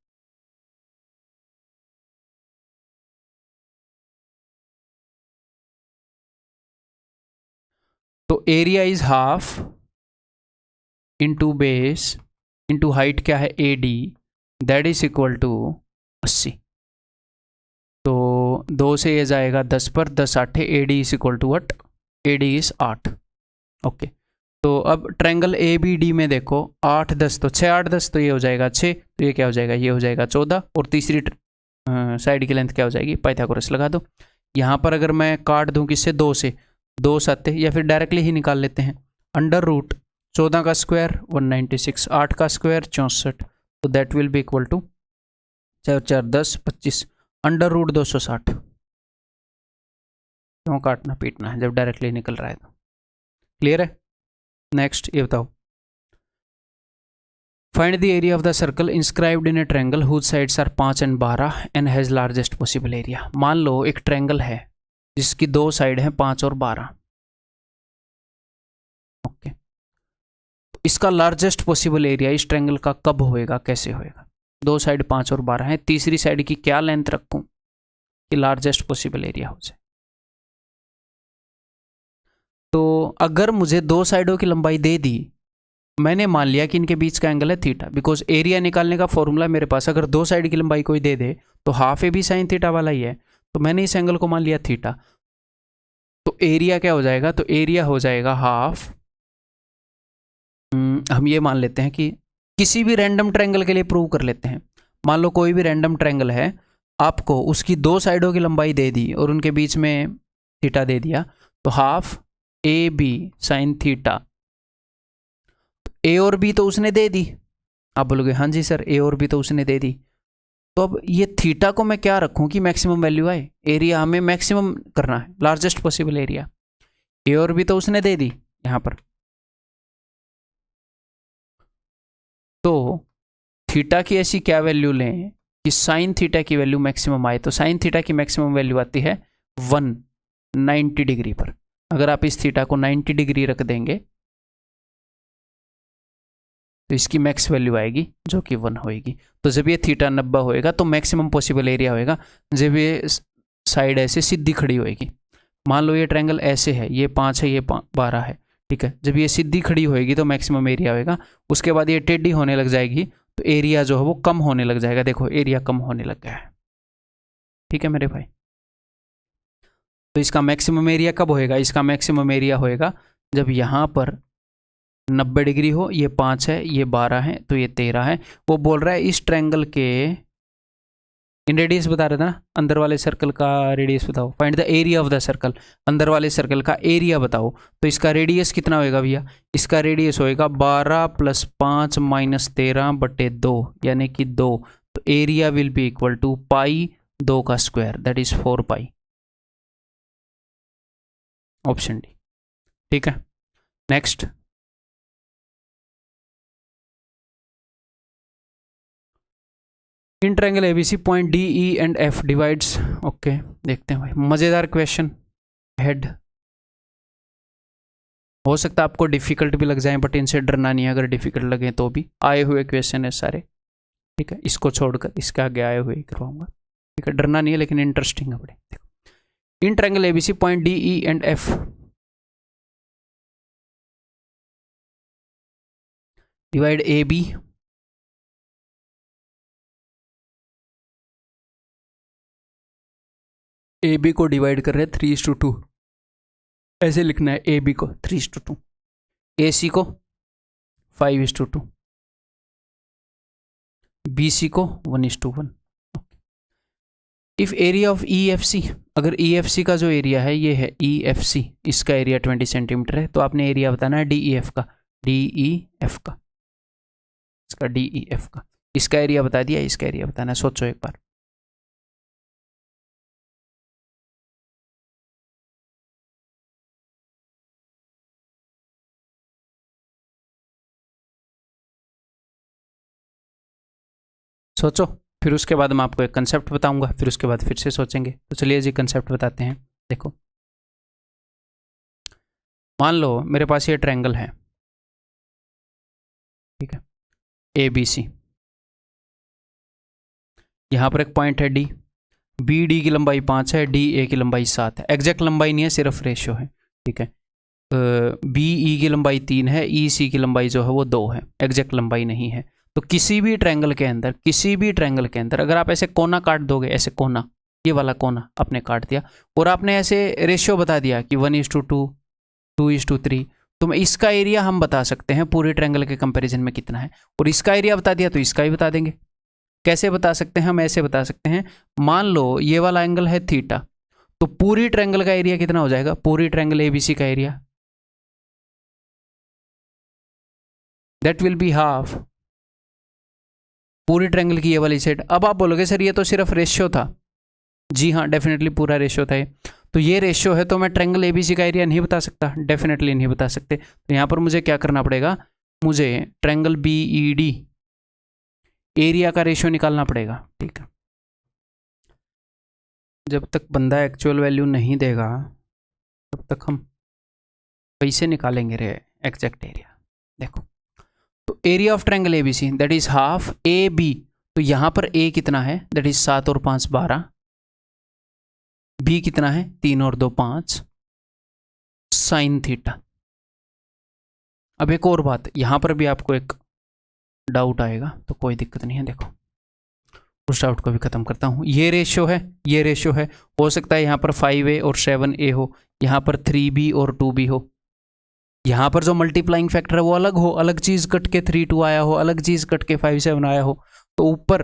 तो area is half into base into height क्या है, AD, that is equal to 80। तो 2 से ये जाएगा 10 पर, 10 8 है, AD is equal to what, AD is 8। Okay, तो अब ट्रायंगल ABD में देखो, 8 10 तो 6 8 10, तो ये हो जाएगा 6, तो ये क्या हो जाएगा, ये हो जाएगा 14, और तीसरी साइड की लेंथ क्या हो जाएगी, पाइथागोरस लगा दो। यहाँ पर अगर मैं काट दूँ किससे, 2 से, 2 7, या फिर डायरेक्टली ही निकाल लेते हैं, अंडर रूट 14 का स्क्वायर 196, 8 का स्क्वायर 64, तो that will be equal to 4 4 10 25, under root 260। क्यों काटना पीटना है जब डायरेक्टली निकल रहा है तो। क्लियर है। नेक्स्ट ये बताओ, find the area of the circle inscribed in a triangle whose sides are 5 और 12 and has largest possible area. मान लो एक ट्रायंगल है जिसकी 2 साइड हैं 5 और 12। ओके, इसका लार्जेस्ट पॉसिबल एरिया इस ट्रायंगल का कब होएगा, कैसे होएगा, 2 साइड 5 और 12 है, तीसरी साइड की क्या लेंथ रखूं कि लार्जेस्ट पॉसिबल एरिया हो जाए। तो अगर मुझे 2 साइडों की लंबाई दे दी, मैंने मान लिया कि इनके बीच का एंगल है थीटा, बिकॉज एरिया निकालने का फॉर्मूला मेरे पास, अगर 2 साइड की लंबाई कोई दे दे तो हाफ ए भी साइन थीटा वाला ही है, तो मैंने इस एंगल को मान लिया थीटा। तो एरिया क्या हो जाएगा, तो एरिया हो जाएगा हाफ, हम ये मान लेते हैं कि किसी भी रैंडम ट्रायंगल के लिए प्रूव कर लेते हैं। मान लो कोई भी रैंडम ट्रायंगल है, आपको उसकी 2 साइडों की लंबाई दे दी और उनके बीच में थीटा दे दिया, तो half AB sine theta, A और B तो उसने दे दी। आप बोलोगे हाँ जी सर, A और B तो उसने दे दी, तो अब ये थीटा को मैं क्या रखूं कि मैक्सिमम वैल्यू आए, एरिया हमें मैक्सिमम करना है, लार्जेस्ट पॉसिबल एरिया। A और B तो उसने दे दी यहां पर, तो थीटा की ऐसी क्या वैल्यू लें कि साइन थीटा की वैल्यू मैक्सिमम आए। तो साइन थीटा की मैक्सिमम वैल्यू आती है 190 डिग्री पर। अगर आप इस थीटा को 90 डिग्री रख देंगे तो इसकी मैक्स वैल्यू आएगी जो कि 1 होएगी। तो जब ये थीटा 90 होएगा तो मैक्सिमम पॉसिबल एरिया होएगा जब ये साइड ऐसे सीधी खड़ी होएगी। मान लो ये ट्रायंगल ऐसे है, ये 5 है, ये 12 है, ठीक है। जब ये सीधी खड़ी होएगी तो मैक्सिमम एरिया होएगा। उसके बाद ये टेढ़ी होने लग जाएगी तो एरिया जो है वो कम होने लग जाएगा। देखो एरिया कम होने लग गया है, ठीक है मेरे भाई। तो इसका मैक्सिमम एरिया कब होएगा, इसका मैक्सिमम एरिया होएगा जब यहाँ पर 90 डिग्री हो, ये 5 है, ये 12 है, तो ये 13 है। वो बोल रहा है इस ट्रायंगल के, इन रेडियस बता रहा था ना, अंदर वाले सर्कल का रेडियस बताओ, find the area of the circle, अंदर वाले सर्कल का एरिया बताओ। तो इसका रेडियस कितना होएगा भैया, इसका रेडियस होएगा 12 + 5 - 13/2 यानी कि 2। तो area will be equal to pi 2 का square, that is 4 pi, option D, ठीक है। Next, in triangle ABC point DE and F divides. Okay, देखते हैं भाई, मजेदार क्वेश्चन हेड। हो सकता है आपको डिफिकल्ट भी लग जाए, बट इनसे डरना नहीं है। अगर डिफिकल्ट लगे तो भी आए हुए क्वेश्चन है सारे, ठीक है। इसको छोड़कर इसके आगे आए हुए ही करवाऊंगा, ठीक है। डरना नहीं है लेकिन इंटरेस्टिंग है बड़े। देखो, इन triangle ABC point DE and F divide AB AB को डिवाइड कर रहे हैं 3:2, ऐसे लिखना है AB को 3:2, AC को 5:2, BC को 1:1। If area of E F C, अगर ई एफ सी का जो एरिया है ये है ई एफ सी, इसका एरिया 20 सेंटीमीटर है, तो आपने एरिया बताना है डी ई एफ का, डी ई एफ का, इसका डी ई एफ का, इसका एरिया बता दिया, इसका एरिया बताना है। सोचो एक बार। सोचो, फिर उसके बाद मैं आपको एक कंसेप्ट बताऊंगा, फिर उसके बाद फिर से सोचेंगे। तो चलिए जी कंसेप्ट बताते हैं। देखो, मान लो मेरे पास ये ट्रायंगल है, ठीक है, ए बी सी। यहाँ पर एक पॉइंट है डी, बी डी की लंबाई 5 है, डी ए की लंबाई 7 है। एग्जैक्ट लंबाई नहीं है, सिर्फ रेशियो है, ठीक है। बी ई की लंबाई 3 है, ई सी की लंबाई जो है वो 2 है, एग्जैक्ट लंबाई नहीं है। तो किसी भी ट्रायंगल के अंदर, किसी भी ट्रायंगल के अंदर अगर आप ऐसे कोना काट दोगे, ऐसे कोना, ये वाला कोना आपने काट दिया और आपने ऐसे रेशियो बता दिया कि 1:2, 2:3, तो इसका एरिया हम बता सकते हैं पूरे ट्रायंगल के कंपैरिजन में कितना है। और इसका एरिया बता दिया तो इसका भी बता देंगे। कैसे बता सकते हैं हम? ऐसे बता सकते हैं, मान लो ये वाला एंगल है थीटा, तो पूरी ट्रायंगल का एरिया कितना हो जाएगा? पूरी ट्रायंगल एबीसी का area, that will be half पूरी ट्रायंगल की ये वाली साइड। अब आप बोलोगे सर ये तो सिर्फ रेशियो था। जी हाँ, डेफिनेटली पूरा रेशियो था ये। तो ये रेशियो है तो मैं ट्रायंगल एबीसी का एरिया नहीं बता सकता, डेफिनेटली नहीं बता सकते। तो यहाँ पर मुझे क्या करना पड़ेगा? मुझे ट्रायंगल बीईडी एरिया का रेशियो निकालना पड़ेगा, ठीक है। जब तक बंदा एक्चुअल वैल्यू नहीं देगा तब तक हम कैसे निकालेंगे रे एग्जैक्ट एरिया? देखो, तो area of triangle ABC that is half A B. तो यहां पर ए कितना है? दैट इज 7 और 5 12। बी कितना है? 3 और 2 5 साइन थीटा। अब एक और बात, यहां पर भी आपको एक डाउट आएगा, तो कोई दिक्कत नहीं है। देखो, उस डाउट को भी खत्म करता हूं। ये रेशियो है, ये रेशियो है। हो सकता है यहां पर 5a और 7a हो, यहां पर 3b और 2b हो। यहां पर जो मल्टीप्लाइंग फैक्टर है वो अलग हो, अलग चीज कट के 3 2 आया हो, अलग चीज कट के 5 7 आया हो। तो ऊपर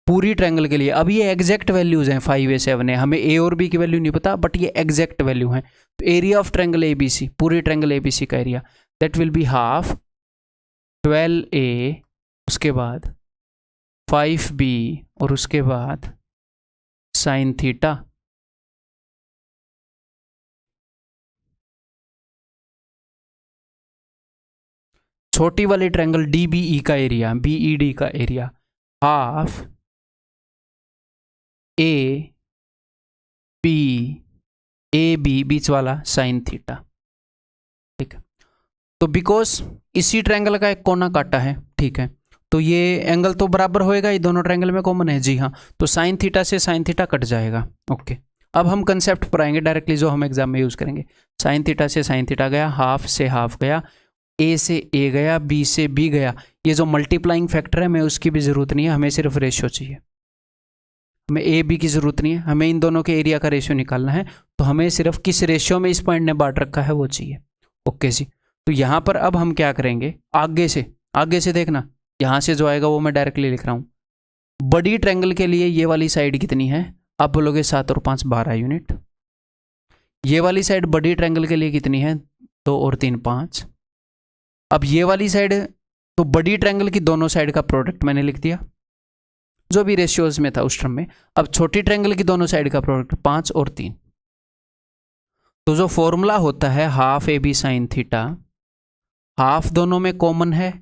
पूरी ट्रायंगल के लिए, अब ये एग्जैक्ट वैल्यूज हैं 5a 7a, हमें a और b की वैल्यू नहीं पता, बट ये एग्जैक्ट वैल्यू है। तो एरिया ऑफ ट्रायंगल एबीसी, पूरी ट्रायंगल एबीसी का area that will be half 12a, उसके बाद 5b और उसके बाद साइन थीटा। छोटी वाली ट्रायंगल डीबीई का एरिया, बीईडी का area half A B, A B बीच वाला साइन थीटा, ठीक है। तो बिकॉज इसी ट्रायंगल का एक कोना काटा है, ठीक है, तो ये एंगल तो बराबर होएगा, ये दोनों ट्रायंगल में कॉमन है। जी हाँ, तो साइन थीटा से साइन थीटा कट जाएगा। ओके, अब हम कंसेप्ट पर आएंगे डायरेक्टली, जो हम एग्जाम में यूज करेंगे। साइन थीटा से साइन थीटा गया, हाफ से हाफ गया, ए से ए गया, बी से बी गया। ये जो मल्टीप्लाइंग फैक्टर है, हमें उसकी भी जरूरत नहीं है, हमें सिर्फ रेशियो चाहिए। हमें ए बी की जरूरत नहीं है, हमें इन दोनों के एरिया का रेशियो निकालना है। तो हमें सिर्फ किस रेशियो में इस पॉइंट ने बांट रखा है वो चाहिए। ओके जी, तो यहाँ पर अब हम क्या करेंगे? आगे से देखना, यहाँ से जो आएगा वो मैं डायरेक्टली लिख रहा हूँ। बड़ी ट्रायंगल के लिए ये वाली साइड कितनी है? आप बोलोगे 7 और 5 12 यूनिट। ये वाली साइड बड़ी ट्रायंगल के लिए कितनी है? 2 और 3 5। अब ये वाली साइड, तो बड़ी ट्रायंगल की दोनों साइड का प्रोडक्ट मैंने लिख दिया, जो भी रेशियोज में था उस टर्म में। अब छोटी ट्रायंगल की दोनों साइड का प्रोडक्ट 5 और 3। तो जो फॉर्मूला होता है half A B sine theta, half दोनों में कॉमन है,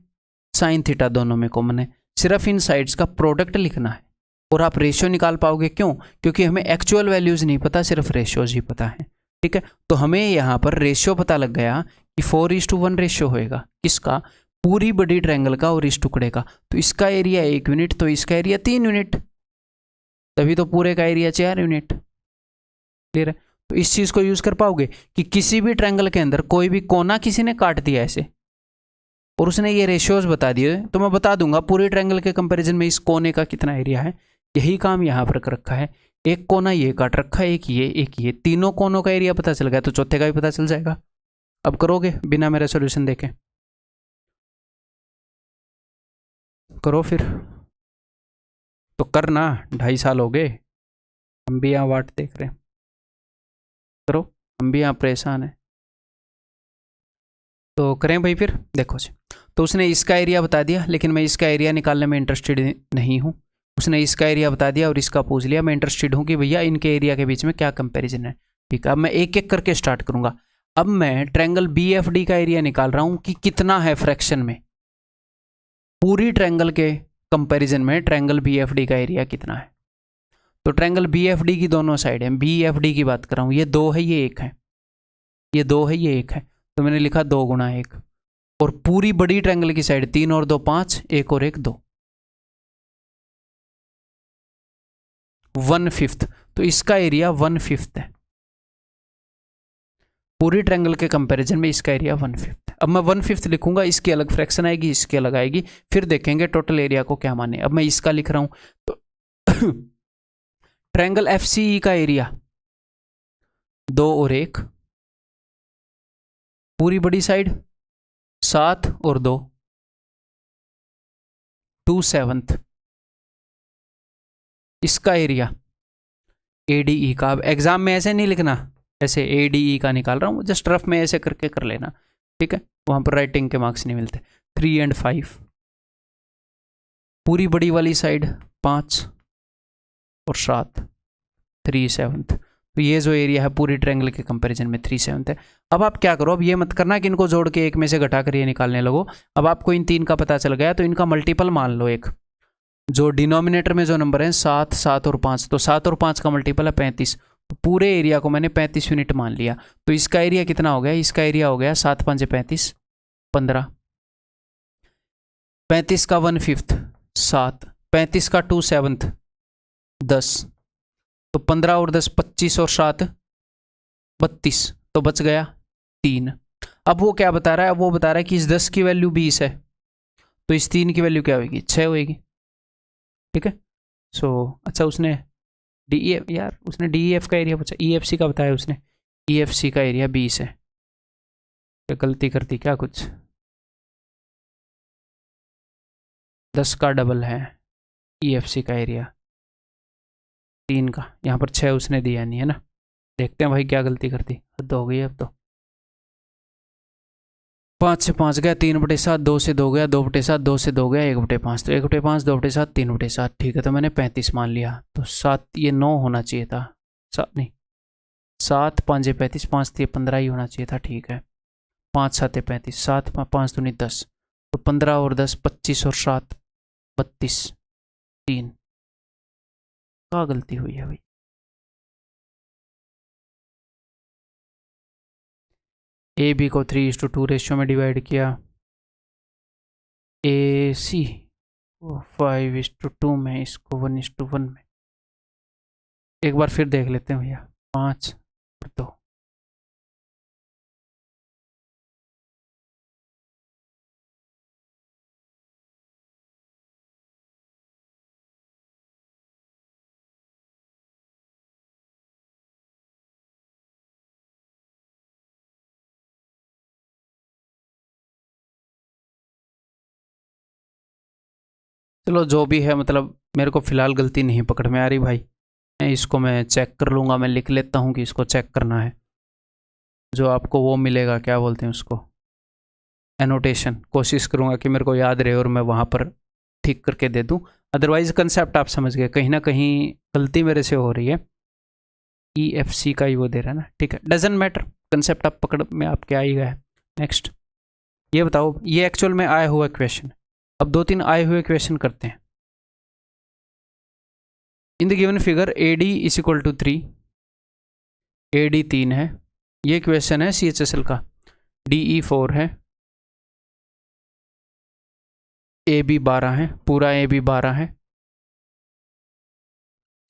साइन थीटा दोनों में कॉमन है, सिर्फ इन साइड्स का प्रोडक्ट लिखना है और आप रेशियो निकाल पाओगे। क्यों? क्योंकि हमें एक्चुअल वैल्यूज नहीं पता, सिर्फ रेशियोज ही पता है, ठीक है। तो हमें यहाँ पर रेशियो पता लग गया कि 4:1 रेशियो होएगा, किसका? पूरी बड़ी ट्रायंगल का और इस टुकड़े का। तो इसका एरिया 1 यूनिट, तो इसका एरिया 3 यूनिट, तभी तो पूरे का एरिया 4 यूनिट। क्लियर है? तो इस चीज को यूज कर पाओगे कि किसी भी ट्रायंगल के अंदर कोई भी कोना किसी ने काट दिया ऐसे और उसने ये रेशियोज बता दिए, तो मैं बता दूंगा पूरे ट्रायंगल के कंपैरिजन में इस कोने का कितना एरिया है। यही काम यहाँ पर कर रखा है। एक कोना ये काट रखा है, एक ये, तीनों कोनों का एरिया पता चल गया, तो चौथे का भी पता चल जाएगा। अब करोगे बिना मेरा सॉल्यूशन देखे? करो फिर, तो करना। 2.5 साल हो गए, हम भी यहाँ वाट देख रहे हैं, करो, हम भी यहाँ परेशान हैं। तो करें भाई फिर, देखो जी। तो उसने इसका एरिया बता दिया, लेकिन मैं इसका एरिया निकालने में इंटरेस्टेड नहीं हूँ। उसने इसका एरिया बता दिया और इसका पूछ लिया, मैं इंटरेस्टेड हूँ कि भैया इनके एरिया के बीच में क्या कंपैरिजन है। ठीक है, अब मैं एक एक करके स्टार्ट करूँगा। अब मैं ट्रायंगल BFD का एरिया निकाल रहा हूँ कि कितना है फ्रैक्शन में। पूरी ट्रायंगल के कंपैरिजन में ट्रायंगल BFD का एरिया कितना है। तो ट्रायंगल BFD की दोनों साइड है, BFD की बात कर रहा हूँ, ये 2 है, ये 1 है, ये 2 है, ये 1 है, तो मैंने लिखा 2 गुणा 1। और पूरी बड़ी ट्रायंगल की साइड 3 और 2 5, 1 और 1 2, 1/5। तो इसका एरिया 1/5 है। पूरी ट्रायंगल के कंपैरिजन में इसका एरिया 1/5। अब मैं 1/5 लिखूंगा, इसकी अलग फ्रैक्शन आएगी, इसकी अलग आएगी, फिर देखेंगे टोटल एरिया को क्या माने। अब मैं इसका लिख रहा हूं, तो ट्रायंगल FCE का एरिया 2 और 1, पूरी बड़ी साइड 7 और 2, 2/7। इसका एरिया ADE का, अब एग्जाम में ऐसे नहीं लिखना, ऐसे ADE का निकाल रहा हूँ, जस्ट रफ में ऐसे करके कर लेना, ठीक है, वहां पर राइटिंग के मार्क्स नहीं मिलते। 3 और 5, पूरी बड़ी वाली साइड 5 और 7, 3/7। तो ये जो एरिया है पूरी ट्रायंगल के कंपैरिजन में 3/7 है। अब आप क्या करो, अब ये मत करना कि इनको जोड़ के एक में से घटा कर ये निकालने लगो। अब आपको इन 3 का पता चल गया, तो इनका मल्टीपल मान लो एक, जो डिनोमिनेटर में जो नंबर है 7, 7 और 5, तो 7 और 5 का मल्टीपल है 35। तो पूरे एरिया को मैंने 35 यूनिट मान लिया। तो इसका एरिया कितना हो गया, इसका एरिया हो गया 7 5 35, 15। 35 का 1/5 7, 35 का 2/7 10, तो 15 और 10 25 और 7 32, तो बच गया 3। अब वो क्या बता रहा है, अब वो बता रहा है कि इस 10 की वैल्यू 20 है, तो इस 3 की वैल्यू क्या होगी, 6 होगी। ठीक है, सो अच्छा, उसने DEF, यार उसने DEF का एरिया पूछा, EFC का बताया उसने, EFC का एरिया 20 है। क्या गलती कर दी क्या कुछ, 10 का डबल है EFC का एरिया, 3 का, यहाँ पर 6 उसने दिया नहीं है ना। देखते हैं भाई क्या गलती कर दी, हद हो गई अब तो। 5 से 5 गया, 3/7, 2 से 2 गया, 2/7, 2 से 2 गया, 1/5, तो 1/5, 2/7, 3/7, ठीक है, तो मैंने 35 मान लिया। तो 7, ये 9 होना चाहिए था, 7 नहीं, 7 5 35, 5 3 15 ही होना चाहिए था, ठीक है। 5 7 35, 7 5 दूनी 10, तो 15 और 10 25 और 7 32, 3। क्या गलती हुई है भाई, AB को 3:2 रेशियो में डिवाइड किया, AC 5:2 में, इसको 1:1 में। एक बार फिर देख लेते हैं भैया, 5 और 2, चलो जो भी है, मतलब मेरे को फिलहाल गलती नहीं पकड़ में आ रही भाई, इसको मैं चेक कर लूँगा, मैं लिख लेता हूँ कि इसको चेक करना है। जो आपको वो मिलेगा, क्या बोलते हैं उसको, एनोटेशन, कोशिश करूँगा कि मेरे को याद रहे और मैं वहाँ पर ठीक करके दे दूँ। अदरवाइज कंसेप्ट आप समझ गए, कहीं ना कहीं गलती मेरे से हो रही है। EFC का ही वो दे रहा है ना, ठीक है, डजंट मैटर, कंसेप्ट आप पकड़ में आपके आ ही गया है। नेक्स्ट ये बताओ, ये एक्चुअल में आया हुआ क्वेश्चन। अब 2-3 आए हुए क्वेश्चन करते हैं। In the given figure AD = 3, AD 3 है, ये क्वेश्चन है CHSL का। DE 4 है, AB 12 है, पूरा AB 12 है,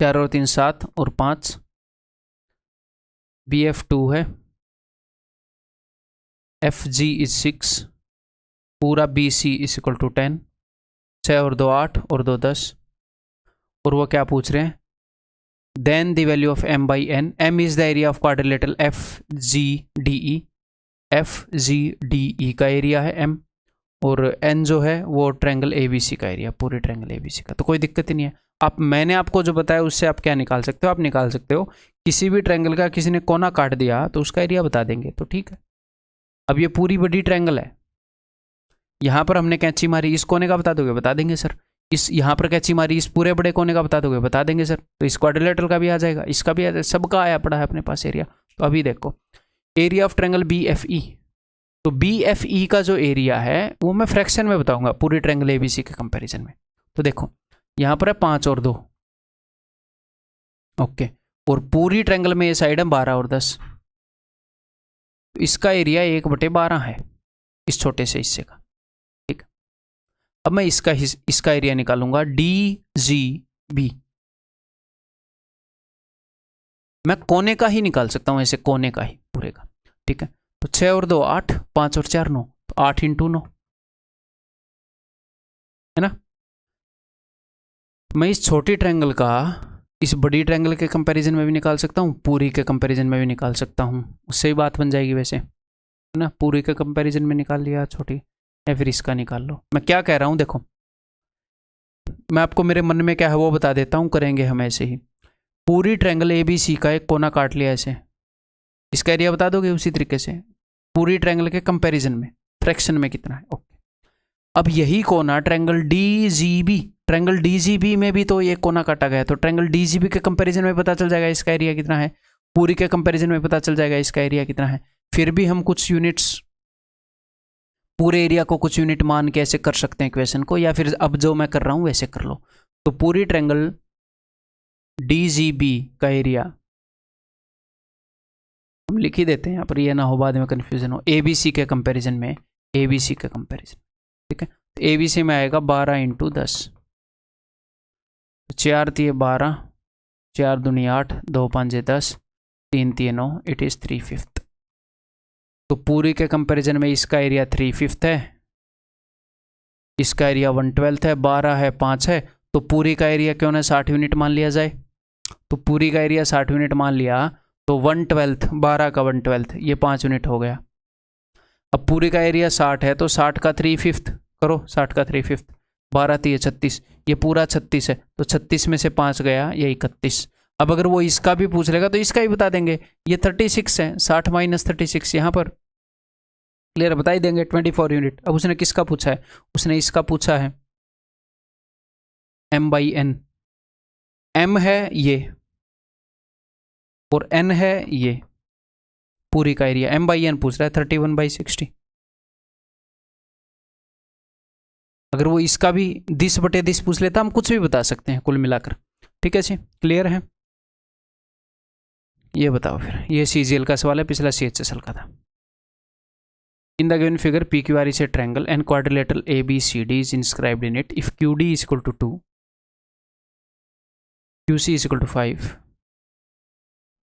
4 और 3 7 और 5, BF 2 है, FG is 6, पूरा BC = 10, 6 और 2 8 और 2 10। और वो क्या पूछ रहे हैं, then the value of M/N, M is the area of quadrilateral FGDE, FGDE का एरिया है M, और एन जो है वो ट्रायंगल एबीसी का एरिया, पूरे ट्रायंगल एबीसी का। तो कोई दिक्कत ही नहीं है। मैंने आपको जो बताया उससे आप क्या निकाल सकते हो, आप निकाल सकते हो किसी भी ट्रायंगल का किसी ने कोना काट दिया तो उसका एरिया बता देंगे, तो ठीक है। अब ये पूरी बड़ी ट्रायंगल है, यहाँ पर हमने कैंची मारी, इस कोने का बता दोगे, बता देंगे सर। इस यहाँ पर कैंची मारी, इस पूरे बड़े कोने का बता दोगे, बता देंगे सर। तो इस क्वाड्रिलेटरल का भी आ जाएगा, इसका भी आ जाएगा, सबका आया पड़ा है अपने पास एरिया। तो अभी देखो area of triangle B F E, तो बी एफ ई का जो एरिया है वो मैं फ्रैक्शन में बताऊंगा पूरी ट्रायंगल एबीसी के कंपैरिजन में। तो देखो यहाँ पर है 5 और 2, ओके, और पूरी ट्रायंगल में ये साइड है 12 और 10, इसका एरिया 1/12 है इस छोटे से हिस्से का, ठीक। अब मैं इसका एरिया निकालूंगा डी जी बी, मैं कोने का ही निकाल सकता हूं, ऐसे कोने का ही पूरे का, ठीक है। तो 6 और 2 8, 5 और 4 9, तो 8 × 9 है ना। मैं इस छोटी ट्रायंगल का इस बड़ी ट्रायंगल के कंपैरिजन में भी निकाल सकता हूँ, पूरी के कंपैरिजन में भी निकाल सकता हूँ, उससे ही बात बन जाएगी वैसे, है ना। पूरी के कंपैरिजन में निकाल लिया छोटी, या फिर इसका निकाल लो। मैं क्या कह रहा हूँ देखो, मैं आपको मेरे मन में क्या है वो बता देता हूँ, करेंगे हम ऐसे ही। पूरी ट्रायंगल ए बी सी का एक कोना काट लिया ऐसे, इसका एरिया बता दोगे उसी तरीके से पूरी ट्रायंगल के कंपैरिजन में, फ्रैक्शन में कितना है, ओके। अब यही कोना triangle D G B, triangle D G B में भी तो ये कोना काटा गया, तो ट्रायंगल डी जी बी के कंपैरिजन में पता चल जाएगा इसका एरिया कितना है, पूरी के कंपैरिजन में पता चल जाएगा इसका एरिया कितना है। फिर भी हम कुछ यूनिट्स, पूरे एरिया को कुछ यूनिट मान के ऐसे कर सकते हैं इक्वेशन को, या फिर अब जो मैं कर रहा हूं वैसे कर लो। तो पूरी ट्रायंगल डी जी बी का एरिया हम लिख ही देते हैं यहाँ पर, ये ना हो बाद में कंफ्यूजन हो, ए बी सी के कंपैरिजन में, ए बी सी के कंपैरिजन, ठीक है। तो ए बी सी में आएगा 12 × 10, 4 × 12, 4 दूनी 8, 2 5 10, 3 3 9, इट इज 3/5। तो पूरी के कंपैरिजन में इसका एरिया 3/5 है, इसका एरिया 1/12 है, 12 है, 5 है, तो पूरी का एरिया क्यों ना 60 यूनिट मान लिया जाए। तो पूरी का एरिया 60 यूनिट मान लिया, तो 1/12, 12 का 1/12 ये 5 यूनिट हो गया। अब पूरी का एरिया 60 है, तो 60 का 3/5 करो, 60 का 3/5, 12 3 36, ये पूरा 36 है, तो 36 में से 5 गया, ये 31। अब अगर वो इसका भी पूछ लेगा तो इसका ही बता देंगे, ये 36 है, 60 - 36 यहाँ पर क्लियर बता ही देंगे, 24 यूनिट। अब उसने किसका पूछा है, उसने इसका पूछा है m/n, m है ये और n है ये, पूरी का एरिया m/n पूछ रहा है 31/60। अगर वो इसका भी 10/10 पूछ लेता हम कुछ भी बता सकते हैं कुल मिलाकर, ठीक है जी, क्लियर है। ये बताओ फिर, ये CGL का सवाल है, पिछला CHSL का था। इन the given figure PQR is a triangle and quadrilateral ABCD is inscribed in it if QD is equal to 2, QC is equal to 5,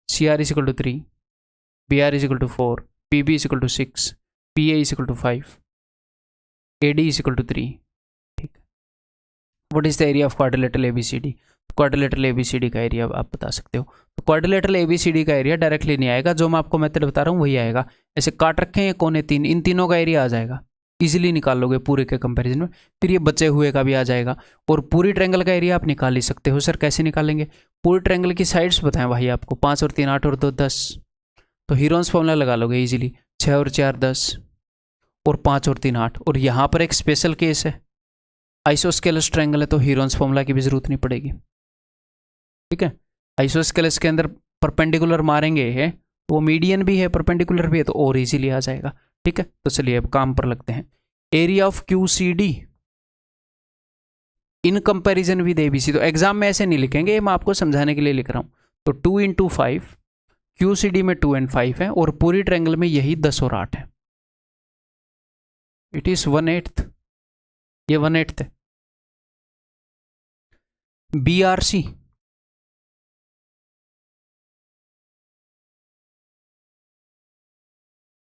CR is equal to 3, BR is equal to 4, PB is equal to 6, PA is equal to 5, AD is equal to 3, ठीक। What is the area of quadrilateral ABCD? Quadrilateral ABCD का area आप बता सकते हो। तो quadrilateral ABCD का area directly नहीं आएगा, जो मैं आपको मेथड बता रहा हूँ वही आएगा। ऐसे काट रखे हैं कोने 3, इन तीनों का एरिया आ जाएगा, इजीली निकाल लोगे पूरे के कंपैरिजन में। फिर ये बचे हुए का भी आ जाएगा, और पूरी ट्रायंगल का एरिया आप निकाल ही सकते हो। सर कैसे निकालेंगे? पूरी ट्रायंगल की साइड्स बताएं भाई आपको, 5 और 3 8 और 2 10, तो हीरोन्स फॉर्मूला लगा लोगे इजीली, 6 और 4 10 और 5 और 3 8। और यहाँ पर एक स्पेशल केस है, आइसोस्केलस ट्रायंगल है, तो हीरोन्स फॉर्मूला की भी जरूरत नहीं पड़ेगी, ठीक है। आइसोस्केलस के अंदर परपेंडिकुलर मारेंगे है, तो वो मीडियन भी है परपेंडिकुलर भी है, तो और इजीली आ जाएगा, ठीक है। तो चलिए अब काम पर लगते हैं। Area of QCD in comparison with ABC, तो एग्जाम में ऐसे नहीं लिखेंगे, मैं आपको समझाने के लिए लिख रहा हूं। तो 2 × 5, QCD में 2 और 5 है, और पूरी ट्रायंगल में यही 10 और 8 है, इट इज 1/8, ये 1/8 है। BRC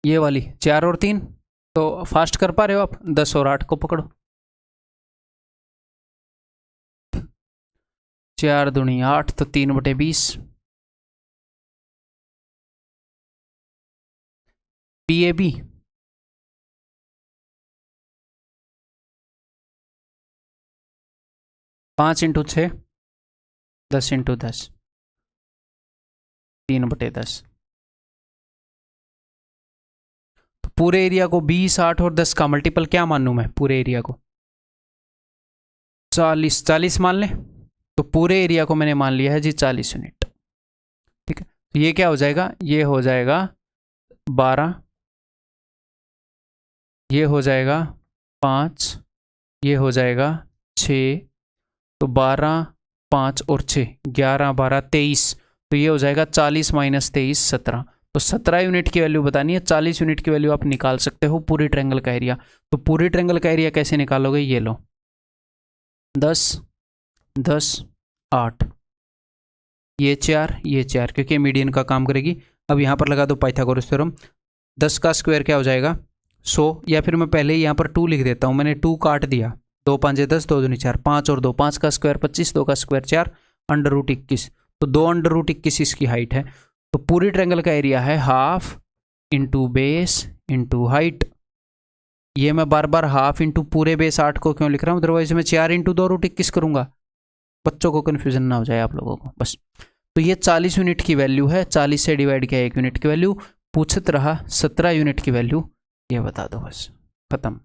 ये वाली 4 और 3, तो फास्ट कर पा रहे हो आप, 10 और 8 को पकड़ो, 4 दूनी 8, तो 3/20। PAB 5 into 6 10 into 10 3/10। तो पूरे एरिया को 20, 8 और 10 का मल्टीपल क्या मानूं मैं? पूरे एरिया को 40 मान लें। तो पूरे एरिया को मैंने मान लिया है जी 40 यूनिट। ठीक है, तो ये क्या हो जाएगा? ये हो जाएगा 12, ये हो जाएगा 5, ये हो जाएगा 6, तो 12, 5 और 6 11, 12, 23। तो ये हो जाएगा 40 माइनस 23 17। तो 17 यूनिट की वैल्यू बतानी है। 40 यूनिट की वैल्यू आप निकाल सकते हो पूरी ट्रायंगल का एरिया। तो पूरी ट्रायंगल का एरिया कैसे निकालोगे? ये लो 10 10 8, ये 4 क्योंकि मीडियन का काम करेगी। अब यहाँ पर लगा दो पाइथागोरस थ्योरम। 10 का स्क्वायर क्या हो जाएगा? 100, या फिर मैं पहले ही यहाँ पर 2 लिख देता हूँ। मैंने 2 काट दिया, 2 5 10, 2 दूनी 4, 5 और 2 5 का स्क्वायर 25, 2 का स्क्वायर 4, √21। तो 2 √21 इसकी हाइट है। तो पूरी ट्रायंगल का एरिया है half into base into height. ये मैं बार बार हाफ इंटू पूरे बेस 8 को क्यों लिख रहा हूँ? अदरवाइज मैं 4 इंटू 2√21 करूंगा। बच्चों को कन्फ्यूजन ना हो जाए आप लोगों को बस। तो ये 40 यूनिट की वैल्यू है। 40 से डिवाइड किया 1 यूनिट की वैल्यू। पूछत रहा 17 यूनिट की वैल्यू, ये बता दो बस, खत्म।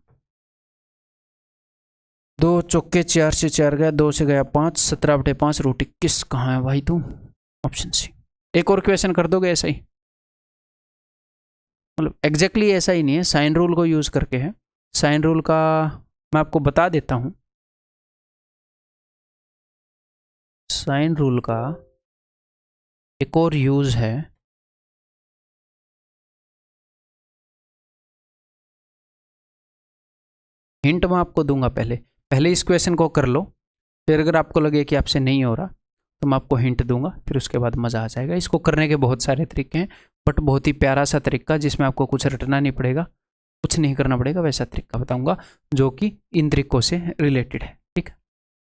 2 चौके 4 से 4 गया, 2 से गया 5, 17/5 √21 कहाँ है भाई तू? Option C. एक और क्वेश्चन कर दोगे ऐसा ही, मतलब एग्जैक्टली ऐसा ही नहीं है, साइन रूल को यूज करके है। साइन रूल का मैं आपको बता देता हूं। साइन रूल का एक और यूज है, हिंट मैं आपको दूंगा। पहले इस क्वेश्चन को कर लो, फिर अगर आपको लगे कि आपसे नहीं हो रहा तो मैं आपको हिंट दूंगा, फिर उसके बाद मज़ा आ जाएगा। इसको करने के बहुत सारे तरीके हैं, बट बहुत ही प्यारा सा तरीका जिसमें आपको कुछ रटना नहीं पड़ेगा, कुछ नहीं करना पड़ेगा, वैसा तरीका बताऊंगा जो कि इन तरीकों से रिलेटेड है। ठीक है,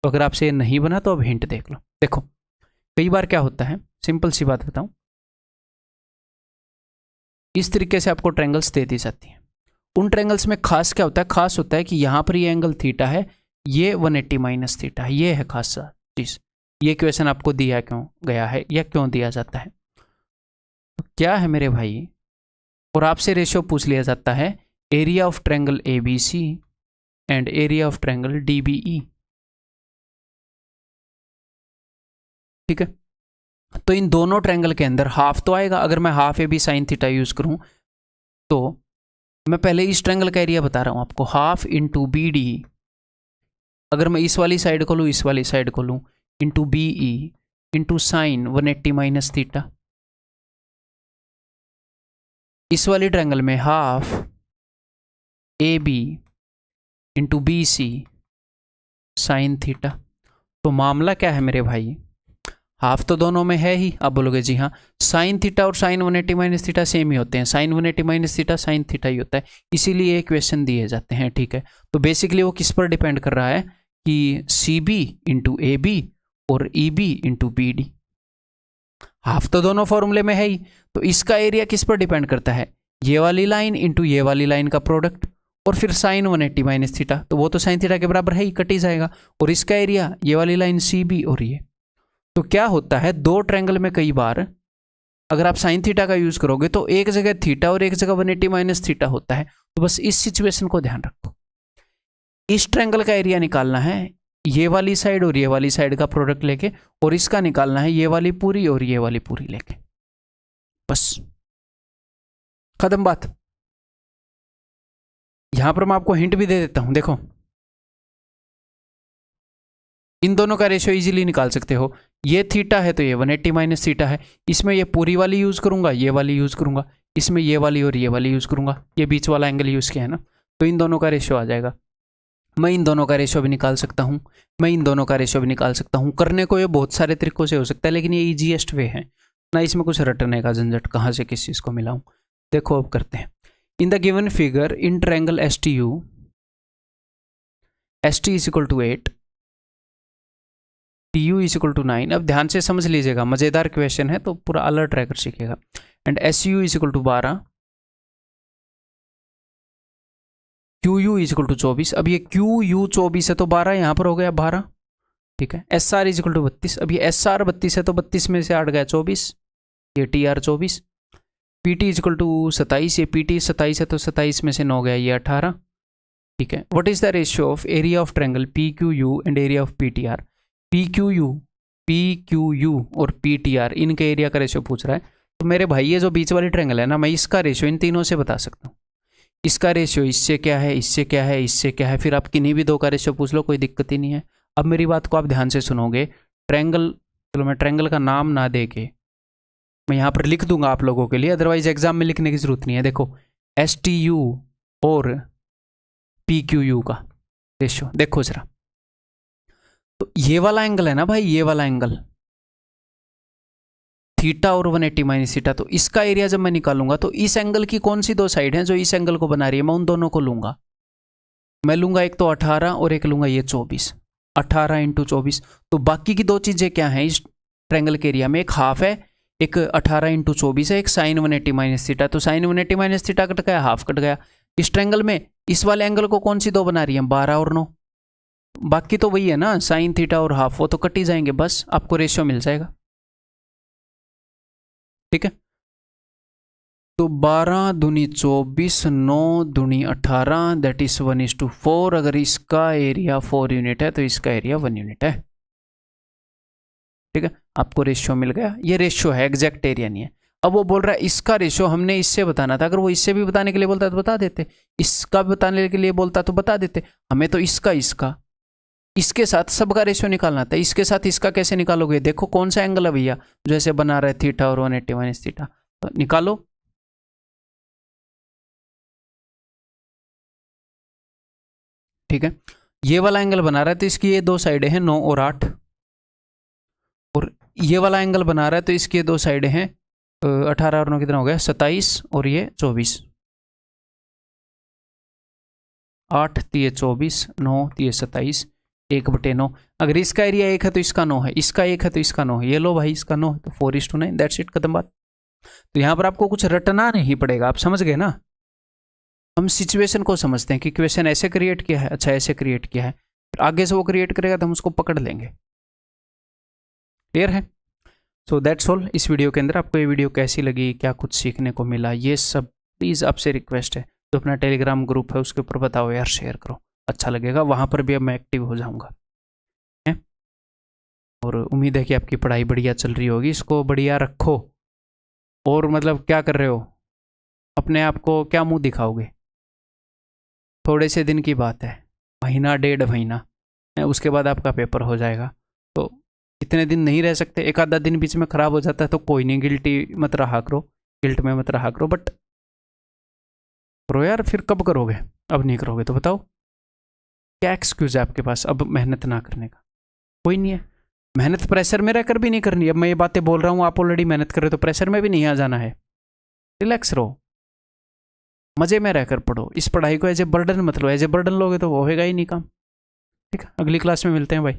तो अगर आपसे ये नहीं बना तो अब हिंट देख लो। देखो कई बार क्या होता है, सिंपल सी बात बताऊं, इस तरीके से आपको ट्रायंगल्स दे दी जाती हैं। उन ट्रायंगल्स में खास क्या होता है? खास होता है कि यहाँ पर ये एंगल थीटा है, ये 180 माइनस थीटा है। ये है खास चीज। ये क्वेश्चन आपको दिया क्यों गया है या क्यों दिया जाता है? तो क्या है मेरे भाई, और आपसे रेशियो पूछ लिया जाता है area of triangle ABC and area of triangle DBE। ठीक है, तो इन दोनों ट्रायंगल के अंदर हाफ तो आएगा। अगर मैं half AB sine theta use करूं तो मैं पहले इस ट्रायंगल का एरिया बता रहा हूं आपको, हाफ इंटू BD। अगर मैं इस वाली साइड को लूँ, इस वाली साइड को लूँ, into BE into sine 180 minus theta. इस वाली ट्रायंगल में half AB into BC sine theta. तो मामला क्या है मेरे भाई? हाफ तो दोनों में है ही। अब बोलोगे जी हाँ, साइन थीटा और साइन 180 माइनस थीटा सेम ही होते हैं। Sine 180 minus theta sine theta ही होता है, इसीलिए ये क्वेश्चन दिए जाते हैं। ठीक है, तो बेसिकली वो किस पर डिपेंड कर रहा है कि CB इंटू AB और EB इंटू BD। हाफ तो दोनों फॉर्मूले में है ही, तो इसका एरिया किस पर डिपेंड करता है? ये वाली लाइन इंटू ये वाली लाइन का प्रोडक्ट, और फिर साइन 180 माइनस थीटा, तो वो तो साइन थीटा के बराबर है ही, कट ही जाएगा। और इसका एरिया ये वाली लाइन CB और ये। तो क्या होता है, दो ट्रायंगल में कई बार अगर आप साइन थीटा का यूज करोगे तो एक जगह थीटा और एक जगह 180 माइनस थीटा होता है। तो बस इस सिचुएशन को ध्यान रखो। इस ट्रायंगल का एरिया निकालना है ये वाली साइड और ये वाली साइड का प्रोडक्ट लेके, और इसका निकालना है ये वाली पूरी और ये वाली पूरी लेके। बस खत्म बात। यहां पर मैं आपको हिंट भी दे देता हूं। देखो इन दोनों का रेशियो इजीली निकाल सकते हो। ये थीटा है तो ये 180 माइनस थीटा है। इसमें ये पूरी वाली यूज करूंगा, ये वाली यूज करूंगा, इसमें ये वाली और ये वाली यूज करूंगा, ये बीच वाला एंगल यूज किया है ना, तो इन दोनों का रेशियो आ जाएगा। मैं इन दोनों का रेशियो भी निकाल सकता हूँ, मैं इन दोनों का रेशियो भी निकाल सकता हूँ। करने को ये बहुत सारे तरीकों से हो सकता है, लेकिन ये ईजीएस्ट वे है ना, इसमें कुछ रटने का झंझट, कहाँ से किस चीज़ को मिलाऊँ। देखो अब करते हैं। In the given figure in triangle STU ST is equal to 8, TU is equal to 9। अब ध्यान से समझ लीजिएगा, मजेदार क्वेश्चन है तो पूरा अलर्ट रहकर सीखेगा। And SU is equal to 12, QU is equal to 24। अब ये QU 24 है तो 12 यहां पर हो गया 12, ठीक है। S R is equal to 32। अब ये एस आर 32 है तो 32 में से 8 गया 24, ये T R 24। P T is equal to 27, ये पी टी 27 है तो 27 में से 9 गया ये 18। ठीक है। What is the ratio of area of triangle P Q U and area of P T R? P Q U और पी टी आर, इनके एरिया का रेशियो पूछ रहा है। तो मेरे भाई ये जो बीच वाली ट्रायंगल है ना, मैं इसका रेशियो इन तीनों से बता सकता हूँ। इसका रेशियो इससे क्या है, इससे क्या है, इससे क्या है, फिर आप किन्हीं भी दो का रेशियो पूछ लो, कोई दिक्कत ही नहीं है। अब मेरी बात को आप ध्यान से सुनोगे। ट्रायंगल, चलो मैं ट्रायंगल का नाम ना दे के मैं यहाँ पर लिख दूंगा आप लोगों के लिए, अदरवाइज एग्जाम में लिखने की जरूरत नहीं है। देखो एस टी यू और पी क्यू यू का रेशियो देखो जरा। तो ये वाला एंगल है ना भाई, ये वाला एंगल थीटा और 180 माइनस थीटा, तो इसका एरिया जब मैं निकालूंगा तो इस एंगल की कौन सी दो साइड हैं जो इस एंगल को बना रही है, मैं उन दोनों को लूंगा। मैं लूंगा एक तो 18 और एक लूंगा ये 24। 18 इंटू 24, तो बाकी की दो चीजें क्या हैं इस ट्रायंगल के एरिया में? एक हाफ है, एक 18 इंटू 24 है, एक साइन 180 माइनस थीटा। तो साइन 180 माइनस थीटा कट गया, हाफ कट गया। इस ट्रायंगल में इस वाले एंगल को कौन सी दो बना रही है? 12 और 9। बाकी तो वही है ना, साइन थीटा और हाफ, वो तो कट ही जाएंगे, बस आपको रेशियो मिल जाएगा। ठीक है। तो 12 दूनी 24, 9 दूनी 18, दैट इज 1:4। अगर इसका एरिया 4 यूनिट है तो इसका एरिया 1 यूनिट है। ठीक है, आपको रेशियो मिल गया। ये रेशियो है, एग्जैक्ट एरिया नहीं है। अब वो बोल रहा है इसका रेशियो हमने इससे बताना था। अगर वो इससे भी बताने के लिए बोलता तो बता देते, इसका भी बताने के लिए बोलता तो बता देते। हमें तो इसका इसके साथ सबका रेशियो निकालना था। इसके साथ इसका कैसे निकालोगे? देखो कौन सा एंगल है भैया जो ऐसे बना रहा है, थीटा और 180 माइनस थीटा, तो निकालो। ठीक है, ये वाला एंगल बना रहा है तो इसकी ये दो साइडें हैं 9 और 8, और ये वाला एंगल बना रहा है तो इसकी ये दो साइडें हैं 18 और 9 कितना हो गया 27, और ये 24। 8 तिये 24, 9 तिये 27, 1/9। अगर इसका एरिया 1 है तो इसका 9 है, इसका 1 है तो इसका 9 है। ये लो भाई, इसका 9 है तो 4:9, दैट्स इट, खत्म बात। तो यहाँ पर आपको कुछ रटना नहीं पड़ेगा, आप समझ गए ना। हम सिचुएशन को समझते हैं कि क्वेश्चन ऐसे क्रिएट किया है, अच्छा ऐसे क्रिएट किया है, फिर आगे से वो क्रिएट करेगा तो हम उसको पकड़ लेंगे। क्लियर है? सो दैट्स ऑल इस वीडियो के अंदर। आपको ये वीडियो कैसी लगी, क्या कुछ सीखने को मिला, ये सब प्लीज़ आपसे रिक्वेस्ट है, जो अपना टेलीग्राम ग्रुप है उसके ऊपर बताओ यार, शेयर करो, अच्छा लगेगा। वहाँ पर भी अब मैं एक्टिव हो जाऊँगा। और उम्मीद है कि आपकी पढ़ाई बढ़िया चल रही होगी, इसको बढ़िया रखो। और मतलब क्या कर रहे हो, अपने आप को क्या मुंह दिखाओगे? थोड़े से दिन की बात है, महीना 1.5 महीना, उसके बाद आपका पेपर हो जाएगा। तो इतने दिन नहीं रह सकते, एक आधा दिन बीच में ख़राब हो जाता है तो कोई नहीं, गिल्टी मत रहा करो, गिल्ट में मत रहा करो, बट करो यार। फिर कब करोगे? अब नहीं करोगे तो बताओ क्या एक्सक्यूज़ है आपके पास अब मेहनत ना करने का? कोई नहीं है। मेहनत प्रेशर में रहकर भी नहीं करनी। अब मैं ये बातें बोल रहा हूँ, आप ऑलरेडी मेहनत कर रहे हो, तो प्रेशर में भी नहीं आ जाना है। रिलैक्स रहो, मज़े में रहकर पढ़ो। इस पढ़ाई को एज ए बर्डन मत लो, एज ए बर्डन लोगे तो वो होएगा ही नहीं काम। ठीक है, अगली क्लास में मिलते हैं भाई।